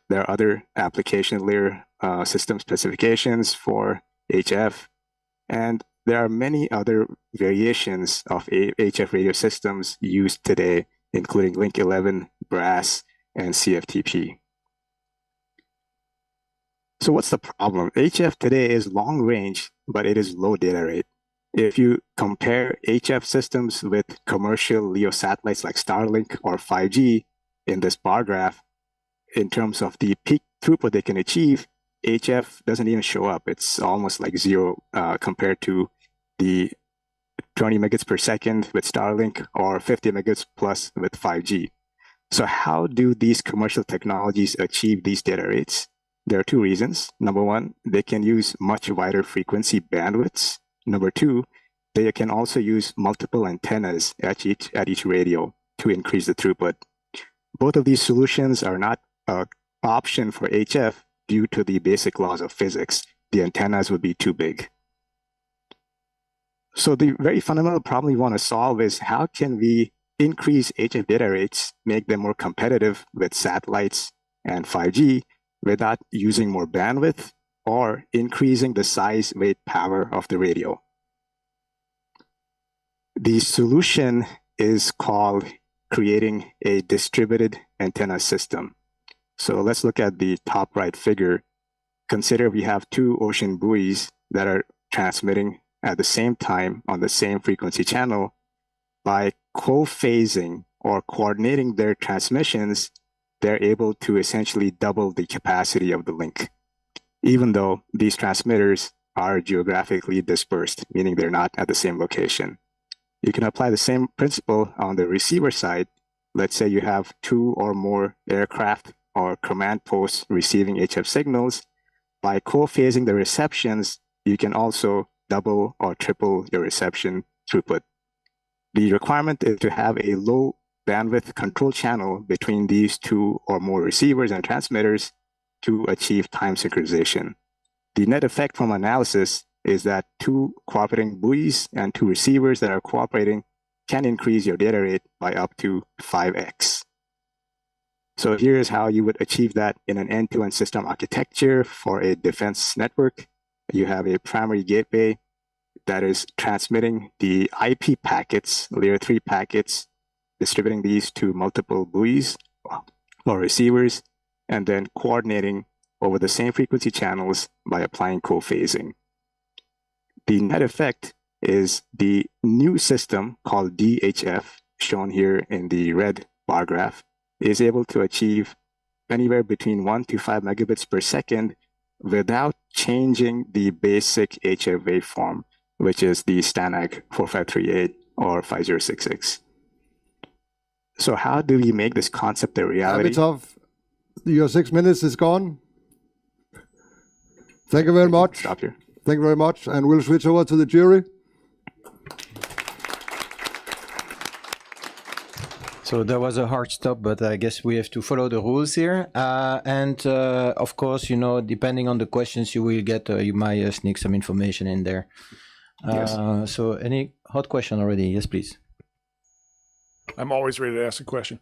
There are other application layer system specifications for HF, and there are many other variations of HF radio systems used today, including Link 11, Brass, and CFTP. So what's the problem? HF today is long range, but it is low data rate. If you compare HF systems with commercial LEO satellites like Starlink or 5G in this bar graph, in terms of the peak throughput they can achieve, HF doesn't even show up. It's almost like zero compared to the 20 megabits per second with Starlink or 50 megabits plus with 5G. So how do these commercial technologies achieve these data rates? There are two reasons. Number one, they can use much wider frequency bandwidths. Number two, they can also use multiple antennas at each radio to increase the throughput. Both of these solutions are not an option for HF due to the basic laws of physics. The antennas would be too big. So the very fundamental problem we want to solve is how can we increase HF data rates, make them more competitive with satellites and 5G without using more bandwidth or increasing the size, weight, power of the radio. The solution is called creating a distributed antenna system. So let's look at the top right figure. Consider we have two ocean buoys that are transmitting at the same time on the same frequency channel. By co-phasing or coordinating their transmissions, they're able to essentially double the capacity of the link, even though these transmitters are geographically dispersed, meaning they're not at the same location. You can apply the same principle on the receiver side. Let's say you have two or more aircraft or command posts receiving HF signals. By co-phasing the receptions, you can also double or triple your reception throughput. The requirement is to have a low bandwidth control channel between these two or more receivers and transmitters to achieve time synchronization. The net effect from analysis is that two cooperating buoys and two receivers that are cooperating can increase your data rate by up to 5x. So here's how you would achieve that in an end-to-end system architecture for a defense network. You have a primary gateway that is transmitting the IP packets, layer 3 packets, distributing these to multiple buoys or receivers, and then coordinating over the same frequency channels by applying co-phasing. The net effect is the new system called DHF, shown here in the red bar graph, is able to achieve anywhere between 1 to 5 megabits per second without changing the basic HF waveform, which is the STANAG 4538 or 5066. So how do we make this concept a reality? Amitov, your 6 minutes is gone. Thank you very much. Stop here. Thank you very much. And we'll switch over to the jury. So that was a hard stop, but I guess we have to follow the rules here. Of course, you know, depending on the questions you will get, you might sneak some information in there. Yes. So any hot question already? Yes, please. I'm always ready to ask a question.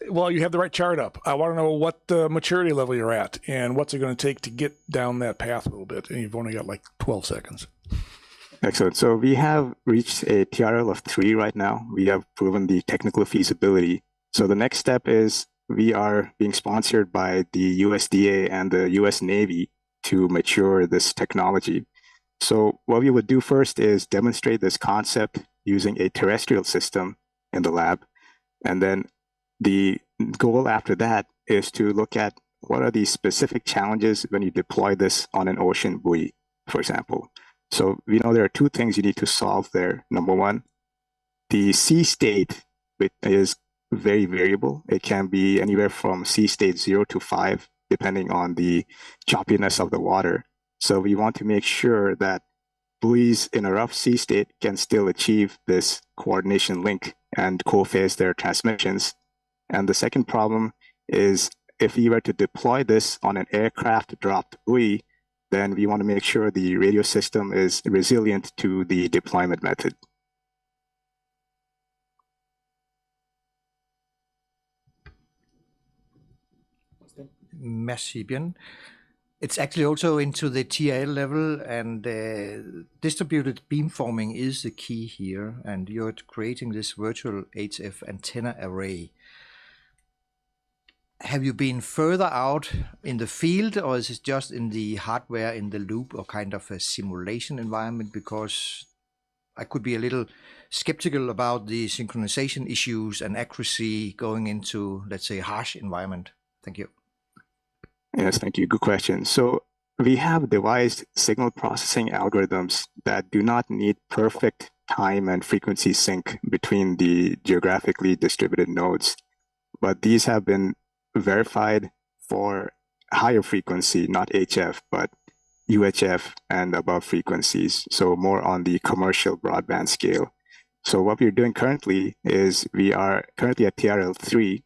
Well, you have the right chart up. I want to know what maturity level you're at and what's it going to take to get down that path a little bit. And you've only got like 12 seconds. Excellent. So we have reached a TRL of 3 right now. We have proven the technical feasibility. So the next step is we are being sponsored by the USDA and the US Navy to mature this technology. So what we would do first is demonstrate this concept using a terrestrial system in the lab. And then the goal after that is to look at what are the specific challenges when you deploy this on an ocean buoy, for example. So we know there are 2 things you need to solve there. Number one, the sea state is very variable. It can be anywhere from sea state 0 to 5, depending on the choppiness of the water. So we want to make sure that buoys in a rough sea state can still achieve this coordination link and co-phase their transmissions. And the second problem is if you were to deploy this on an aircraft dropped buoy, then we want to make sure the radio system is resilient to the deployment method. Merci bien. It's actually also into the TRL level, and distributed beamforming is the key here, and you're creating this virtual HF antenna array. Have you been further out in the field, or is it just in the hardware in the loop, or kind of a simulation environment? Because I could be a little skeptical about the synchronization issues and accuracy going into, let's say, a harsh environment. Thank you. Yes, thank you. Good question. So we have devised signal processing algorithms that do not need perfect time and frequency sync between the geographically distributed nodes, but these have been verified for higher frequency, not HF, but UHF and above frequencies, so more on the commercial broadband scale. So what we're doing currently is we are currently at TRL3,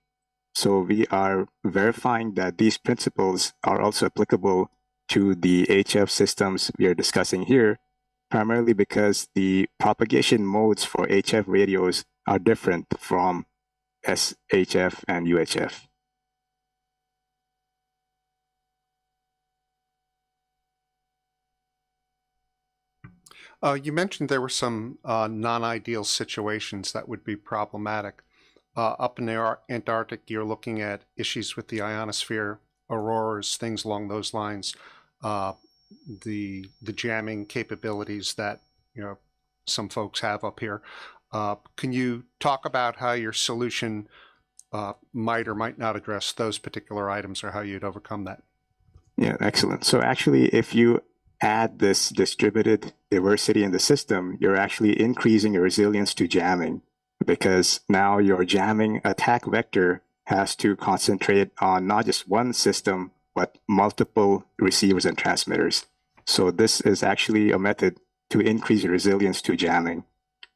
so we are verifying that these principles are also applicable to the HF systems we are discussing here, primarily because the propagation modes for HF radios are different from SHF and UHF. You mentioned there were some non-ideal situations that would be problematic. Up in the Antarctic, you're looking at issues with the ionosphere, auroras, things along those lines, the jamming capabilities that some folks have up here. Can you talk about how your solution might or might not address those particular items, or how you'd overcome that? Yeah, excellent. So actually, if you add this distributed diversity in the system, you're actually increasing your resilience to jamming, because now your jamming attack vector has to concentrate on not just one system, but multiple receivers and transmitters. So this is actually a method to increase your resilience to jamming.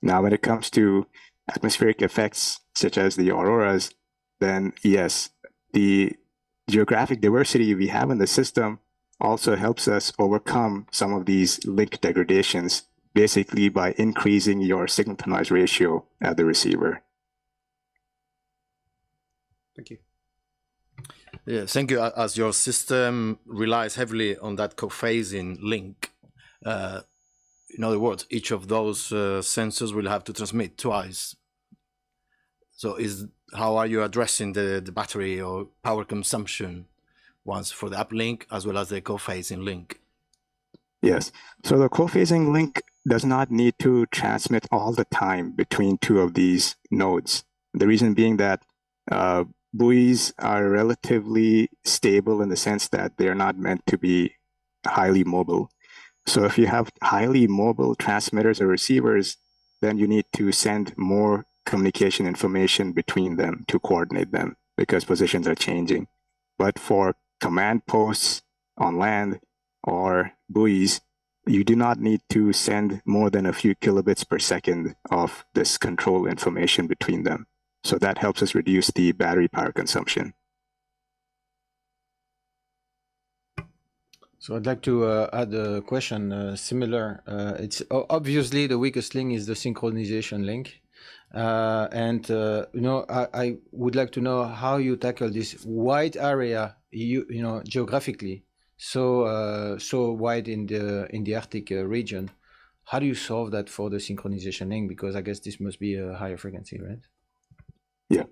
Now, when it comes to atmospheric effects, such as the auroras, then yes, the geographic diversity we have in the system also helps us overcome some of these link degradations, basically by increasing your signal to noise ratio at the receiver. Thank you. Yeah, thank you. As your system relies heavily on that co-phasing link, in other words, each of those sensors will have to transmit twice. So how are you addressing the battery or power consumption once for the uplink as well as the co-phasing link? Yes. So the co-phasing link does not need to transmit all the time between two of these nodes. The reason being that buoys are relatively stable in the sense that they're not meant to be highly mobile. So if you have highly mobile transmitters or receivers, then you need to send more communication information between them to coordinate them, because positions are changing. But for command posts on land or buoys, you do not need to send more than a few kilobits per second of this control information between them. So that helps us reduce the battery power consumption. So I'd like to add a question similar. It's obviously the weakest link is the synchronization link. I would like to know how you tackle this wide area, geographically, so wide in the Arctic region. How do you solve that for the synchronization link? Because I guess this must be a higher frequency, right? Yeah.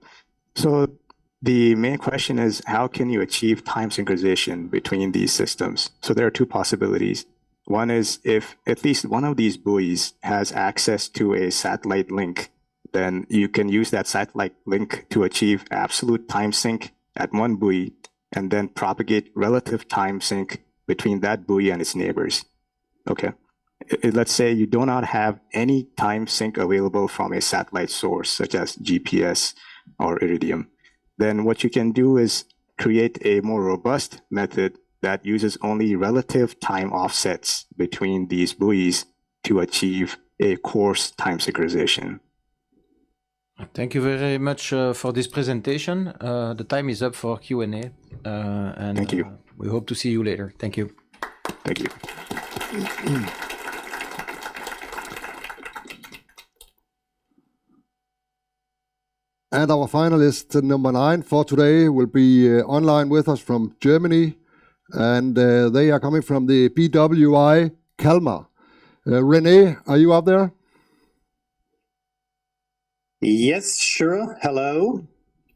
So the main question is, how can you achieve time synchronization between these systems? So there are two possibilities. One is if at least one of these buoys has access to a satellite link, then you can use that satellite link to achieve absolute time sync at one buoy and then propagate relative time sync between that buoy and its neighbors. Okay. Let's say you do not have any time sync available from a satellite source, such as GPS or Iridium. Then what you can do is create a more robust method that uses only relative time offsets between these buoys to achieve a coarse time synchronization. Thank you very much for this presentation. The time is up for Q&A. And thank you. We hope to see you later. Thank you. Thank you. And our finalist number 9 for today will be online with us from Germany, and they are coming from the BWI Kalmar. René, are you up there? Yes, sure. Hello.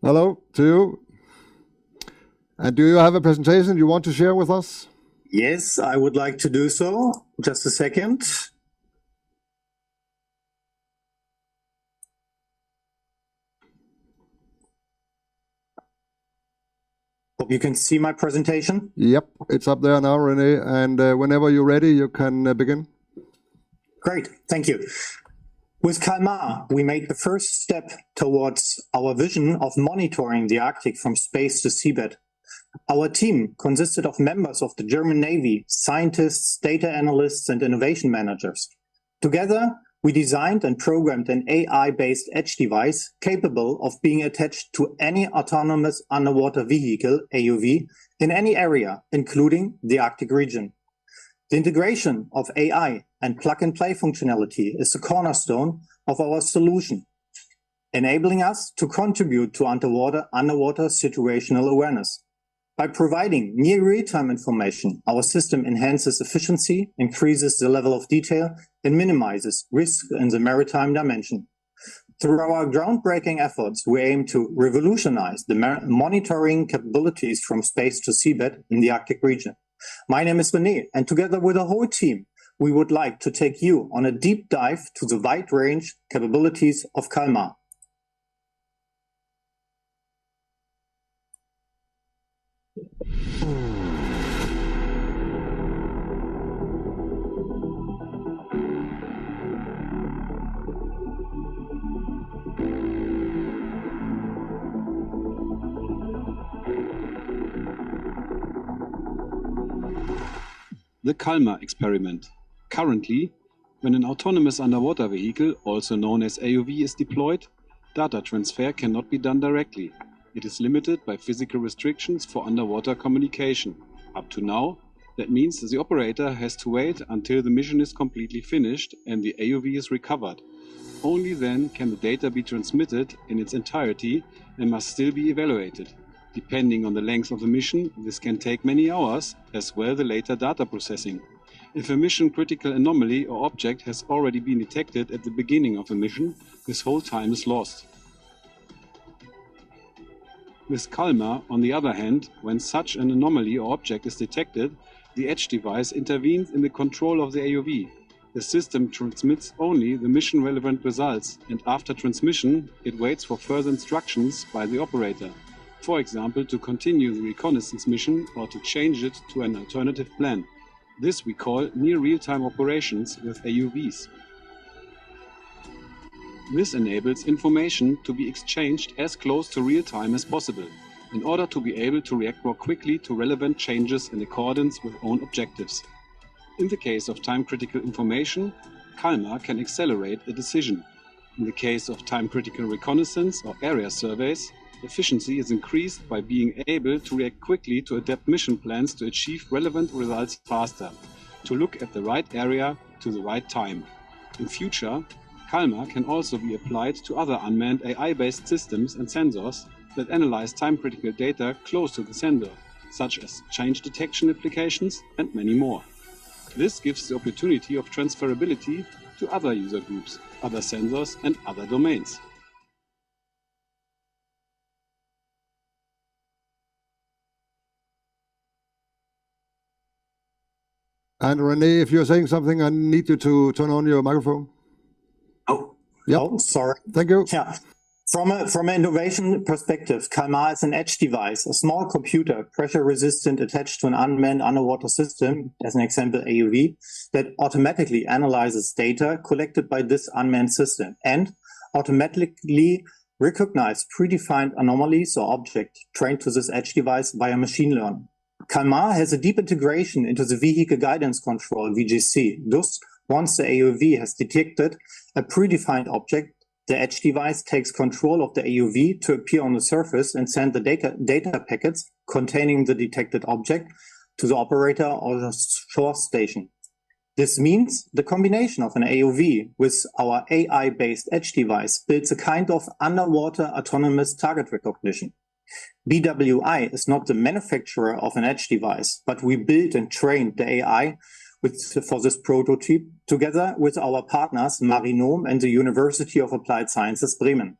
Hello to you. And do you have a presentation you want to share with us? Yes, I would like to do so. Just a second. Hope you can see my presentation. Yep, it's up there now, René. And whenever you're ready, you can begin. Great, thank you. With Kalmar, we made the first step towards our vision of monitoring the Arctic from space to seabed. Our team consisted of members of the German Navy, scientists, data analysts, and innovation managers. Together, we designed and programmed an AI-based edge device capable of being attached to any autonomous underwater vehicle, AUV, in any area, including the Arctic region. The integration of AI and plug-and-play functionality is the cornerstone of our solution, enabling us to contribute to underwater situational awareness. By providing near real-time information, our system enhances efficiency, increases the level of detail, and minimizes risk in the maritime dimension. Through our groundbreaking efforts, we aim to revolutionize the monitoring capabilities from space to seabed in the Arctic region. My name is René, and together with the whole team, we would like to take you on a deep dive to the wide range capabilities of Kalmar. The Kalmar experiment. Currently, when an autonomous underwater vehicle, also known as AUV, is deployed, data transfer cannot be done directly. It is limited by physical restrictions for underwater communication. Up to now, that means the operator has to wait until the mission is completely finished and the AUV is recovered. Only then can the data be transmitted in its entirety and must still be evaluated. Depending on the length of the mission, this can take many hours, as well the later data processing. If a mission-critical anomaly or object has already been detected at the beginning of a mission, this whole time is lost. With Kalmar, on the other hand, when such an anomaly or object is detected, the edge device intervenes in the control of the AUV. The system transmits only the mission-relevant results, and after transmission, it waits for further instructions by the operator. For example, to continue the reconnaissance mission or to change it to an alternative plan. This we call near real-time operations with AUVs. This enables information to be exchanged as close to real-time as possible, in order to be able to react more quickly to relevant changes in accordance with own objectives. In the case of time-critical information, Kalmar can accelerate a decision. In the case of time-critical reconnaissance or area surveys, efficiency is increased by being able to react quickly to adapt mission plans to achieve relevant results faster, to look at the right area to the right time. In future, Kalmar can also be applied to other unmanned AI-based systems and sensors that analyze time-critical data close to the sender, such as change detection applications and many more. This gives the opportunity of transferability to other user groups, other sensors and other domains. And René, if you're saying something, I need you to turn on your microphone. Yep. Oh, sorry. Thank you. Yeah. From an innovation perspective, Kalmar is an edge device, a small computer, pressure-resistant, attached to an unmanned underwater system, as an example AUV, that automatically analyzes data collected by this unmanned system and automatically recognize predefined anomalies or objects trained to this edge device via machine learning. Kalmar has a deep integration into the Vehicle Guidance Control, VGC. Thus, once the AUV has detected a predefined object, the edge device takes control of the AUV to appear on the surface and send the data packets containing the detected object to the operator or the shore station. This means the combination of an AOV with our AI-based edge device builds a kind of underwater autonomous target recognition. BWI is not the manufacturer of an edge device, but we built and trained the AI for this prototype together with our partners Marinome and the University of Applied Sciences Bremen.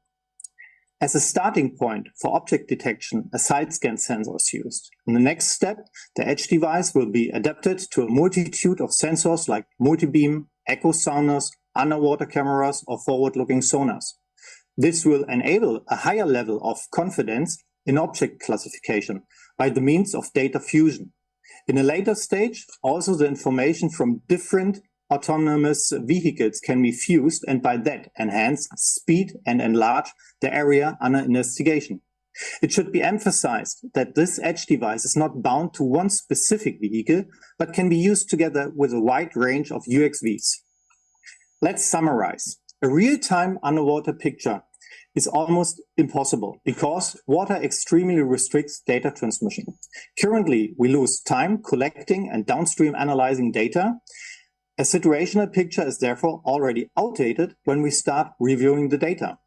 As a starting point for object detection, a side scan sensor is used. In the next step, the edge device will be adapted to a multitude of sensors like multibeam, echo sounders, underwater cameras, or forward-looking sonars. This will enable a higher level of confidence in object classification by the means of data fusion. In a later stage, also the information from different autonomous vehicles can be fused and by that enhance speed and enlarge the area under investigation. It should be emphasized that this edge device is not bound to one specific vehicle, but can be used together with a wide range of UXVs. Let's summarize. A real-time underwater picture is almost impossible because water extremely restricts data transmission. Currently, we lose time collecting and downstream analyzing data. A situational picture is therefore already outdated when we start reviewing the data.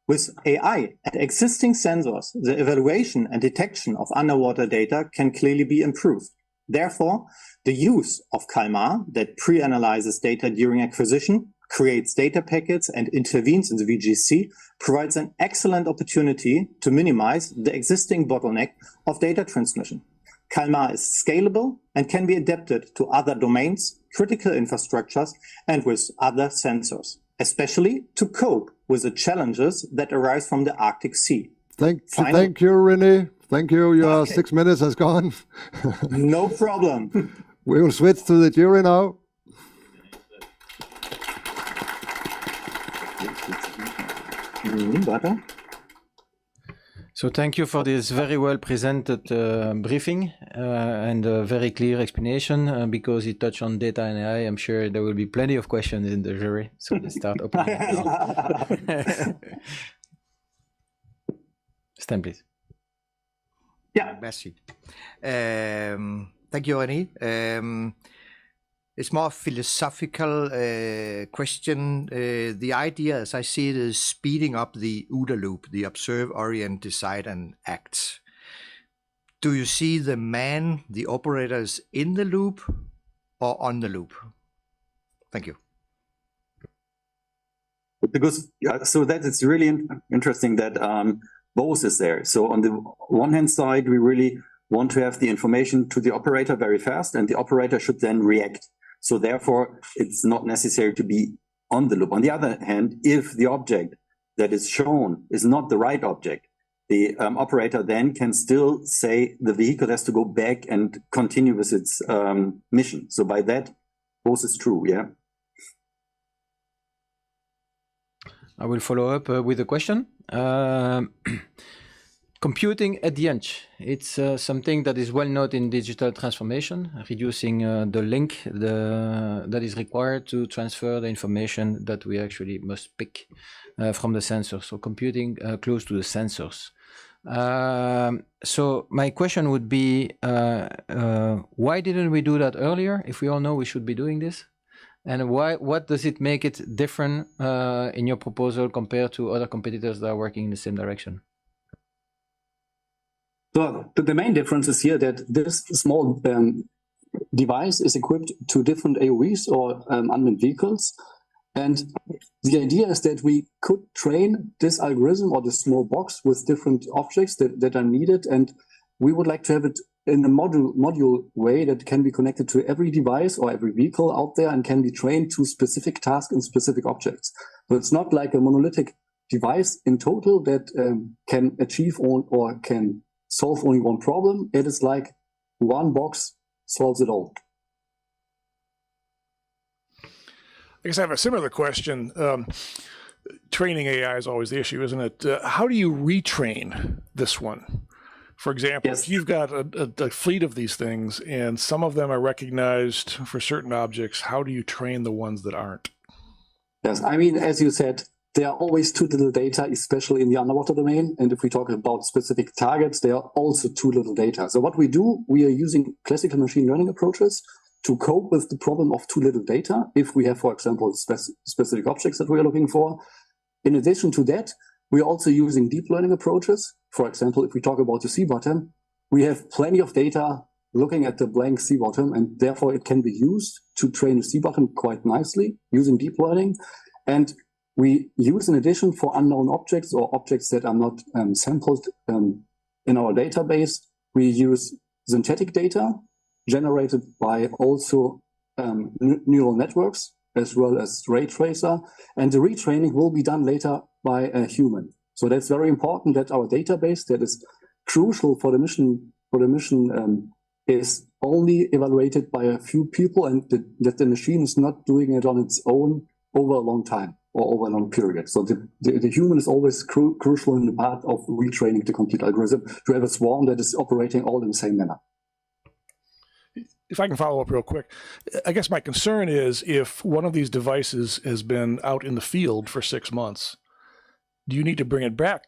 With AI and existing sensors, the evaluation and detection of underwater data can clearly be improved. Therefore, the use of Kalmar that pre-analyzes data during acquisition, creates data packets and intervenes in the VGC provides an excellent opportunity to minimize the existing bottleneck of data transmission. Kalmar is scalable and can be adapted to other domains, critical infrastructures, and with other sensors, especially to cope with the challenges that arise from the Arctic Sea. Thank you, René. Thank you. Your 6 minutes has gone. No problem. We will switch to the jury now. So thank you for this very well presented briefing and a very clear explanation because it touched on data and AI. I'm sure there will be plenty of questions in the jury. So let's start opening it. Stand, please. Yeah. Merci. Thank you, René. It's more philosophical question. The idea, as I see it, is speeding up the OODA loop, the observe, orient, decide, and act. Do you see the man, the operators, in the loop or on the loop? Thank you. Because so that it's really interesting that both is there. So on the one hand side, we really want to have the information to the operator very fast, and the operator should then react. So therefore, it's not necessary to be on the loop. On the other hand, if the object that is shown is not the right object, the operator then can still say the vehicle has to go back and continue with its mission. So by that, both is true, yeah. I will follow up with a question. Computing at the edge, it's something that is well known in digital transformation, reducing the link that is required to transfer the information that we actually must pick from the sensor. So computing close to the sensors. So my question would be, why didn't we do that earlier if we all know we should be doing this? And what does it make it different in your proposal compared to other competitors that are working in the same direction? So the main difference is here that this small device is equipped to different AOVs or unmanned vehicles. And the idea is that we could train this algorithm or this small box with different objects that are needed. And we would like to have it in a module way that can be connected to every device or every vehicle out there and can be trained to specific tasks and specific objects. So it's not like a monolithic device in total that can achieve or can solve only one problem. It is like one box solves it all. I guess I have a similar question. Training AI is always the issue, isn't it? How do you retrain this one? For example, if you've got a fleet of these things and some of them are recognized for certain objects, how do you train the ones that aren't? Yes, I mean, as you said, there are always too little data, especially in the underwater domain. And if we talk about specific targets, there are also too little data. So what we do, we are using classical machine learning approaches to cope with the problem of too little data. If we have, for example, specific objects that we are looking for. In addition to that, we are also using deep learning approaches. For example, if we talk about the sea bottom, we have plenty of data looking at the blank sea bottom, and therefore it can be used to train a sea bottom quite nicely using deep learning. And we use, in addition, for unknown objects or objects that are not sampled in our database, we use synthetic data generated by also neural networks as well as ray tracer. And the retraining will be done later by a human. So that's very important that our database that is crucial for the mission is only evaluated by a few people, and that the machine is not doing it on its own over a long time or over a long period. So the human is always crucial in the part of retraining the complete algorithm to have a swarm that is operating all in the same manner. If I can follow up real quick, I guess my concern is if one of these devices has been out in the field for 6 months, do you need to bring it back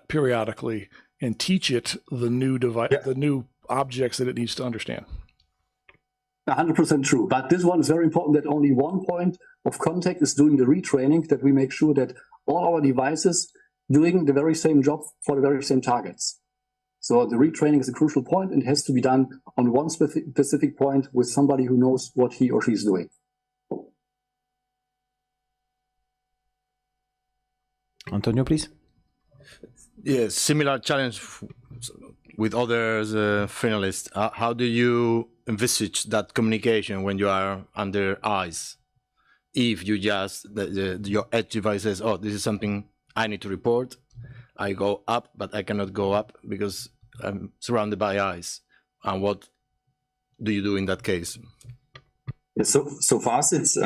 periodically and teach it the new device, the new objects that it needs to understand? 100% true. But this one is very important that only one point of contact is doing the retraining, that we make sure that all our devices doing the very same job for the very same targets. So the retraining is a crucial point, and it has to be done on one specific point with somebody who knows what he or she is doing. Antonio, please. Yes, similar challenge with other finalists. How do you envisage that communication when you are under ice? If you just, your edge device says, oh, this is something I need to report. I go up, but I cannot go up because I'm surrounded by ice. And what do you do in that case? Yeah, so for us, it's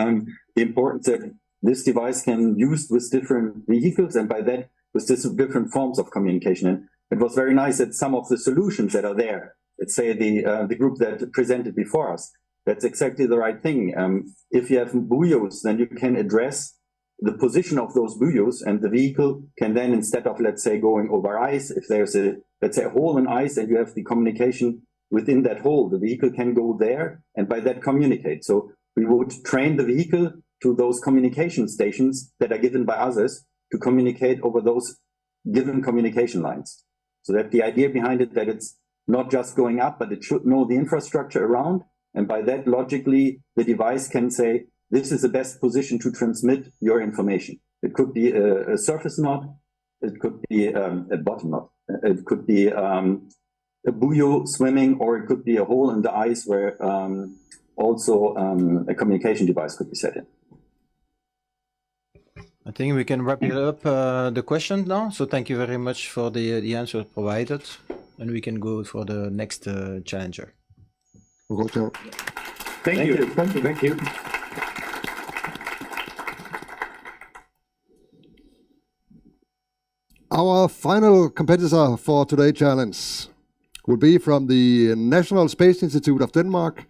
important that this device can be used with different vehicles, and by that, with different forms of communication. And it was very nice that some of the solutions that are there, let's say the group that presented before us, that's exactly the right thing. If you have buoys, then you can address the position of those buoys, and the vehicle can then, instead of, let's say, going over ice, if there's let's say, a hole in ice and you have the communication within that hole, the vehicle can go there and by that communicate. So we would train the vehicle to those communication stations that are given by others to communicate over those given communication lines. So that the idea behind it, that it's not just going up, but it should know the infrastructure around. And by that, logically, the device can say, this is the best position to transmit your information. It could be a surface knot, it could be a bottom knot, it could be a buoy swimming, or it could be a hole in the ice where also a communication device could be set in. I think we can wrap it up the question now. So thank you very much for the answer provided, and we can go for the next challenger. Thank you. Thank you. Our final competitor for today's challenge will be from the National Space Institute of Denmark.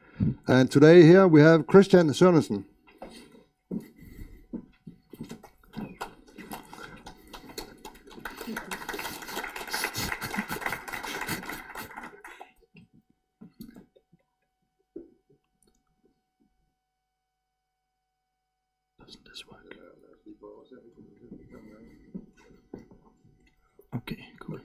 And today here we have Christian Sørensen. Okay, cool.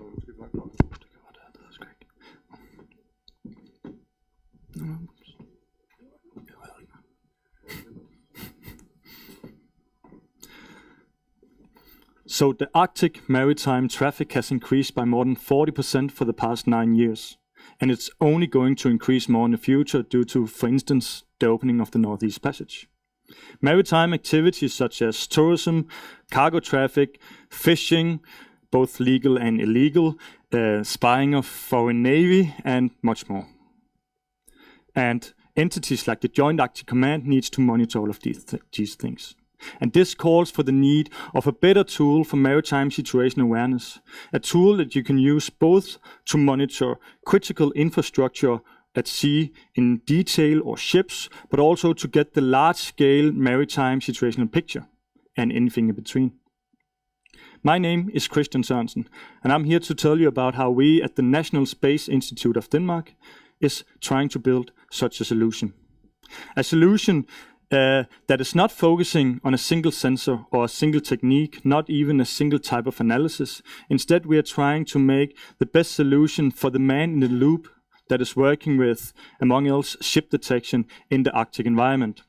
So the Arctic maritime traffic has increased by more than 40% for the past 9 years. And it's only going to increase more in the future due to, for instance, the opening of the Northeast Passage. Maritime activities such as tourism, cargo traffic, fishing, both legal and illegal, spying of foreign navy, and much more. And entities like the Joint Arctic Command needs to monitor all of these things. And this calls for the need of a better tool for maritime situation awareness, a tool that you can use both to monitor critical infrastructure at sea in detail or ships, but also to get the large-scale maritime situational picture and anything in between. My name is Christian Sørensen, and I'm here to tell you about how we at the National Space Institute of Denmark is trying to build such a solution. A solution that is not focusing on a single sensor or a single technique, not even a single type of analysis. Instead, we are trying to make the best solution for the man in the loop that is working with, among else, ship detection in the Arctic environment.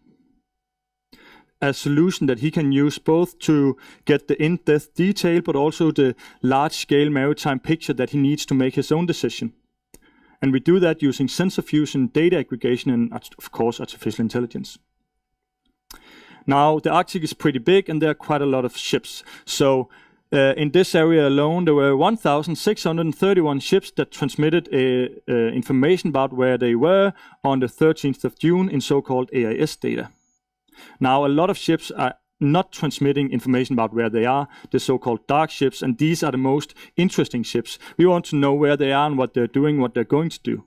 A solution that he can use both to get the in-depth detail, but also the large-scale maritime picture that he needs to make his own decision. And we do that using sensor fusion, data aggregation, and of course, artificial intelligence. Now, the Arctic is pretty big and there are quite a lot of ships. So in this area alone, there were 1,631 ships that transmitted information about where they were on the 13th of June in so-called AIS data. Now, a lot of ships are not transmitting information about where they are, the so-called dark ships, and these are the most interesting ships. We want to know where they are and what they're doing, what they're going to do.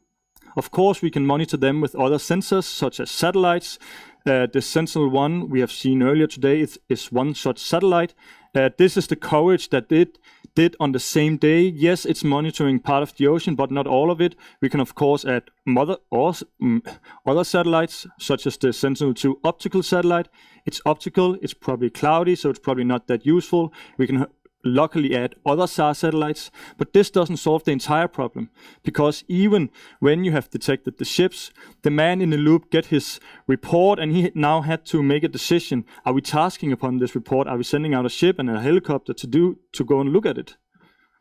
Of course, we can monitor them with other sensors, such as satellites. The Sentinel-1 we have seen earlier today is one such satellite. This is the coverage that it did on the same day. Yes, it's monitoring part of the ocean, but not all of it. We can, of course, add other satellites, such as the Sentinel-2 optical satellite. It's optical, it's probably cloudy, so it's probably not that useful. We can luckily add other SAR satellites, but this doesn't solve the entire problem, because even when you have detected the ships, the man in the loop get his report, and he now had to make a decision. Are we tasking upon this report? Are we sending out a ship and a helicopter to go and look at it?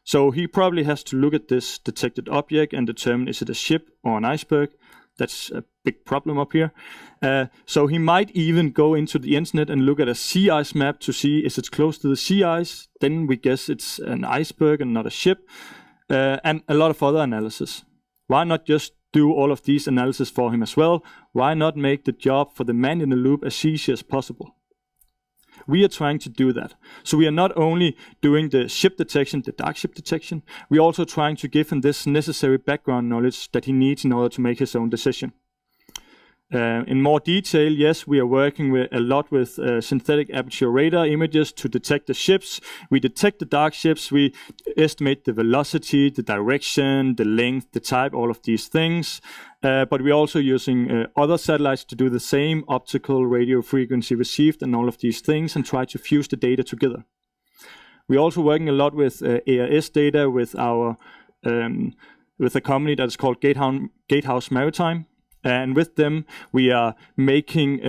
So he probably has to look at this detected object and determine, is it a ship or an iceberg? That's a big problem up here. So he might even go into the internet and look at a sea ice map to see, is it close to the sea ice? Then we guess it's an iceberg and not a ship. And a lot of other analysis. Why not just do all of these analysis for him as well? Why not make the job for the man in the loop as easy as possible? We are trying to do that. So we are not only doing the ship detection, the dark ship detection, we are also trying to give him this necessary background knowledge that he needs in order to make his own decision. In more detail, yes, we are working a lot with synthetic aperture radar images to detect the ships. We detect the dark ships, we estimate the velocity, the direction, the length, the type, all of these things. But we're also using other satellites to do the same, optical, radio frequency received, and all of these things, and try to fuse the data together. We're also working a lot with AIS data with a company that is called Gatehouse Maritime. And with them, we are making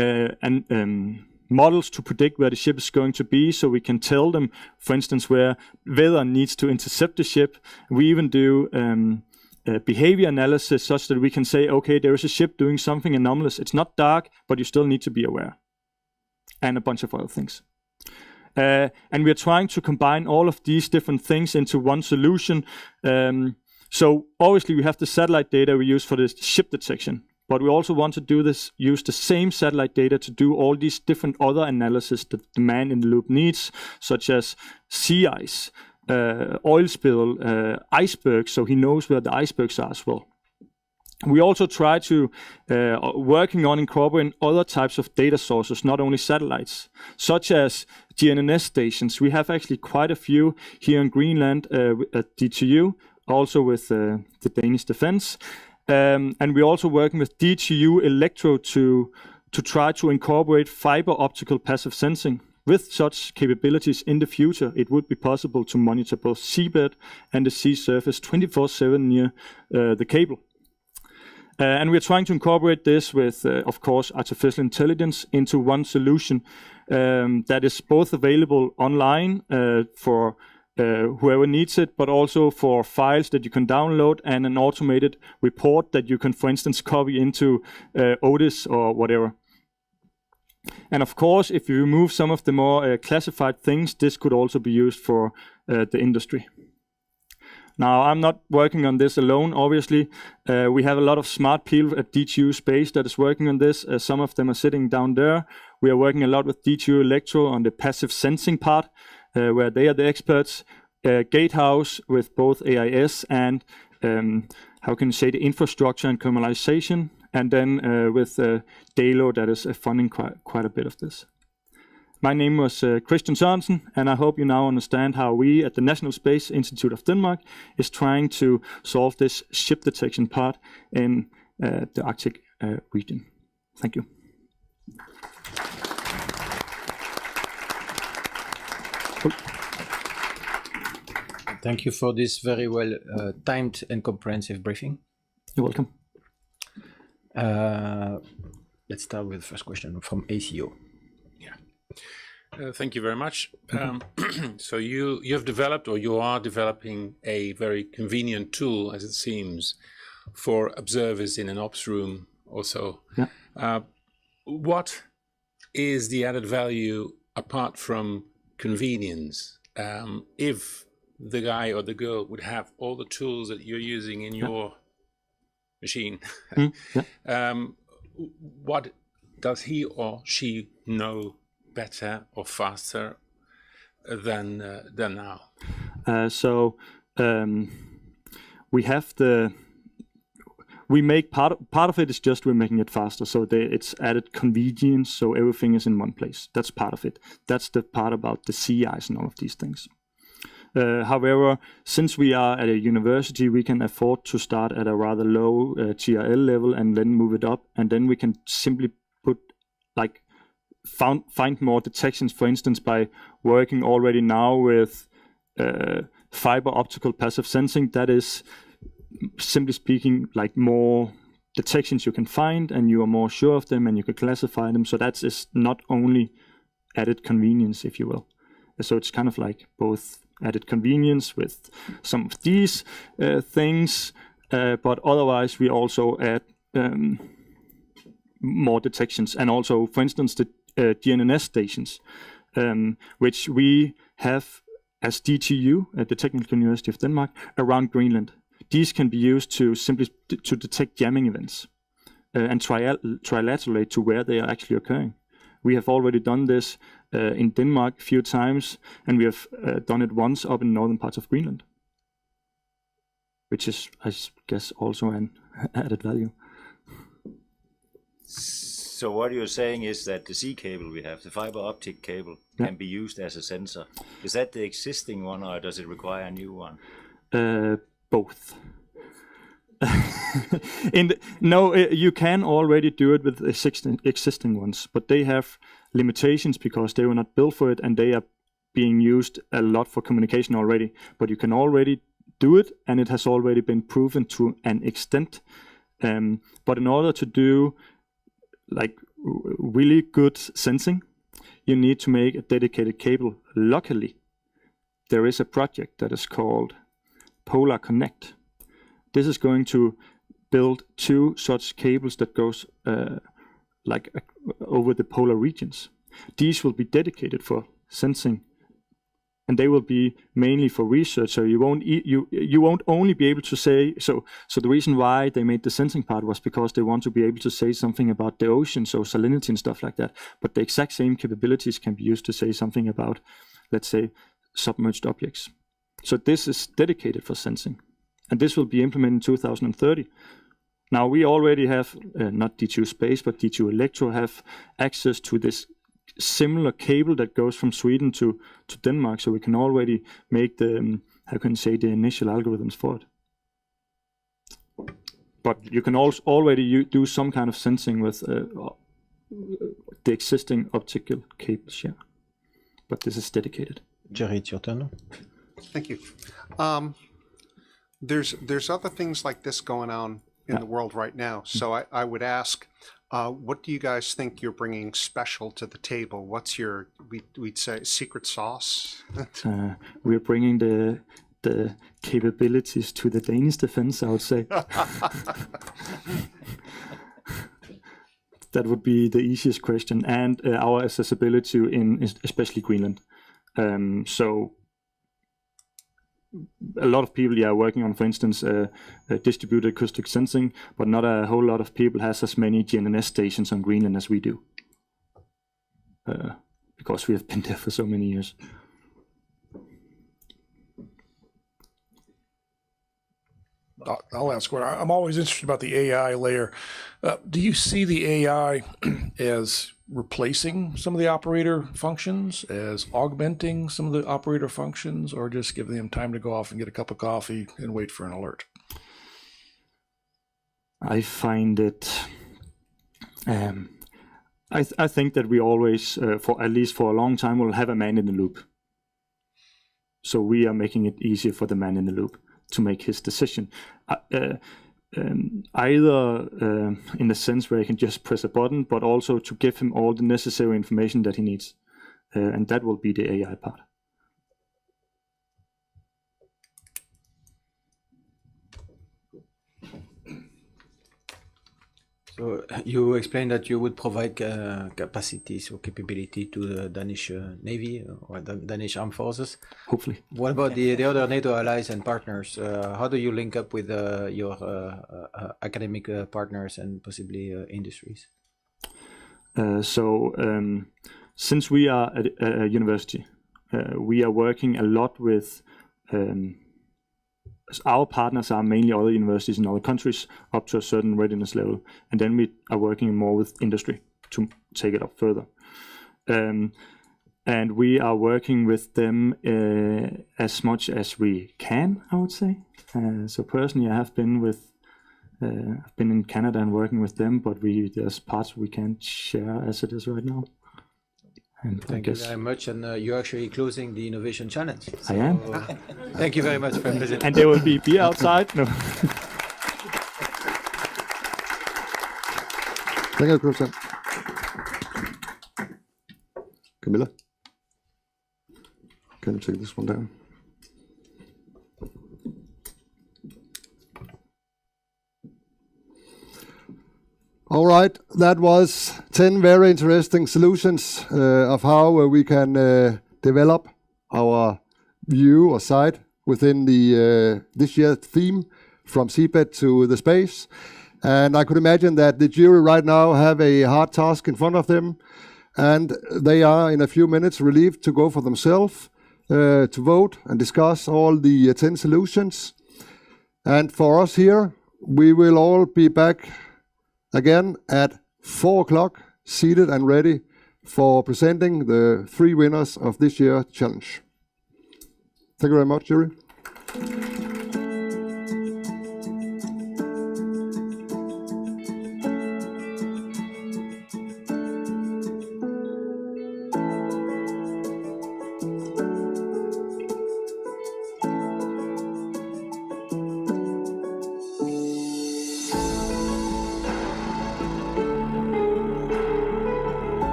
models to predict where the ship is going to be, so we can tell them, for instance, where weather needs to intercept the ship. We even do behavior analysis such that we can say, okay, there is a ship doing something anomalous. It's not dark, but you still need to be aware. And a bunch of other things. And we're trying to combine all of these different things into one solution. So obviously we have the satellite data we use for the ship detection. But we also want to use the same satellite data to do all these different other analysis that the man in the loop needs, such as sea ice, oil spill, icebergs, so he knows where the icebergs are as well. We also try to working on incorporating other types of data sources, not only satellites, such as GNSS stations. We have actually quite a few here in Greenland at DTU, also with the Danish Defense. And we're also working with DTU Electro to try to incorporate fiber optical passive sensing. With such capabilities in the future, it would be possible to monitor both seabed and the sea surface 24/7 near the cable. And we're trying to incorporate this with, of course, artificial intelligence into one solution that is both available online for whoever needs it, but also for files that you can download and an automated report that you can, for instance, copy into Otis or whatever. And of course, if you remove some of the more classified things, this could also be used for the industry. Now, I'm not working on this alone, obviously. We have a lot of smart people at DTU Space that is working on this. Some of them are sitting down there. We are working a lot with DTU Electro on the passive sensing part, where they are the experts. Gatehouse with both AIS and, how can you say, the infrastructure and commercialization. And then with Dalo that is funding quite a bit of this. My name was Christian Sørensen, and I hope you now understand how we at the National Space Institute of Denmark is trying to solve this ship detection part in the Arctic region. Thank you. Thank you for this very well timed and comprehensive briefing. You're welcome. Let's start with the first question from ACO. Thank you very much. So you have developed, or you are developing, a very convenient tool, as it seems, for observers in an ops room or so. Yeah. What is the added value apart from convenience? If the guy or the girl would have all the tools that you're using in your machine, what does he or she know better or faster than now? We make part of it is just we're making it faster, so it's added convenience, so everything is in one place. That's part of it. That's the part about the CIs and all of these things. However, since we are at a university, we can afford to start at a rather low TRL level and then move it up, and then we can simply put find more detections, for instance, by working already now with fiber optical passive sensing. That is, simply speaking, like more detections you can find, and you are more sure of them, and you can classify them. So that is not only added convenience, if you will. So it's kind of like both added convenience with some of these things, but otherwise we also add more detections, and also, for instance, the GNSS stations, which we have as DTU at the Technical University of Denmark around Greenland. These can be used to simply to detect jamming events and trilaterate to where they are actually occurring. We have already done this in Denmark a few times, and we have done it once up in northern parts of Greenland, which is, I guess, also an added value. So what you're saying is that the C cable we have, the fiber optic cable, can be used as a sensor. Is that the existing one, or does it require a new one? Both. You can already do it with existing ones, but they have limitations because they were not built for it, and they are being used a lot for communication already. But you can already do it, and it has already been proven to an extent. But in order to do like really good sensing, you need to make a dedicated cable locally. There is a project that is called Polar Connect. This is going to build 2 such cables that goes over the polar regions. These will be dedicated for sensing, and they will be mainly for research. So you won't only be able to say so. The reason why they made the sensing part was because they want to be able to say something about the ocean, so salinity and stuff like that. But the exact same capabilities can be used to say something about, let's say, submerged objects. So this is dedicated for sensing, and this will be implemented in 2030. Now we already have, not D2 Space, but D2 Electro have access to this similar cable that goes from Sweden to Denmark, so we can already make the, the initial algorithms for it. But you can also already do some kind of sensing with the existing optical cables, yeah. But this is dedicated. Jerry, it's your turn. Thank you. There's other things like this going on in the world right now. So I would ask, what do you guys think you're bringing special to the table? What's your, we'd say, secret sauce? We're bringing the capabilities to the Danish defense, I would say. That would be the easiest question, and our accessibility in especially Greenland. So a lot of people are working on, for instance, distributed acoustic sensing, but not a whole lot of people has as many GNSS stations on Greenland as we do, because we have been there for so many years. I'll ask one. I'm always interested about the AI layer. Do you see the AI as replacing some of the operator functions, as augmenting some of the operator functions, or just giving them time to go off and get a cup of coffee and wait for an alert? I find it. I think that we always, for at least for a long time, will have a man in the loop. So we are making it easier for the man in the loop to make his decision. Either in the sense where he can just press a button, but also to give him all the necessary information that he needs. And that will be the AI part. So you explained that you would provide capacities or capability to the Danish Navy or the Danish Armed Forces. Hopefully. What about the other NATO allies and partners? How do you link up with your academic partners and possibly industries? Since we are at a university, we are working a lot with our partners are mainly other universities in other countries up to a certain readiness level, and then we are working more with industry to take it up further. And we are working with them as much as we can, I would say. So personally, I have been I've been in Canada and working with them, but there's parts we can't share as it is right now. And thank you very much, and you're actually closing the Innovation Challenge. So, I am. Thank you very much for visiting. And there will be beer outside. No. Thank you, Christian. Camilla, can you take this one down? All right, that was 10 very interesting solutions of how we can develop our view or site within the this year's theme, from seabed to the space. And I could imagine that the jury right now have a hard task in front of them, and they are in a few minutes relieved to go for themselves to vote and discuss all the 10 solutions. And for us here, we will all be back again at 4 o'clock, seated and ready for presenting the 3 winners of this year's challenge. Thank you very much, jury.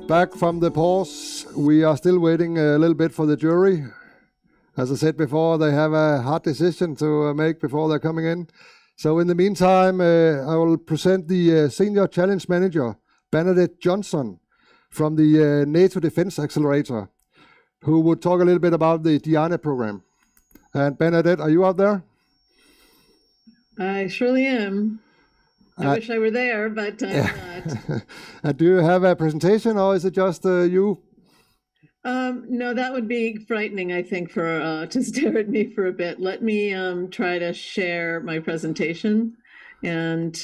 Back from the pause, we are still waiting a little bit for the jury. As I said before, they have a hard decision to make before they're coming in. So in the meantime, I will present the Senior Challenge Manager, Bernadette Johnson, from the NATO Defense Accelerator, who would talk a little bit about the Diana program. And Bernadette, are you out there? I surely am. I wish I were there, but I'm not. Do you have a presentation, or is it just you? No, that would be frightening, I think, for to stare at me for a bit. Let me try to share my presentation, and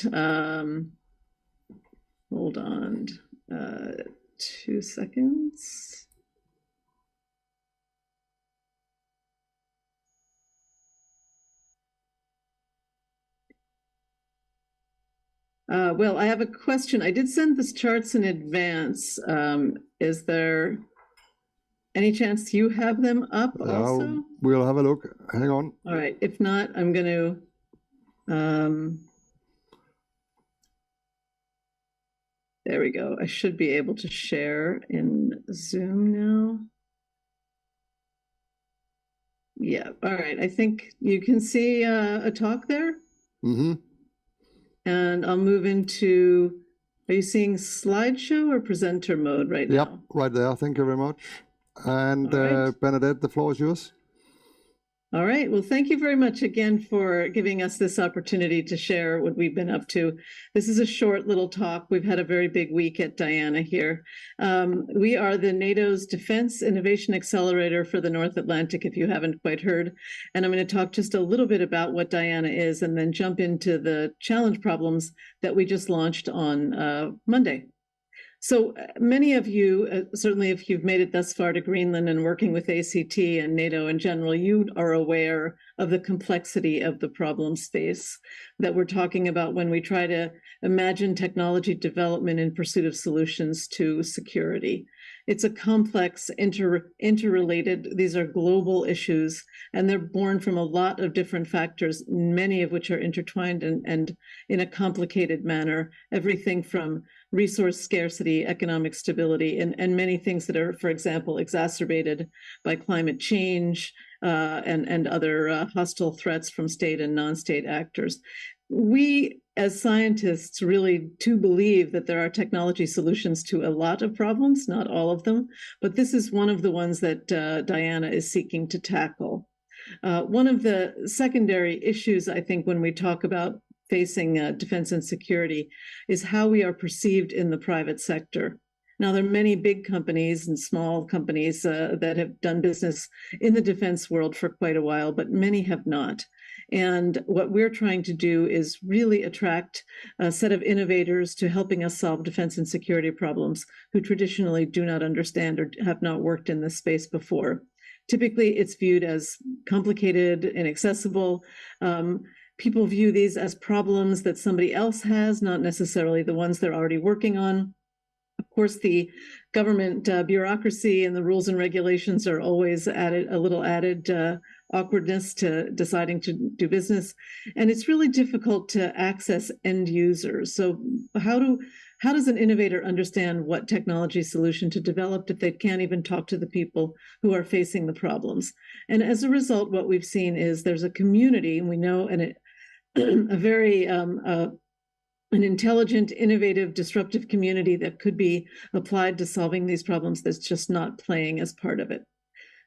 hold on. 2 seconds. Well, I have a question. I did send these charts in advance. Is there any chance you have them up also? We'll have a look. Hang on. All right. If not, I'm going to. There we go. I should be able to share in Zoom now. Yeah. All right. I think you can see a talk there. Mm-hmm. And I'll move into, are you seeing slideshow or presenter mode right now? Yep, right there. Thank you very much. And right. Bernadette, the floor is yours. All right. Well, thank you very much again for giving us this opportunity to share what we've been up to. This is a short little talk. We've had a very big week at Diana here. We are the NATO's Defense Innovation Accelerator for the North Atlantic, if you haven't quite heard. And I'm going to talk just a little bit about what Diana is and then jump into the challenge problems that we just launched on Monday. So many of you, certainly if you've made it thus far to Greenland and working with ACT and NATO in general, you are aware of the complexity of the problem space that we're talking about when we try to imagine technology development in pursuit of solutions to security. It's a complex, interrelated, these are global issues, and they're born from a lot of different factors, many of which are intertwined and in a complicated manner, everything from resource scarcity, economic stability, and many things that are, for example, exacerbated by climate change and other hostile threats from state and non-state actors. We, as scientists, really do believe that there are technology solutions to a lot of problems, not all of them, but this is one of the ones that Diana is seeking to tackle. One of the secondary issues, I think, when we talk about facing defense and security is how we are perceived in the private sector. Now, there are many big companies and small companies that have done business in the defense world for quite a while, but many have not. And what we're trying to do is really attract a set of innovators to helping us solve defense and security problems who traditionally do not understand or have not worked in this space before. Typically, it's viewed as complicated, inaccessible. People view these as problems that somebody else has, not necessarily the ones they're already working on. Of course, the government bureaucracy and the rules and regulations are always added a little added awkwardness to deciding to do business. And it's really difficult to access end users. So how does an innovator understand what technology solution to develop if they can't even talk to the people who are facing the problems? And as a result, what we've seen is there's a community, and we know, and a very an intelligent, innovative, disruptive community that could be applied to solving these problems that's just not playing as part of it.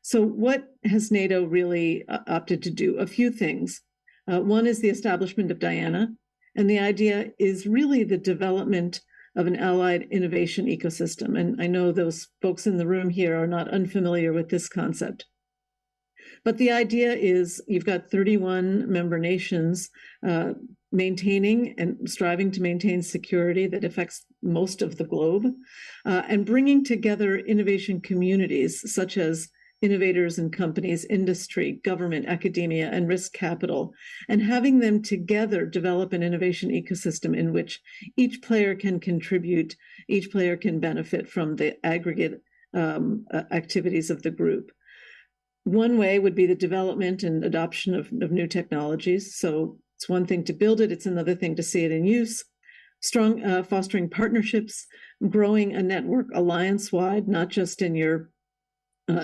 So what has NATO really opted to do? A few things. One is the establishment of Diana, and the idea is really the development of an allied innovation ecosystem. And I know those folks in the room here are not unfamiliar with this concept. But the idea is you've got 31 member nations maintaining and striving to maintain security that affects most of the globe, and bringing together innovation communities such as innovators and companies, industry, government, academia, and risk capital, and having them together develop an innovation ecosystem in which each player can contribute, each player can benefit from the aggregate activities of the group. One way would be the development and adoption of new technologies. So it's one thing to build it, it's another thing to see it in use. Strong fostering partnerships, growing a network alliance-wide, not just in your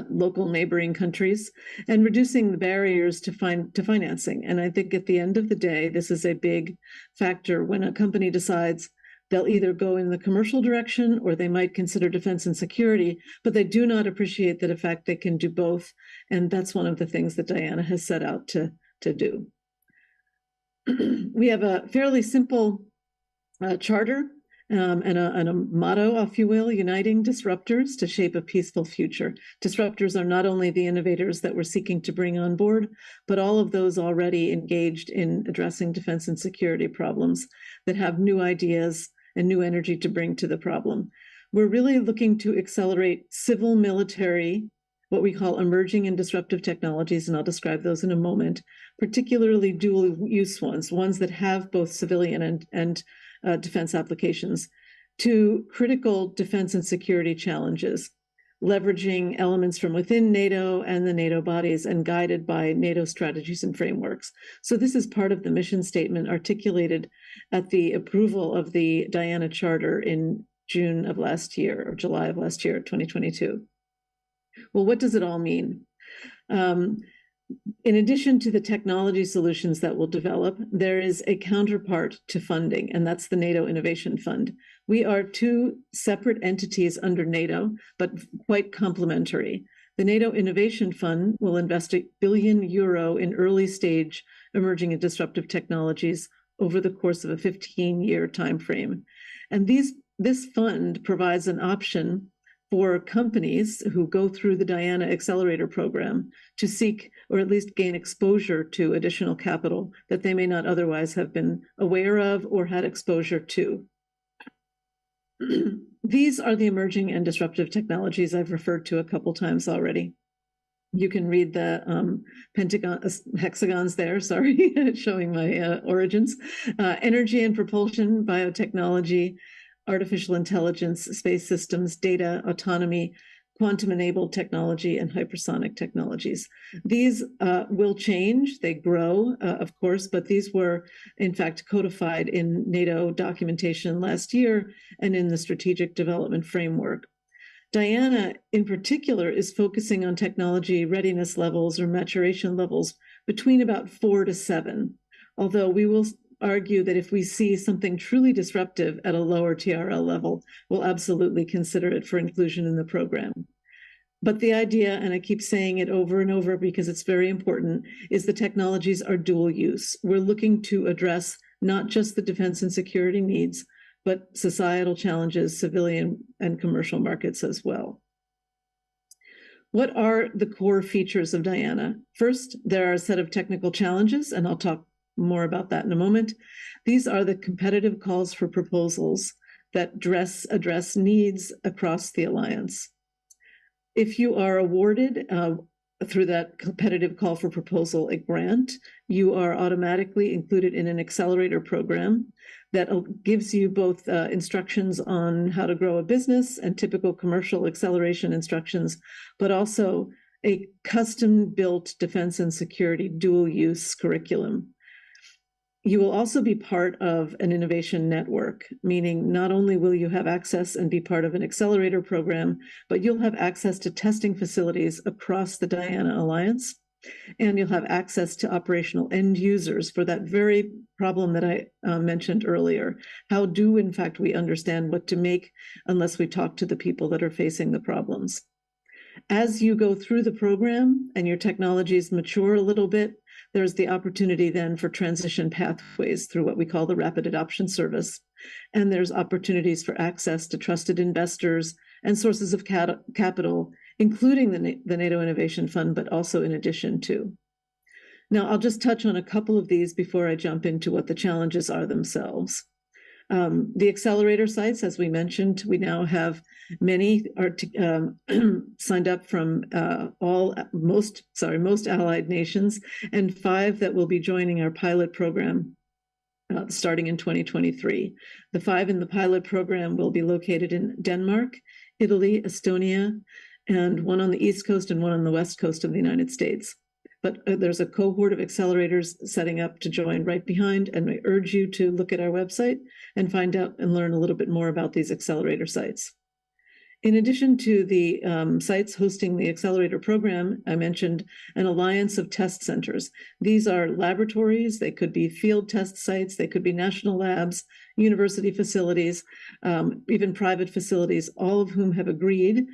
local neighboring countries, and reducing the barriers to financing. And I think at the end of the day, this is a big factor when a company decides they'll either go in the commercial direction or they might consider defense and security, but they do not appreciate the fact they can do both. And that's one of the things that Diana has set out to do. We have a fairly simple charter and a motto, if you will, uniting disruptors to shape a peaceful future. Disruptors are not only the innovators that we're seeking to bring on board, but all of those already engaged in addressing defense and security problems that have new ideas and new energy to bring to the problem. We're really looking to accelerate civil military, what we call emerging and disruptive technologies, and I'll describe those in a moment, particularly dual use ones that have both civilian and defense applications, to critical defense and security challenges, leveraging elements from within NATO and the NATO bodies and guided by NATO strategies and frameworks. So this is part of the mission statement articulated at the approval of the Diana Charter in June of last year, or July of last year, 2022. Well, what does it all mean? In addition to the technology solutions that we'll develop, there is a counterpart to funding, and that's the NATO Innovation Fund. We are two separate entities under NATO, but quite complementary. The NATO Innovation Fund will invest €1 billion in early stage emerging and disruptive technologies over the course of a 15-year timeframe. And this fund provides an option for companies who go through the Diana Accelerator Program to seek or at least gain exposure to additional capital that they may not otherwise have been aware of or had exposure to. These are the emerging and disruptive technologies I've referred to a couple times already. You can read the hexagons there, sorry, showing my origins. Energy and propulsion, biotechnology, artificial intelligence, space systems, data, autonomy, quantum-enabled technology, and hypersonic technologies. These will change, they grow, of course, but these were, in fact, codified in NATO documentation last year and in the Strategic Development Framework. Diana, in particular, is focusing on technology readiness levels or maturation levels between about 4 to 7, although we will argue that if we see something truly disruptive at a lower TRL level, we'll absolutely consider it for inclusion in the program. But the idea, and I keep saying it over and over because it's very important, is the technologies are dual use. We're looking to address not just the defense and security needs, but societal challenges, civilian and commercial markets as well. What are the core features of Diana? First, there are a set of technical challenges, and I'll talk more about that in a moment. These are the competitive calls for proposals that address needs across the alliance. If you are awarded through that competitive call for proposal a grant, you are automatically included in an accelerator program that gives you both instructions on how to grow a business and typical commercial acceleration instructions, but also a custom-built defense and security dual-use curriculum. You will also be part of an innovation network, meaning not only will you have access and be part of an accelerator program, but you'll have access to testing facilities across the Diana Alliance, and you'll have access to operational end users for that very problem that I mentioned earlier. How do, in fact, we understand what to make unless we talk to the people that are facing the problems? As you go through the program and your technologies mature a little bit, there's the opportunity then for transition pathways through what we call the Rapid Adoption Service. And there's opportunities for access to trusted investors and sources of capital, including the NATO Innovation Fund, but also in addition to. Now, I'll just touch on a couple of these before I jump into what the challenges are themselves. The accelerator sites, as we mentioned, we now have many signed up from most allied nations, and 5 that will be joining our pilot program starting in 2023. The 5 in the pilot program will be located in Denmark, Italy, Estonia, and 1 on the East Coast and 1 on the West Coast of the United States. But there's a cohort of accelerators setting up to join right behind, and I urge you to look at our website and find out and learn a little bit more about these accelerator sites. In addition to the sites hosting the accelerator program, I mentioned an alliance of test centers. These are laboratories, they could be field test sites, they could be national labs, university facilities, even private facilities, all of whom have agreed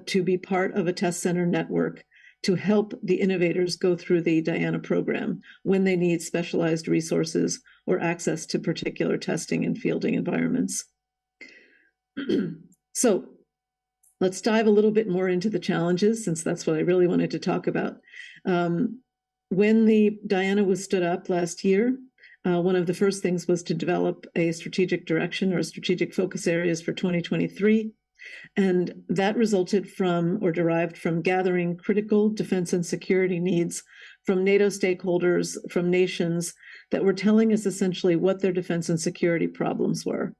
to be part of a test center network to help the innovators go through the Diana program when they need specialized resources or access to particular testing and fielding environments. So let's dive a little bit more into the challenges, since that's what I really wanted to talk about. When the Diana was stood up last year, one of the first things was to develop a strategic direction or strategic focus areas for 2023. And that resulted from or derived from gathering critical defense and security needs from NATO stakeholders, from nations that were telling us essentially what their defense and security problems were.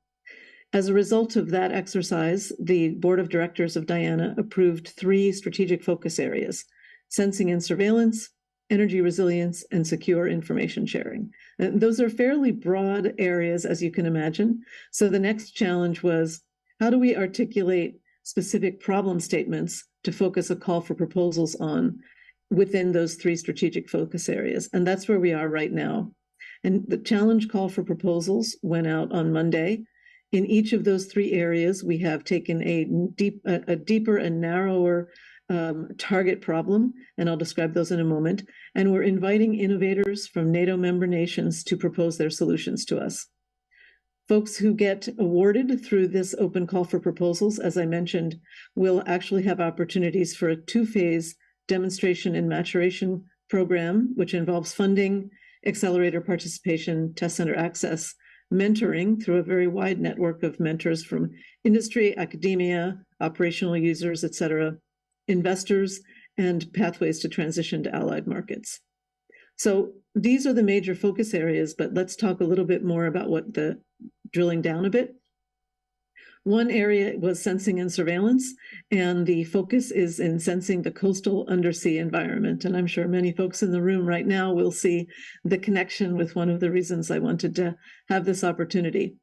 As a result of that exercise, the board of directors of Diana approved 3 strategic focus areas: sensing and surveillance, energy resilience, and secure information sharing. And those are fairly broad areas, as you can imagine. So the next challenge was, how do we articulate specific problem statements to focus a call for proposals on within those 3 strategic focus areas? And that's where we are right now. And the challenge call for proposals went out on Monday. In each of those 3 areas, we have taken a deeper and narrower target problem, and I'll describe those in a moment. And we're inviting innovators from NATO member nations to propose their solutions to us. Folks who get awarded through this open call for proposals, as I mentioned, will actually have opportunities for a 2-phase demonstration and maturation program, which involves funding, accelerator participation, test center access, mentoring through a very wide network of mentors from industry, academia, operational users, et cetera, investors, and pathways to transition to allied markets. So these are the major focus areas, but let's talk a little bit more about drilling down a bit. One area was sensing and surveillance, and the focus is in sensing the coastal undersea environment. And I'm sure many folks in the room right now will see the connection with one of the reasons I wanted to have this opportunity.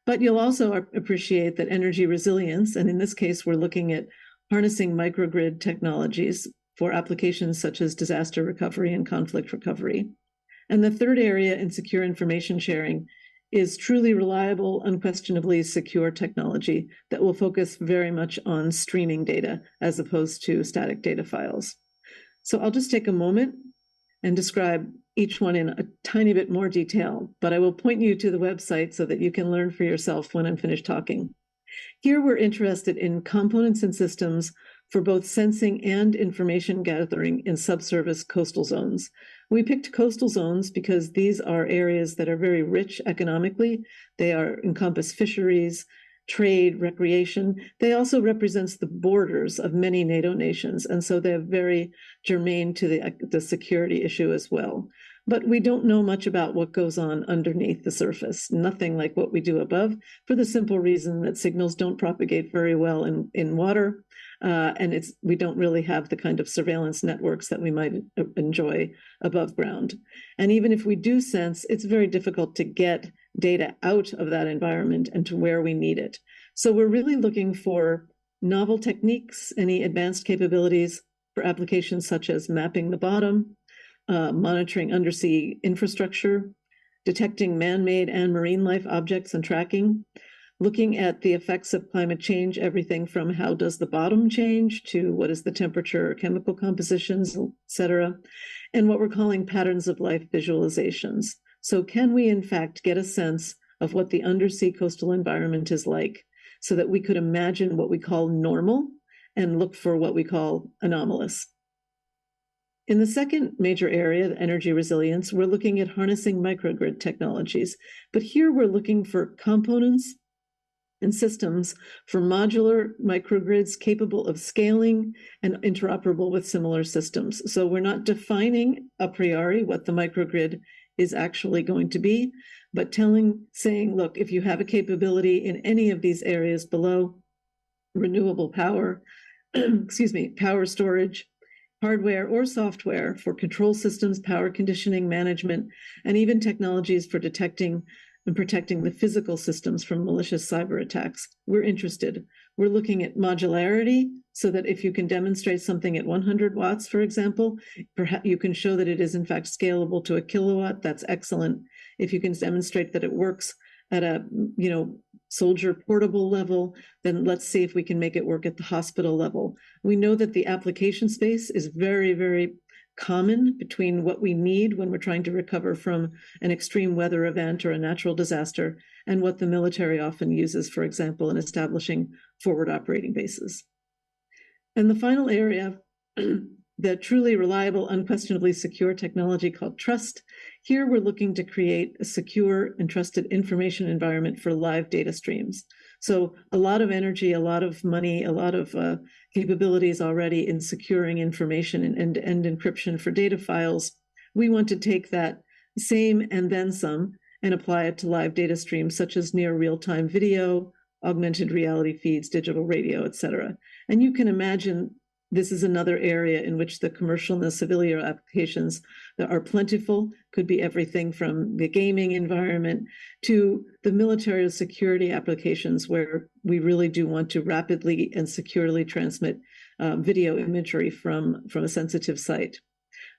But you'll also appreciate that energy resilience, and in this case, we're looking at harnessing microgrid technologies for applications such as disaster recovery and conflict recovery. And the third area in secure information sharing is truly reliable, unquestionably secure technology that will focus very much on streaming data as opposed to static data files. So I'll just take a moment and describe each one in a tiny bit more detail, but I will point you to the website so that you can learn for yourself when I'm finished talking. Here we're interested in components and systems for both sensing and information gathering in subsurface coastal zones. We picked coastal zones because these are areas that are very rich economically. They encompass fisheries, trade, recreation. They also represent the borders of many NATO nations, and so they're very germane to the security issue as well. But we don't know much about what goes on underneath the surface, nothing like what we do above, for the simple reason that signals don't propagate very well in water, and we don't really have the kind of surveillance networks that we might enjoy above ground. And even if we do sense, it's very difficult to get data out of that environment and to where we need it. So we're really looking for novel techniques, any advanced capabilities for applications such as mapping the bottom, monitoring undersea infrastructure, detecting man-made and marine life objects and tracking, looking at the effects of climate change, everything from how does the bottom change to what is the temperature, chemical compositions, et cetera, and what we're calling patterns of life visualizations. So can we, in fact, get a sense of what the undersea coastal environment is like so that we could imagine what we call normal and look for what we call anomalous? In the second major area, the energy resilience, we're looking at harnessing microgrid technologies. But here we're looking for components and systems for modular microgrids capable of scaling and interoperable with similar systems. So we're not defining a priori what the microgrid is actually going to be, but saying, look, if you have a capability in any of these areas below, renewable power, power storage, hardware or software for control systems, power conditioning, management, and even technologies for detecting and protecting the physical systems from malicious cyber attacks. We're interested. We're looking at modularity so that if you can demonstrate something at 100 watts, for example, perhaps you can show that it is in fact scalable to a kilowatt. That's excellent. If you can demonstrate that it works at a soldier portable level, then let's see if we can make it work at the hospital level. We know that the application space is very, very common between what we need when we're trying to recover from an extreme weather event or a natural disaster and what the military often uses, for example, in establishing forward operating bases. And the final area, the truly reliable, unquestionably secure technology called trust. Here we're looking to create a secure and trusted information environment for live data streams. So a lot of energy, a lot of money, a lot of capabilities already in securing information and end-to-end encryption for data files. We want to take that same and then some and apply it to live data streams such as near real-time video, augmented reality feeds, digital radio, etc. And you can imagine this is another area in which the commercial and the civilian applications that are plentiful, could be everything from the gaming environment to the military security applications where we really do want to rapidly and securely transmit video imagery from a sensitive site.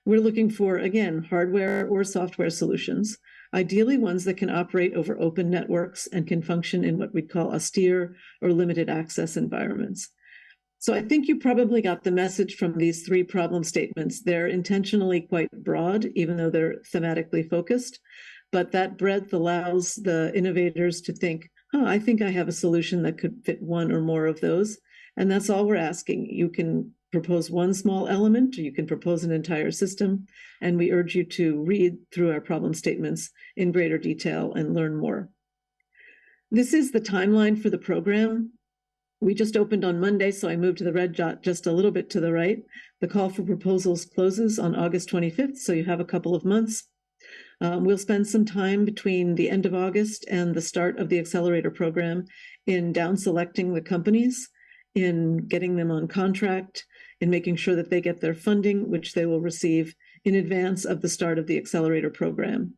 We're looking for, again, hardware or software solutions, ideally ones that can operate over open networks and can function in what we'd call austere or limited access environments. So I think you probably got the message from these three problem statements. They're intentionally quite broad, even though they're thematically focused, but that breadth allows the innovators to think, I think I have a solution that could fit one or more of those. And that's all we're asking. You can propose one small element, or you can propose an entire system. And we urge you to read through our problem statements in greater detail and learn more. This is the timeline for the program. We just opened on Monday, so I moved to the red dot just a little bit to the right. The call for proposals closes on August 25th, so you have a couple of months. We'll spend some time between the end of August and the start of the accelerator program in down selecting the companies, in getting them on contract, in making sure that they get their funding, which they will receive in advance of the start of the accelerator program.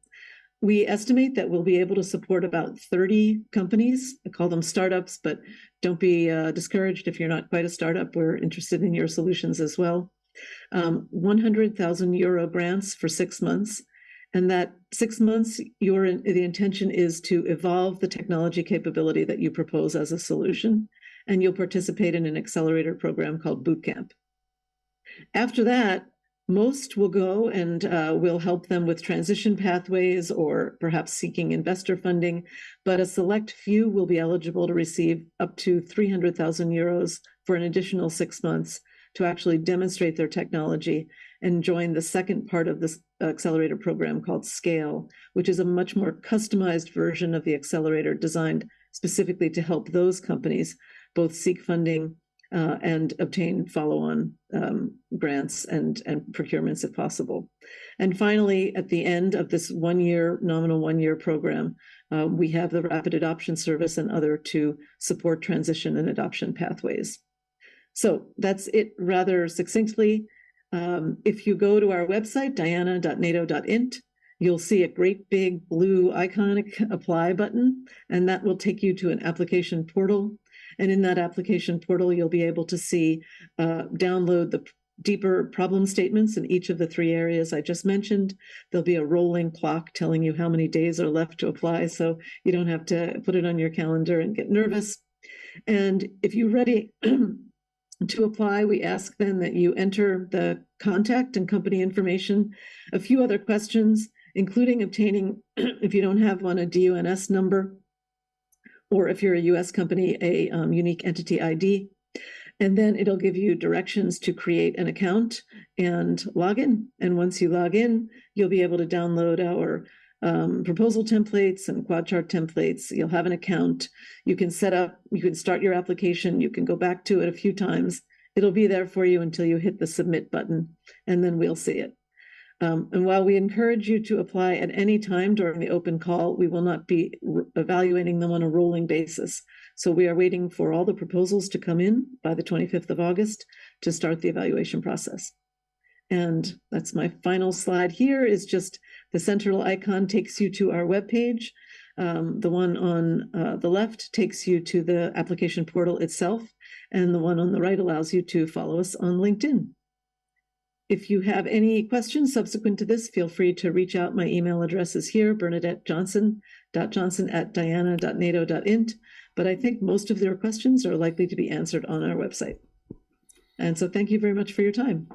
We estimate that we'll be able to support about 30 companies. I call them startups, but don't be discouraged if you're not quite a startup. We're interested in your solutions as well. 100,000 euro grants for 6 months. And that 6 months, the intention is to evolve the technology capability that you propose as a solution. And you'll participate in an accelerator program called Bootcamp. After that, most will go and we'll help them with transition pathways or perhaps seeking investor funding, but a select few will be eligible to receive up to 300,000 euros for an additional 6 months to actually demonstrate their technology and join the second part of this accelerator program called Scale, which is a much more customized version of the accelerator designed specifically to help those companies both seek funding and obtain follow-on grants and procurements if possible. And finally, at the end of this nominal one-year program, we have the Rapid Adoption Service and other to support transition and adoption pathways. So that's it rather succinctly. If you go to our website, diana.nato.int, you'll see a great big blue iconic apply button, and that will take you to an application portal. And in that application portal, you'll be able to see, download the deeper problem statements in each of the three areas I just mentioned. There'll be a rolling clock telling you how many days are left to apply, so you don't have to put it on your calendar and get nervous. And if you're ready to apply, we ask then that you enter the contact and company information, a few other questions, including obtaining, if you don't have one, a DUNS number, or if you're a US company, a unique entity ID. And then it'll give you directions to create an account and log in. And once you log in, you'll be able to download our proposal templates and quad chart templates. You'll have an account. You can start your application. You can go back to it a few times. It'll be there for you until you hit the submit button, and then we'll see it. And while we encourage you to apply at any time during the open call, we will not be evaluating them on a rolling basis. So we are waiting for all the proposals to come in by the 25th of August to start the evaluation process. And that's my final slide here, is just the central icon takes you to our webpage. The one on the left takes you to the application portal itself, and the one on the right allows you to follow us on LinkedIn. If you have any questions subsequent to this, feel free to reach out. My email address is here, bernadettejohnson.johnson@diana.nato.int. But I think most of their questions are likely to be answered on our website. And so thank you very much for your time.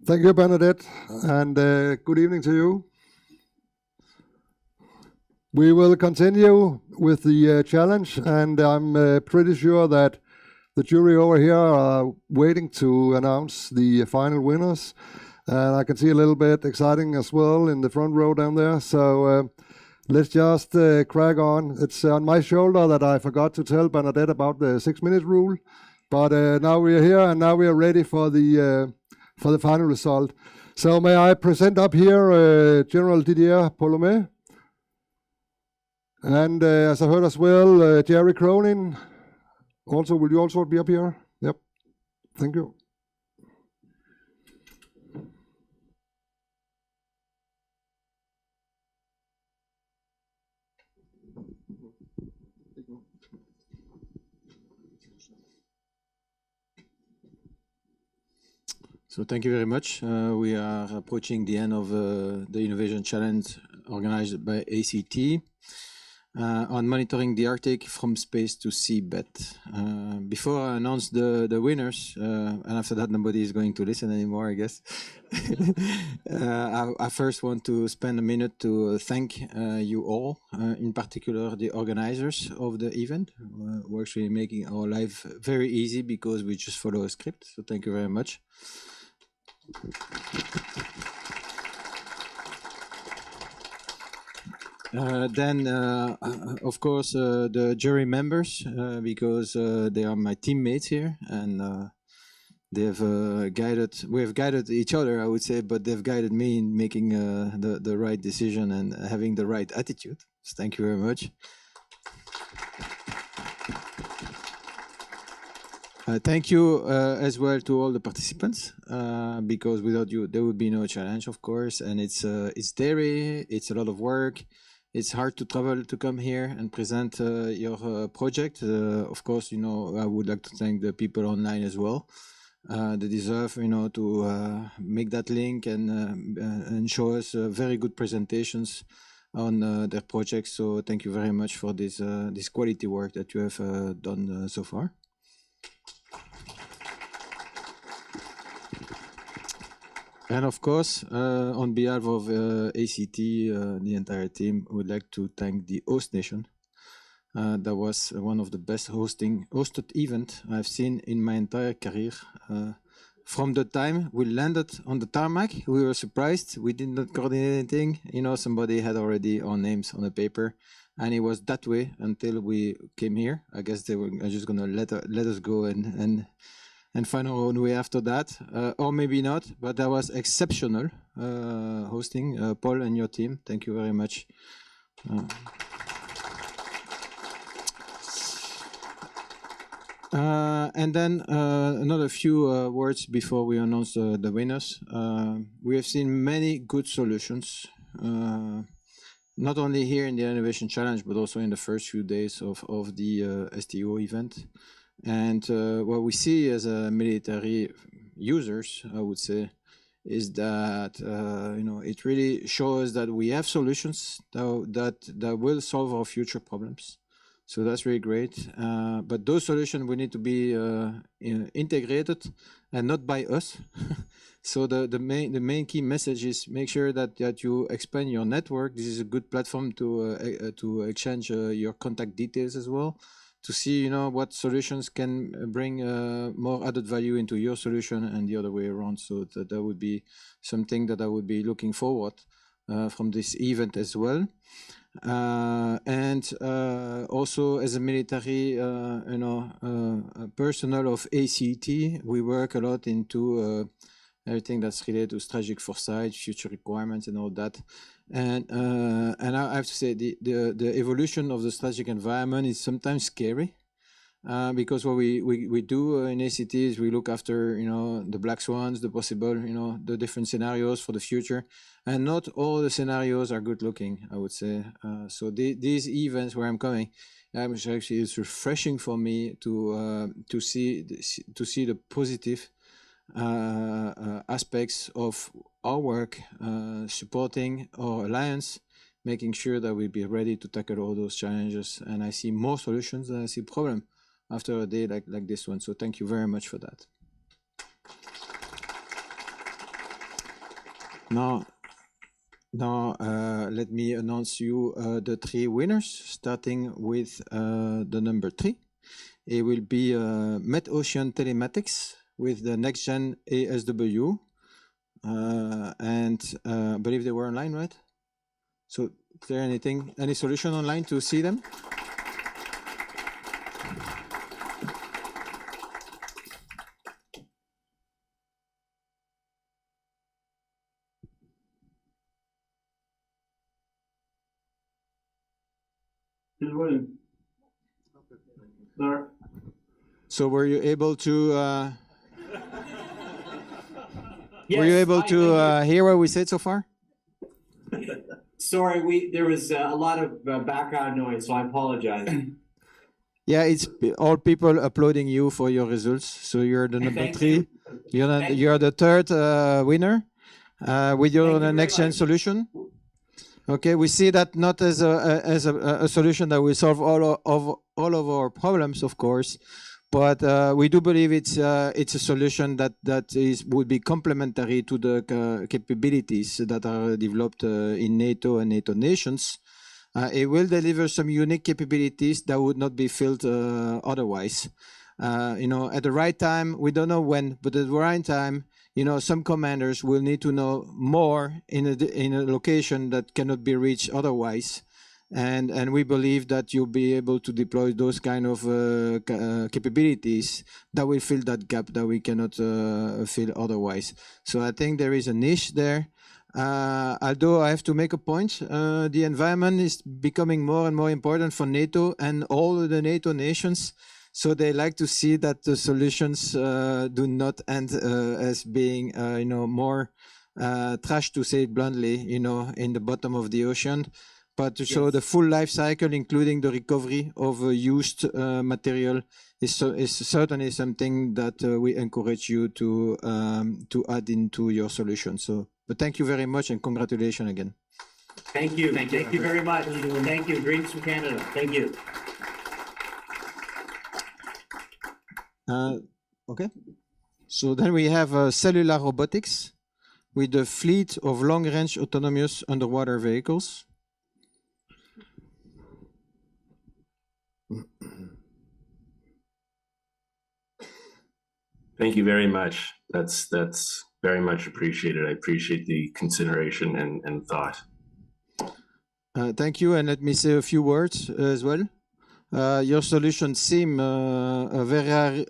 Thank you, Bernadette, and good evening to you. We will continue with the challenge, and I'm pretty sure that the jury over here are waiting to announce the final winners. And I can see a little bit exciting as well in the front row down there. So let's just crack on. It's on my shoulder that I forgot to tell Bernadette about the 6-minute rule. But now we are here, and now we are ready for the final result. So may I present up here General Didier Polomé. And as I heard as well, Jerry Cronin. Also, will you also be up here? Yep. Thank you. So thank you very much. We are approaching the end of the Innovation Challenge organized by ACT on monitoring the Arctic from space to seabed. Before I announce the winners, and after that nobody is going to listen anymore, I guess. I first want to spend a minute to thank you all, in particular the organizers of the event, who are actually making our life very easy because we just follow a script. So thank you very much. Then, of course, the jury members, because they are my teammates here, and we have guided each other, I would say, but they've guided me in making the right decision and having the right attitude. So thank you very much. Thank you as well to all the participants, because without you there would be no challenge, of course, and it's daily, it's a lot of work, it's hard to travel to come here and present your project. Of course, you know, I would like to thank the people online as well. They deserve, you know, to make that link and show us very good presentations on their projects. So thank you very much for this quality work that you have done so far. And of course, on behalf of ACT, the entire team, would like to thank the host nation. That was one of the best hosted event I've seen in my entire career. From the time we landed on the tarmac, we were surprised. We did not coordinate anything. You know, somebody had already our names on the paper, and it was that way until we came here. I guess they were just gonna let us go and find our own way after that, or maybe not, but that was exceptional hosting. Paul and your team, thank you very much. And then another few words before we announce the winners. We have seen many good solutions, not only here in the Innovation Challenge, but also in the first few days of the STO event. And what we see as military users, I would say, is that you know, it really shows that we have solutions that will solve our future problems. So that's really great. But those solutions will need to be integrated and not by us. So the main key message is make sure that you expand your network. This is a good platform to exchange your contact details as well, to see, you know, what solutions can bring more added value into your solution and the other way around. So that would be something that I would be looking forward from this event as well. And also as a military, you know, personnel of ACT, we work a lot into everything that's related to strategic foresight, future requirements, and all that. And I have to say the evolution of the strategic environment is sometimes scary, because what we do in ACT is we look after, you know, the black swans, the possible, you know, the different scenarios for the future, and not all the scenarios are good looking, I would say. So these events where I'm coming, actually it's refreshing for me to see the positive aspects of our work, supporting our alliance, making sure that we'll be ready to tackle all those challenges. And I see more solutions than I see problem after a day like this one. So thank you very much for that. Now let me announce you the 3 winners, starting with the number 3. It will be Met Ocean Telematics with the next gen ASW. and I believe they were online, right? So is there any solution online to see them? So were you able to hear what we said so far? Sorry, there was a lot of background noise, so I apologize. Yeah, it's all people applauding you for your results. So you're the number three. You're the third winner with your next gen solution. Okay, we see that not as a solution that will solve all of our problems, of course, but we do believe it's a solution that would be complementary to the capabilities that are developed in NATO and NATO nations. It will deliver some unique capabilities that would not be filled otherwise. At the right time, we don't know when, but at the right time, some commanders will need to know more in a location that cannot be reached otherwise. And we believe that you'll be able to deploy those kind of capabilities that will fill that gap that we cannot fill otherwise. So I think there is a niche there. Although I have to make a point, the environment is becoming more and more important for NATO and all the NATO nations. So they like to see that the solutions do not end as being, more trash, to say it bluntly, in the bottom of the ocean, but to show the full life cycle, including the recovery of used material, is certainly something that we encourage you to add into your solution. So, but thank you very much and congratulations again. Thank you. Thank you very much. Thank you. Greetings from Canada. Thank you. Okay. So then we have cellular robotics with a fleet of long-range autonomous underwater vehicles. Thank you very much. That's very much appreciated. I appreciate the consideration and thought. Thank you, and let me say a few words as well. Your solution seems a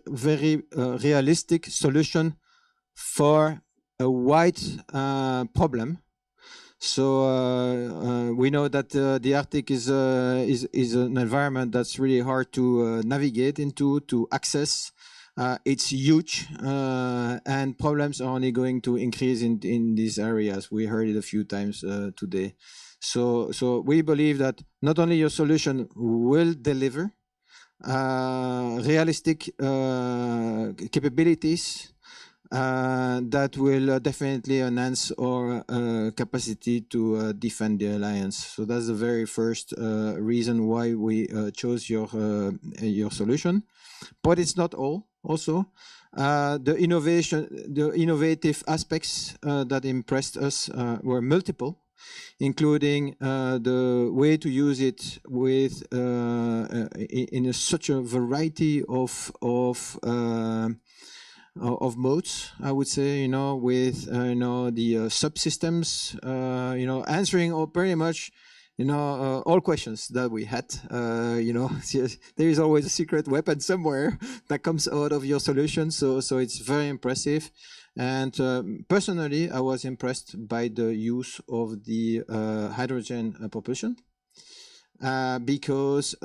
very realistic solution for a wide problem. So we know that the Arctic is an environment that's really hard to navigate into, to access. It's huge, and problems are only going to increase in these areas. We heard it a few times today. So we believe that not only your solution will deliver realistic capabilities that will definitely enhance our capacity to defend the alliance. So that's the very first reason why we chose your solution. But it's not all. Also, the innovative aspects that impressed us were multiple, including the way to use it with in such a variety of modes, I would say, with the subsystems, answering pretty much all questions that we had. There is always a secret weapon somewhere that comes out of your solution. So it's very impressive. And personally, I was impressed by the use of the hydrogen propulsion because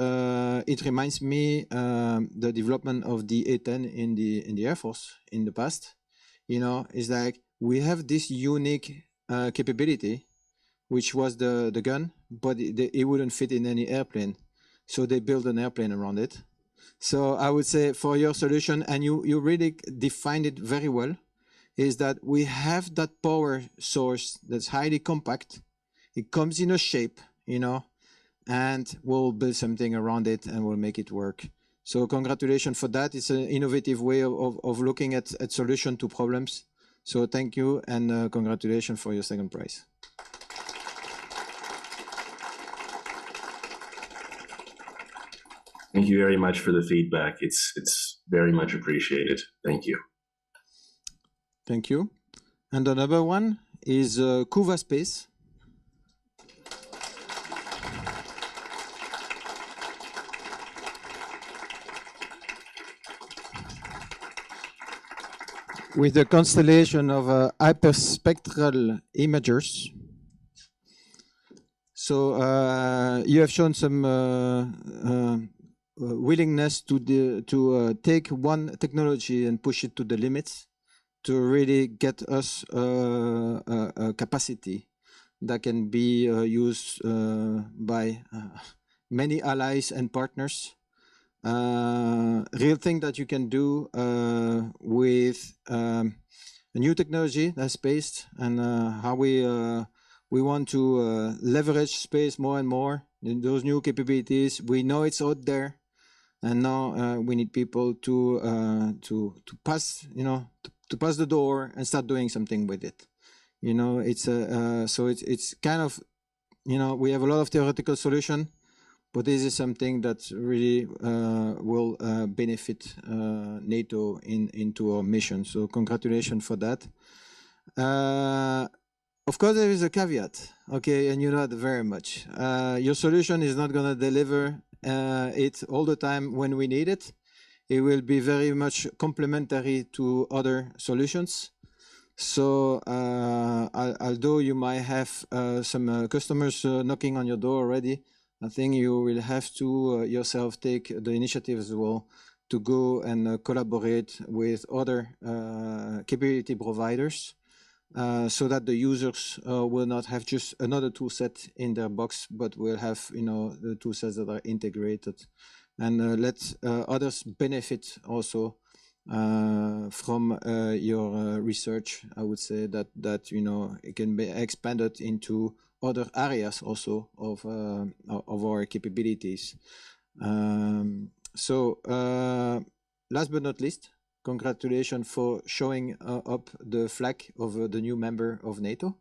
it reminds me the development of the A-10 in the Air Force in the past. It's like we have this unique capability, which was the gun, but it wouldn't fit in any airplane. So they built an airplane around it. So I would say for your solution, and you really defined it very well, is that we have that power source that's highly compact. It comes in a shape, and we'll build something around it and we'll make it work. So congratulations for that. It's an innovative way of looking at solution to problems. So thank you and congratulations for your second prize. Thank you very much for the feedback. It's very much appreciated. Thank you. Thank you. And another one is Kuva Space. With a constellation of hyperspectral imagers. So you have shown some willingness to take one technology and push it to the limits to really get us a capacity that can be used by many allies and partners. Real thing that you can do with a new technology that's based and how we want to leverage space more and more in those new capabilities. We know it's out there, and now we need people to pass, to pass the door and start doing something with it. It's so it's kind of, we have a lot of theoretical solution, but this is something that really will benefit NATO into our mission. So congratulations for that. Of course, there is a caveat, okay, and you know that very much. Your solution is not going to deliver it all the time when we need it. It will be very much complementary to other solutions. So although you might have some customers knocking on your door already, I think you will have to yourself take the initiative as well to go and collaborate with other capability providers so that the users will not have just another tool set in their box, but will have the tool sets that are integrated, and let others benefit also from your research. I would say that it can be expanded into other areas also of our capabilities. So last but not least, congratulations for showing up the flag of the new member of NATO.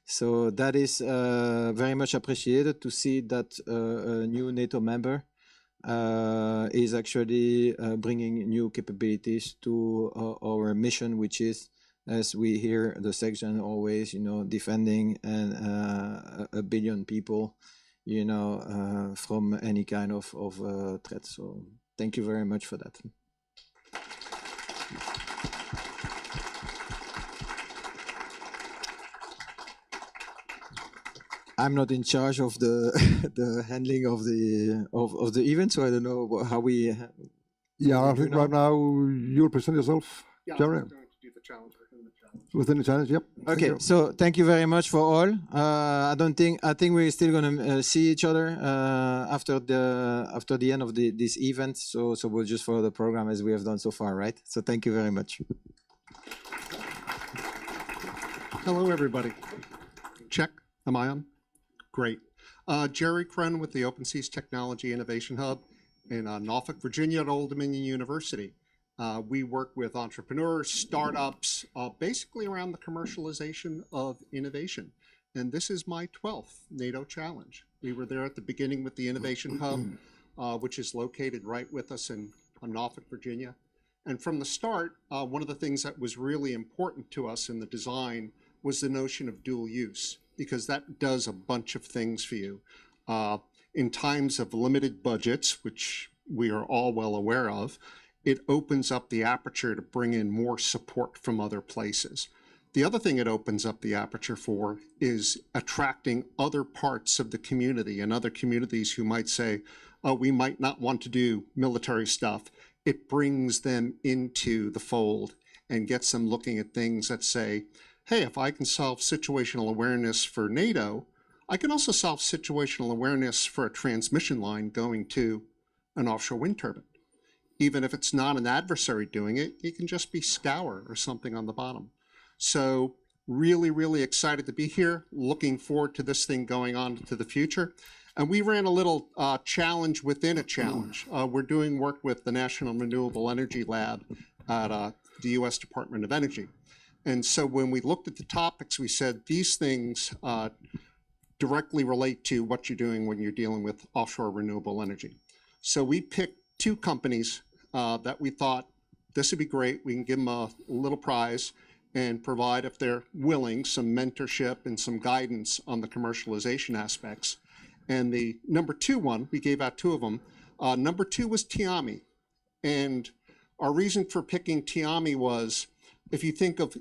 So that is very much appreciated to see that a new NATO member is actually bringing new capabilities to our mission, which is, as we hear the section always, defending a billion people, from any kind of threat. So thank you very much for that. I'm not in charge of the the handling of the event, so I don't know how we. Yeah, I think right now you'll present yourself, Jerry. I'm going to do the challenge within the challenge. Within the challenge, yep. Okay, so thank you very much for all. I think we're still gonna see each other after the end of this event. So we'll just follow the program as we have done so far, right? So thank you very much. Hello, everybody. Check. Am I on? Great. Jerry Kren with the Open Seas Technology Innovation Hub in Norfolk, Virginia at Old Dominion University. We work with entrepreneurs, startups, basically around the commercialization of innovation. And this is my 12th NATO challenge. We were there at the beginning with the Innovation Hub, which is located right with us in Norfolk, Virginia. And from the start, one of the things that was really important to us in the design was the notion of dual use, because that does a bunch of things for you. In times of limited budgets, which we are all well aware of, it opens up the aperture to bring in more support from other places. The other thing it opens up the aperture for is attracting other parts of the community and other communities who might say, oh, we might not want to do military stuff. It brings them into the fold and gets them looking at things that say, hey, if I can solve situational awareness for NATO, I can also solve situational awareness for a transmission line going to an offshore wind turbine. Even if it's not an adversary doing it, it can just be scour or something on the bottom. So really, really excited to be here. Looking forward to this thing going on to the future. And we ran a little challenge within a challenge. We're doing work with the National Renewable Energy Lab at the U.S. Department of Energy. And so when we looked at the topics, we said these things directly relate to what you're doing when you're dealing with offshore renewable energy. So we picked two companies that we thought this would be great. We can give them a little prize. and provide, if they're willing, some mentorship and some guidance on the commercialization aspects. And the number 2 one, we gave out 2 of them. Number 2 was Tiami. And our reason for picking Tiami was, if you think of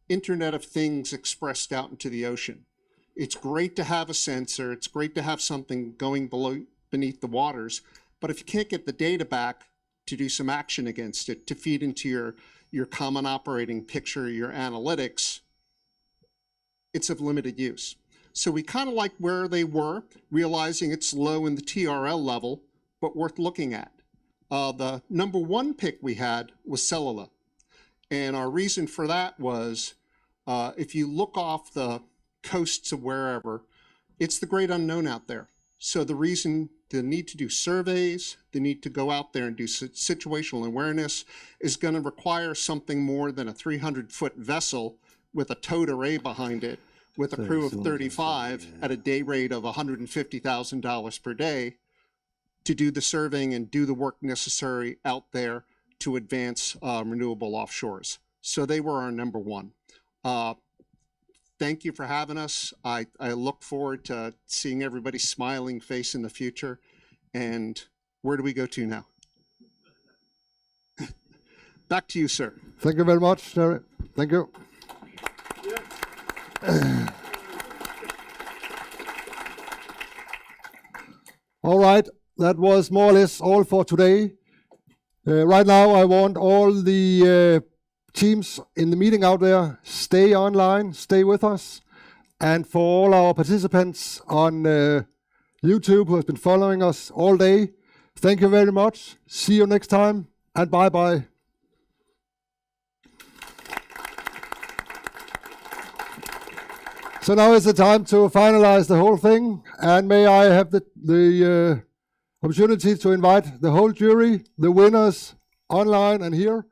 Internet of Things expressed out into the ocean, it's great to have a sensor, it's great to have something going beneath the waters, but if you can't get the data back to do some action against it, to feed into your common operating picture, your analytics, it's of limited use. So we kind of like where they were, realizing it's low in the TRL level, but worth looking at. The number 1 pick we had was cellular. And our reason for that was, if you look off the coasts of wherever, it's the great unknown out there. So the reason the need to do surveys, the need to go out there and do situational awareness is going to require something more than a 300-foot vessel with a towed array behind it, with a crew of 35 at a day rate of $150,000 per day to do the surveying and do the work necessary out there to advance renewable offshores. So they were our number 1. Thank you for having us. I look forward to seeing everybody's smiling face in the future. And where do we go to now? Back to you, sir. Thank you very much, Terry. Thank you. All right, that was more or less all for today. Right now, I want all the teams in the meeting out there, stay online, stay with us. And for all our participants on YouTube who has been following us all day, thank you very much. See you next time, and bye-bye. So now is the time to finalize the whole thing, and may I have the opportunity to invite the whole jury, the winners, online and here.